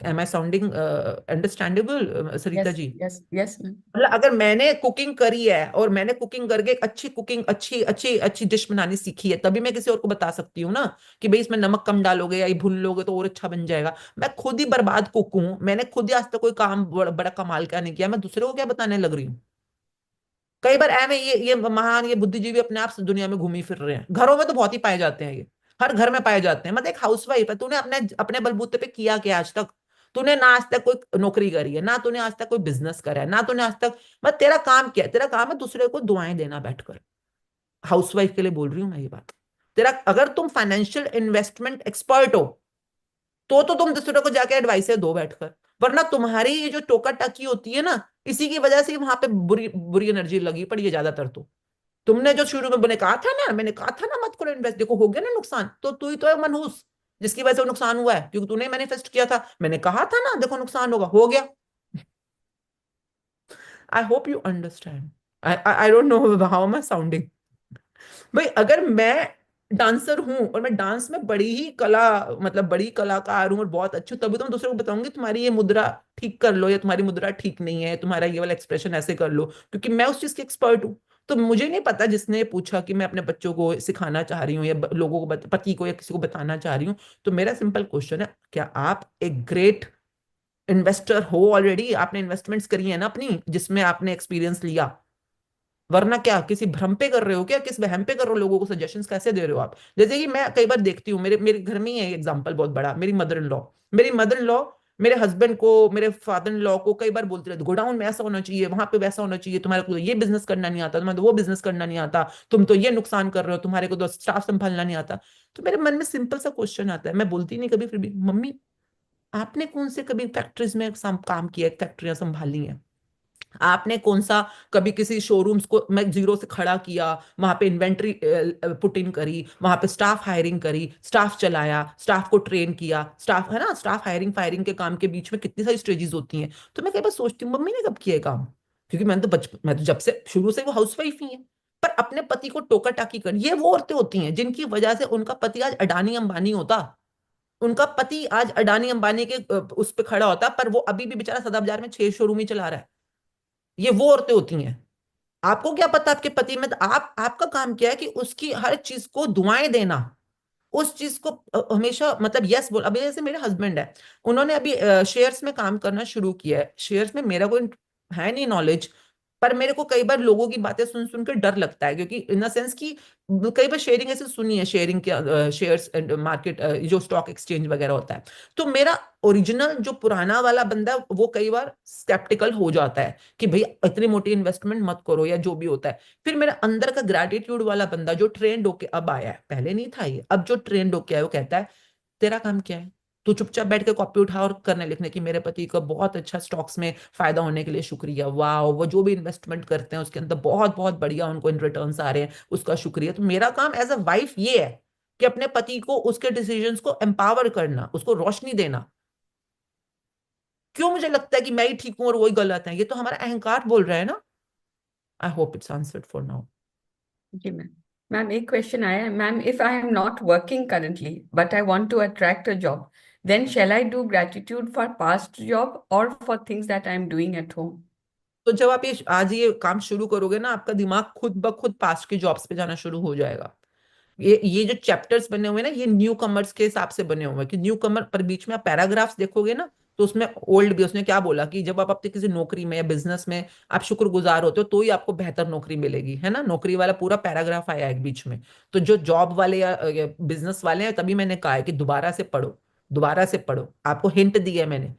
Am I sounding understandable Sarita yes ji? Yes yes ma'am. मतलब अगर मैंने कुकिंग करी है और मैंने कुकिंग करके एक अच्छी कुकिंग, अच्छी अच्छी अच्छी डिश बनानी सीखी है, तभी मैं किसी और को बता सकती हूँ ना कि भाई इसमें नमक कम डालोगे या ये भून लोगे तो और अच्छा बन जाएगा। मैं खुद ही बर्बाद कुक हूँ, मैंने खुद ही आज तक कोई काम बड़ा कमाल का नहीं किया, मैं दूसरे को क्या बताने लग रही हूँ? कई बार ऐ में ये महान, ये बुद्धिजीवी अपने आप से दुनिया में घूमी फिर रहे हैं। घरों में तो बहुत ही पाए जाते हैं, ये हर घर में पाए जाते हैं। मतलब एक हाउसवाइफ है, तूने अपने अपने बलबूते पे किया क्या आज तक? तूने ना आज तक कोई नौकरी करी है, ना तूने आज तक कोई बिजनेस करा है, ना तूने आज तक, मतलब तेरा काम क्या है? तेरा काम है दूसरे को दुआएं देना बैठकर। हाउसवाइफ के लिए बोल रही हूँ मैं ये बात। तेरा, अगर तुम फाइनेंशियल इन्वेस्टमेंट एक्सपर्ट हो तो तुम दूसरे को जाके एडवाइस दो बैठकर, वरना तुम्हारी ये जो टोका टाकी होती है ना, इसी की वजह से वहां पे बुरी बुरी एनर्जी लगी पड़ी है ज्यादातर। तो तुमने जो शुरू में मैंने कहा था ना, मत करो इन्वेस्ट, देखो हो गया ना नुकसान, तो तू ही तो है मनहूस जिसकी वजह से वो नुकसान हुआ है, क्योंकि तूने मैनिफेस्ट किया था, मैंने कहा था ना देखो नुकसान होगा, हो गया। I hope you understand. I don't know how am I sounding. भाई अगर मैं डांसर हूं और मैं डांस में बड़ी ही कला, मतलब बड़ी कलाकार हूं और बहुत अच्छी हूं, तभी तो मैं दूसरे को बताऊंगी तुम्हारी ये मुद्रा ठीक कर लो, या तुम्हारी मुद्रा ठीक नहीं है, तुम्हारा ये वाला एक्सप्रेशन ऐसे कर लो, क्योंकि मैं उस चीज की एक्सपर्ट हूँ। तो मुझे नहीं पता, जिसने पूछा कि मैं अपने बच्चों को सिखाना चाह रही हूँ या लोगों को पति को या किसी को बताना चाह रही हूँ, तो मेरा सिंपल क्वेश्चन है, क्या आप एक ग्रेट इन्वेस्टर हो? ऑलरेडी आपने इन्वेस्टमेंट्स करी है ना अपनी, जिसमें आपने एक्सपीरियंस लिया, वरना क्या किसी भ्रम पे कर रहे हो क्या? किस वहम पे कर रहे हो? लोगों को सजेशंस कैसे दे रहे हो आप? जैसे कि मैं कई बार देखती हूँ, मेरे मेरे घर में ही है एग्जांपल बहुत बड़ा, मेरी मदर इन लॉ मेरे हस्बैंड को, मेरे फादर इन लॉ को कई बार बोलते रहते, गोडाउन में ऐसा होना चाहिए, वहां पे वैसा होना चाहिए, तुम्हारे को तो ये बिजनेस करना नहीं आता, तुम्हारे तो वो बिजनेस करना नहीं आता, तुम तो ये नुकसान कर रहे हो, तुम्हारे को तो स्टाफ संभालना नहीं आता। तो मेरे मन में सिंपल सा क्वेश्चन आता है, मैं बोलती नहीं कभी, फिर भी, मम्मी आपने कौन से कभी फैक्ट्रीज में काम किया है, फैक्ट्रियां संभाली हैं? आपने कौन सा कभी किसी शोरूम्स को मैं जीरो से खड़ा किया, वहां पे इन्वेंट्री पुट इन करी, वहां पे स्टाफ हायरिंग करी, स्टाफ चलाया, स्टाफ को ट्रेन किया, स्टाफ है ना, स्टाफ हायरिंग फायरिंग के काम के बीच में कितनी सारी स्टेजेस होती हैं। तो मैं कई बार सोचती हूँ मम्मी ने कब किया है काम, क्योंकि मैं तो जब से शुरू से वो हाउसवाइफ ही है। पर अपने पति को टोका टाकी कर, ये वो औरतें होती हैं जिनकी वजह से उनका पति आज अडानी अंबानी होता, उनका पति आज अडानी अंबानी के उस पे खड़ा होता, पर वो अभी भी बेचारा सदा बाजार में 6 शोरूम ही चला रहा है। ये वो औरतें होती हैं। आपको क्या पता आपके पति में, तो आपका काम क्या है कि उसकी हर चीज को दुआएं देना, उस चीज को हमेशा मतलब यस बोल। अभी जैसे मेरे हस्बैंड है, उन्होंने अभी शेयर्स में काम करना शुरू किया है। शेयर्स में मेरा कोई है नहीं नॉलेज, पर मेरे को कई बार लोगों की बातें सुन सुन के डर लगता है, क्योंकि इन द सेंस कि कई बार शेयरिंग ऐसे सुनी है, शेयरिंग के शेयर्स एंड मार्केट जो स्टॉक एक्सचेंज वगैरह होता है, तो मेरा ओरिजिनल जो पुराना वाला बंदा है वो कई बार स्केप्टिकल हो जाता है कि भाई इतनी मोटी इन्वेस्टमेंट मत करो या जो भी होता है। फिर मेरा अंदर का ग्रेटिट्यूड वाला बंदा जो ट्रेंड होके अब आया है, पहले नहीं था ये, अब जो ट्रेंड होके आया वो कहता है तेरा काम क्या है, तू चुपचाप बैठ के कॉपी उठा और करने लिखने की, मेरे पति का बहुत अच्छा स्टॉक्स में फायदा होने के लिए शुक्रिया, वाह, वो जो भी इन्वेस्टमेंट करते हैं उसके अंदर बहुत बहुत बढ़िया उनको इन रिटर्न्स आ रहे हैं, उसका शुक्रिया। तो मेरा काम एज अ वाइफ ये है कि अपने पति को उसके डिसीजंस को एम्पावर करना, उसको रोशनी देना। क्यों मुझे लगता है कि मैं ही ठीक हूं और वही गलत है? ये तो हमारा अहंकार बोल रहा है ना। I hope it's answered for now. जी मैम। मैम एक क्वेश्चन आया है ma'am, if I am not working currently but I want to attract a job, then shall I do gratitude for past job or for things that I'm doing at home? तो जब आप ये आज ये काम शुरू करोगे ना, आपका दिमाग खुद ब खुद पास्ट के जॉब्स पे जाना शुरू हो जाएगा। ये जो चैप्टर्स बने हुए हैं ना, ये न्यू कमर्स के हिसाब से बने हुए हैं कि न्यू कमर, पर बीच में आप पैराग्राफ्स देखोगे ना तो उसमें ओल्ड भी, उसने क्या बोला कि जब आप अपनी किसी नौकरी में या बिजनेस में आप शुक्रगुजार होते हो तो ही आपको बेहतर नौकरी मिलेगी, है ना। नौकरी वाला पूरा पैराग्राफ आया है बीच में। तो जो जॉब वाले या बिजनेस वाले हैं, तभी मैंने कहा है कि दोबारा से पढ़ो, दोबारा से पढ़ो। आपको हिंट दिया है मैंने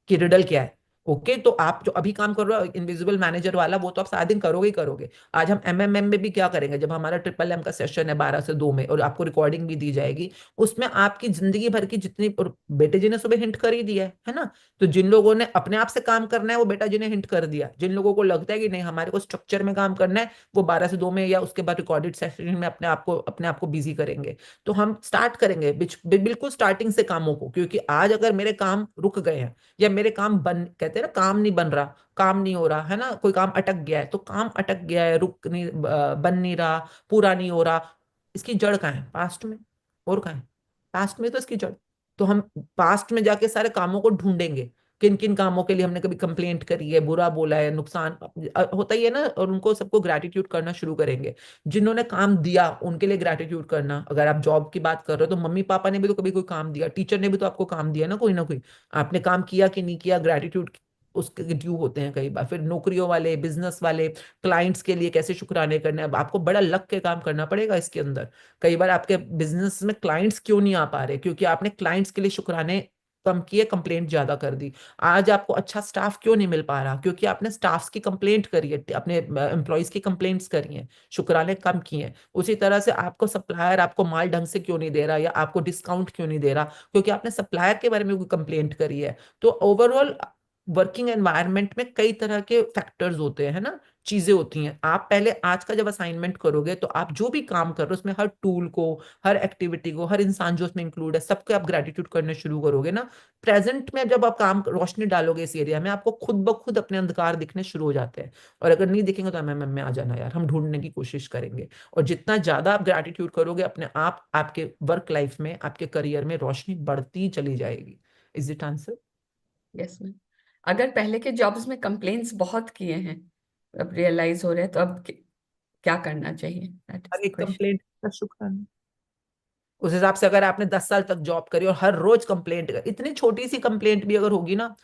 कि रिडल क्या है। ओके, तो आप जो अभी काम कर रहे हो इनविजिबल मैनेजर वाला, वो तो आप सारा दिन करोगे ही करोगे। आज हम एमएमएम में भी क्या करेंगे, जब हमारा ट्रिपल एम का सेशन है 12 से 2 में, और आपको रिकॉर्डिंग भी दी जाएगी, उसमें आपकी जिंदगी भर की जितनी, और बेटे जी ने सुबह हिंट कर ही दिया है ना। तो जिन लोगों ने अपने आप से काम करना है वो बेटा जी ने हिंट कर दिया, जिन लोगों को लगता है कि नहीं हमारे को स्ट्रक्चर में काम करना है, वो 12 से 2 में या उसके बाद रिकॉर्डेड सेशन में अपने आप को बिजी करेंगे। तो हम स्टार्ट करेंगे बिल्कुल स्टार्टिंग से कामों को, क्योंकि आज अगर मेरे काम रुक गए हैं या मेरे काम कहते हैं ना, काम नहीं बन रहा, काम नहीं हो रहा है ना, कोई काम अटक गया है, तो काम अटक गया है, रुक नहीं, बन नहीं रहा, पूरा नहीं हो रहा, इसकी जड़ कहाँ है? पास्ट में। और कहाँ है? पास्ट में तो इसकी जड़। तो हम पास्ट में जाके सारे कामों को ढूंढेंगे, किन किन कामों के लिए हमने कभी कंप्लेंट करी है, बुरा बोला है, नुकसान होता ही है ना, और उनको सबको ग्रेटिट्यूड करना शुरू करेंगे। जिन्होंने काम दिया उनके लिए ग्रेटिट्यूड करना। अगर आप जॉब की बात कर रहे हो तो मम्मी पापा ने भी तो कभी कोई काम दिया, टीचर ने भी तो आपको काम दिया ना कोई। आपने काम किया कि नहीं किया, ग्रेटिट्यूड उसके ड्यू होते हैं कई बार। फिर नौकरियों वाले, बिजनेस वाले, क्लाइंट्स के लिए कैसे शुक्राने करने, अब आपको बड़ा लग के काम करना पड़ेगा इसके अंदर। कई बार आपके बिजनेस में क्लाइंट्स क्यों नहीं आ पा रहे, क्योंकि आपने क्लाइंट्स के लिए शुक्राने कम किए, कंप्लेंट ज्यादा कर दी। आज आपको अच्छा स्टाफ क्यों नहीं मिल पा रहा, क्योंकि आपने स्टाफ्स की कंप्लेंट करी है, अपने एम्प्लॉयज की कंप्लेंट्स करी हैं, शुक्राने कम किए हैं। उसी तरह से आपको सप्लायर आपको माल ढंग से क्यों नहीं दे रहा, या आपको डिस्काउंट क्यों नहीं दे रहा, क्योंकि आपने सप्लायर के बारे में कोई कंप्लेंट करी है। तो ओवरऑल वर्किंग एनवायरनमेंट में कई तरह के फैक्टर्स होते हैं, है ना, चीजें होती हैं। आप पहले आज का जब असाइनमेंट करोगे तो आप जो भी काम कर रहे हो उसमें हर टूल को, हर एक्टिविटी को, हर इंसान जो उसमें इंक्लूड है, सबको आप ग्रेटिट्यूड करने शुरू करोगे ना। प्रेजेंट में जब आप काम रोशनी डालोगे इस एरिया में, आपको खुद ब खुद अपने अंधकार दिखने शुरू हो जाते हैं। और अगर नहीं दिखेंगे तो एमएमएम में आ जाना यार, हम ढूंढने की कोशिश करेंगे। और जितना ज्यादा आप ग्रेटिट्यूड करोगे अपने आप, आपके वर्क लाइफ में, आपके करियर में रोशनी बढ़ती चली जाएगी। Is it answer? Yes ma'am. अगर पहले के जॉब्स में कंप्लेंट्स बहुत किए हैं, अब रियलाइज हो रहे हैं, तो अब क्या करना चाहिए? दैट इज हर द एक क्वेश्चन। कंप्लेंट का शुक्राना। उस हिसाब से अगर आपने 10 साल तक जॉब करी और हर रोज कंप्लेंट, इतनी छोटी सी कंप्लेंट भी अगर होगी ना,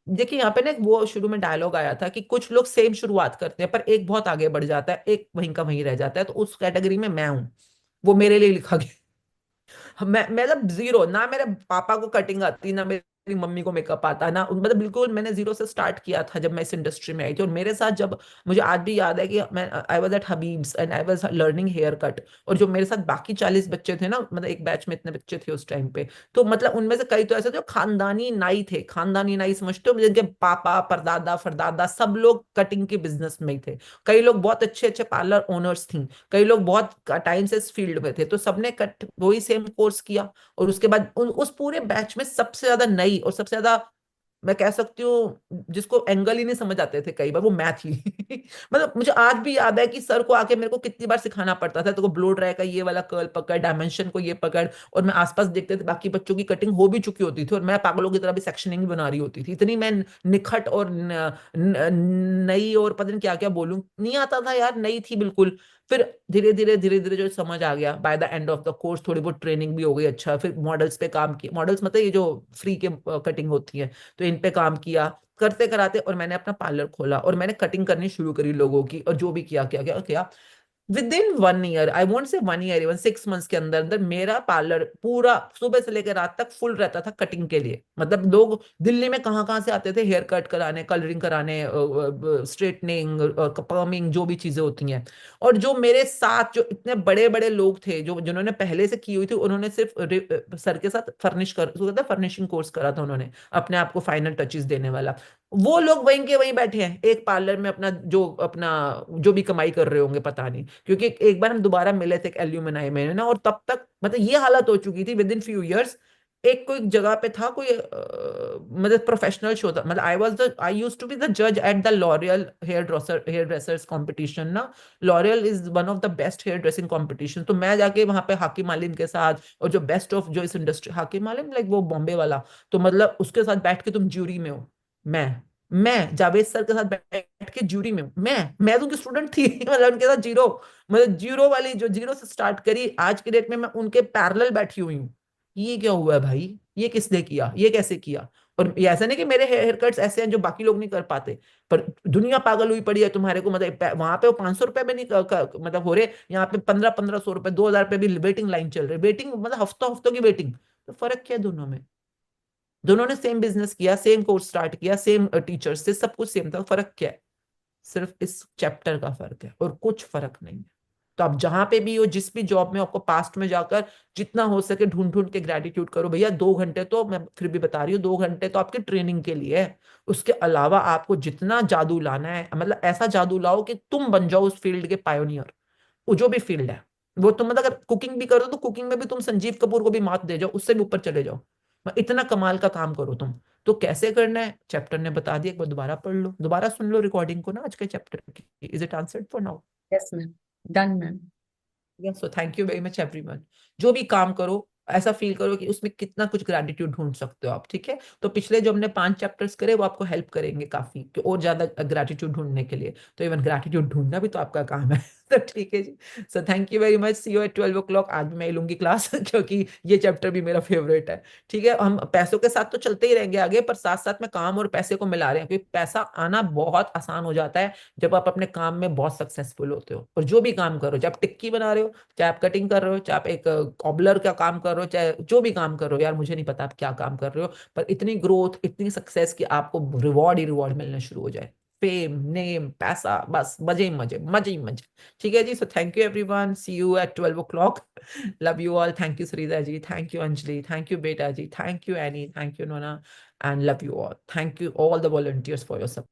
देखिए यहाँ पे ना वो शुरू में डायलॉग आया था कि कुछ लोग सेम शुरुआत करते हैं पर एक बहुत आगे बढ़ जाता है, एक वहीं का वहीं रह जाता है, तो उस कैटेगरी में मैं हूं। वो मेरे लिए लिखा गया। मैं मतलब जीरो, ना मेरे पापा को कटिंग आती, ना मेरी मम्मी को मेकअप आता, ना मतलब बिल्कुल मैंने जीरो से स्टार्ट किया था जब मैं इस इंडस्ट्री में आई थी। और मेरे साथ जब, मुझे आज भी याद है कि मैं I was at Habib's and I was learning haircut, और जो मेरे साथ बाकी 40 बच्चे थे ना, मतलब एक बैच में इतने बच्चे थे उस टाइम पे, तो मतलब उनमें से कई तो ऐसे थे जो खानदानी नाई थे। खानदानी नाई समझते हो, जिनके पापा परदादा फरदादा सब लोग कटिंग के बिजनेस में ही थे। कई लोग बहुत अच्छे अच्छे पार्लर ओनर्स थी, कई लोग बहुत टाइम से इस फील्ड में थे, तो सबने कट वही सेम कोर्स किया। और उसके बाद उस पूरे बैच में सबसे ज्यादा नई और सबसे ज्यादा, मैं कह सकती हूँ, जिसको एंगल ही नहीं समझ आते थे कई बार, वो मैं थी। मतलब मुझे आज भी याद है कि सर को आके मेरे को कितनी बार सिखाना पड़ता था, तो ब्लो ड्राई का ये वाला कर्ल पकड़, डायमेंशन को ये पकड़, और मैं आसपास देखते थे बाकी बच्चों की कटिंग हो भी चुकी होती थी और मैं पागलों की तरह भी सेक्शनिंग बना रही होती थी। इतनी मैं निखट और नई, और पता नहीं क्या क्या बोलूं, नहीं आता था यार, नई थी बिल्कुल। फिर धीरे धीरे जो समझ आ गया, by the end of the course थोड़ी बहुत ट्रेनिंग भी हो गई। अच्छा, फिर मॉडल्स पे काम किया, मॉडल्स मतलब ये जो फ्री के कटिंग होती है, तो इन पे काम किया। करते कराते और मैंने अपना पार्लर खोला और मैंने कटिंग करनी शुरू करी लोगों की, और जो भी किया with in 1 year, I won't say 1 year, even 6 months के अंदर अंदर मेरा पार्लर पूरा सुबह से लेकर रात तक फुल रहता था कटिंग के लिए। मतलब लोग दिल्ली में कहाँ से आते थे हेयर कट कराने, कलरिंग कराने, स्ट्रेटनिंग, पर्मिंग, जो भी चीजें होती हैं। और जो मेरे साथ जो इतने बड़े बड़े लोग थे जो जिन्होंने पहले से की हुई थी, उन्होंने सिर्फ सर के साथ फर्निशिंग कोर्स करा था उन्होंने, अपने आप को फाइनल टचेस देने वाला। वो लोग वहीं के वहीं बैठे हैं एक पार्लर में, अपना जो भी कमाई कर रहे होंगे पता नहीं, क्योंकि एक बार हम दोबारा मिले थे एल्यूमिनाई में ना, और तब तक मतलब ये हालत हो चुकी थी विद इन फ्यू इयर्स। एक कोई जगह पे था कोई मतलब प्रोफेशनल शो था, मतलब I used to be the जज at the L'Oréal hair dressers competition ना। L'Oréal is one of the best hair dressing competition. तो मैं जाके वहां पे हाकिम आलिम के साथ, और जो बेस्ट ऑफ जो इस इंडस्ट्री, हाकिम आलिम लाइक वो बॉम्बे वाला, तो मतलब उसके साथ बैठ के तुम ज्यूरी में हो। मैं जावेद सर के साथ बैठ के ज्यूरी में हूँ। मैं तो उनकी स्टूडेंट थी मतलब उनके साथ जीरो वाली, जो जीरो से स्टार्ट करी, आज के डेट में मैं उनके पैरेलल बैठी हुई हूँ। ये क्या हुआ है भाई, ये किसने किया, ये कैसे किया? और ये ऐसा नहीं कि मेरे हेयर कट्स ऐसे हैं जो बाकी लोग नहीं कर पाते, पर दुनिया पागल हुई पड़ी है तुम्हारे को, मतलब वहां पे वो 500 रुपए में नहीं मतलब हो रहे, यहाँ पे 1500 रुपए, 2000 रुपए भी वेटिंग लाइन चल रही, वेटिंग मतलब हफ्तों की वेटिंग। तो फर्क क्या है दोनों में? दोनों ने सेम बिजनेस किया, सेम कोर्स स्टार्ट किया, सेम टीचर से, सब कुछ सेम था। फर्क क्या है? सिर्फ इस चैप्टर का फर्क है, और कुछ फर्क नहीं है। तो आप जहां पे भी हो, जिस भी जॉब में, आपको पास्ट में जाकर जितना हो सके ढूंढ ढूंढ के ग्रेटिट्यूड करो। भैया 2 घंटे तो, मैं फिर भी बता रही हूँ, 2 घंटे तो आपकी ट्रेनिंग के लिए है। उसके अलावा आपको जितना जादू लाना है, मतलब ऐसा जादू लाओ कि तुम बन जाओ उस फील्ड के पायोनियर। वो जो भी फील्ड है वो, तुम मतलब अगर कुकिंग भी करो तो कुकिंग में भी तुम संजीव कपूर को भी मात दे जाओ, उससे भी ऊपर चले जाओ। इतना कमाल का काम करो तुम। तो कैसे करना है चैप्टर ने बता दिया, एक बार दोबारा पढ़ लो, दोबारा सुन लो रिकॉर्डिंग को ना आज के चैप्टर की। Is it answered for now? Yes ma'am, done ma'am. So thank you very much everyone. जो भी काम करो ऐसा फील करो कि उसमें कितना कुछ ग्रेटिट्यूड ढूंढ सकते हो आप, ठीक है? तो पिछले जो हमने 5 चैप्टर्स करे वो आपको हेल्प करेंगे काफी, कि और ज्यादा ग्रेटिट्यूड ढूंढने के लिए। तो इवन ग्रेटिट्यूड ढूंढना भी तो आपका काम है तो ठीक है जी। So thank you very much, see you at 12 o'clock। आज भी मैं लूंगी क्लास क्योंकि ये चैप्टर भी मेरा फेवरेट है, ठीक है? हम पैसों के साथ तो चलते ही रहेंगे आगे, पर साथ साथ में काम और पैसे को मिला रहे हैं, क्योंकि पैसा आना बहुत आसान हो जाता है जब आप अपने काम में बहुत सक्सेसफुल होते हो। और जो भी काम करो, चाहे आप टिक्की बना रहे हो, चाहे आप कटिंग कर रहे हो, चाहे आप एक कॉबलर का काम कर रहे हो, चाहे जो भी काम कर रहे हो, यार मुझे नहीं पता आप क्या काम कर रहे हो, पर इतनी ग्रोथ, इतनी सक्सेस कि आपको रिवॉर्ड ही रिवॉर्ड मिलने शुरू हो जाए, फेम, नेम, पैसा, बस मजे ही मजे, मजे ही मजे। ठीक है जी। So thank you everyone, see you at 12 o'clock। Love you all. Thank you Shrida ji, thank you Anjali, thank you बेटा ji, thank you Annie, thank you Nona, and love you all. Thank you all the volunteers for your support.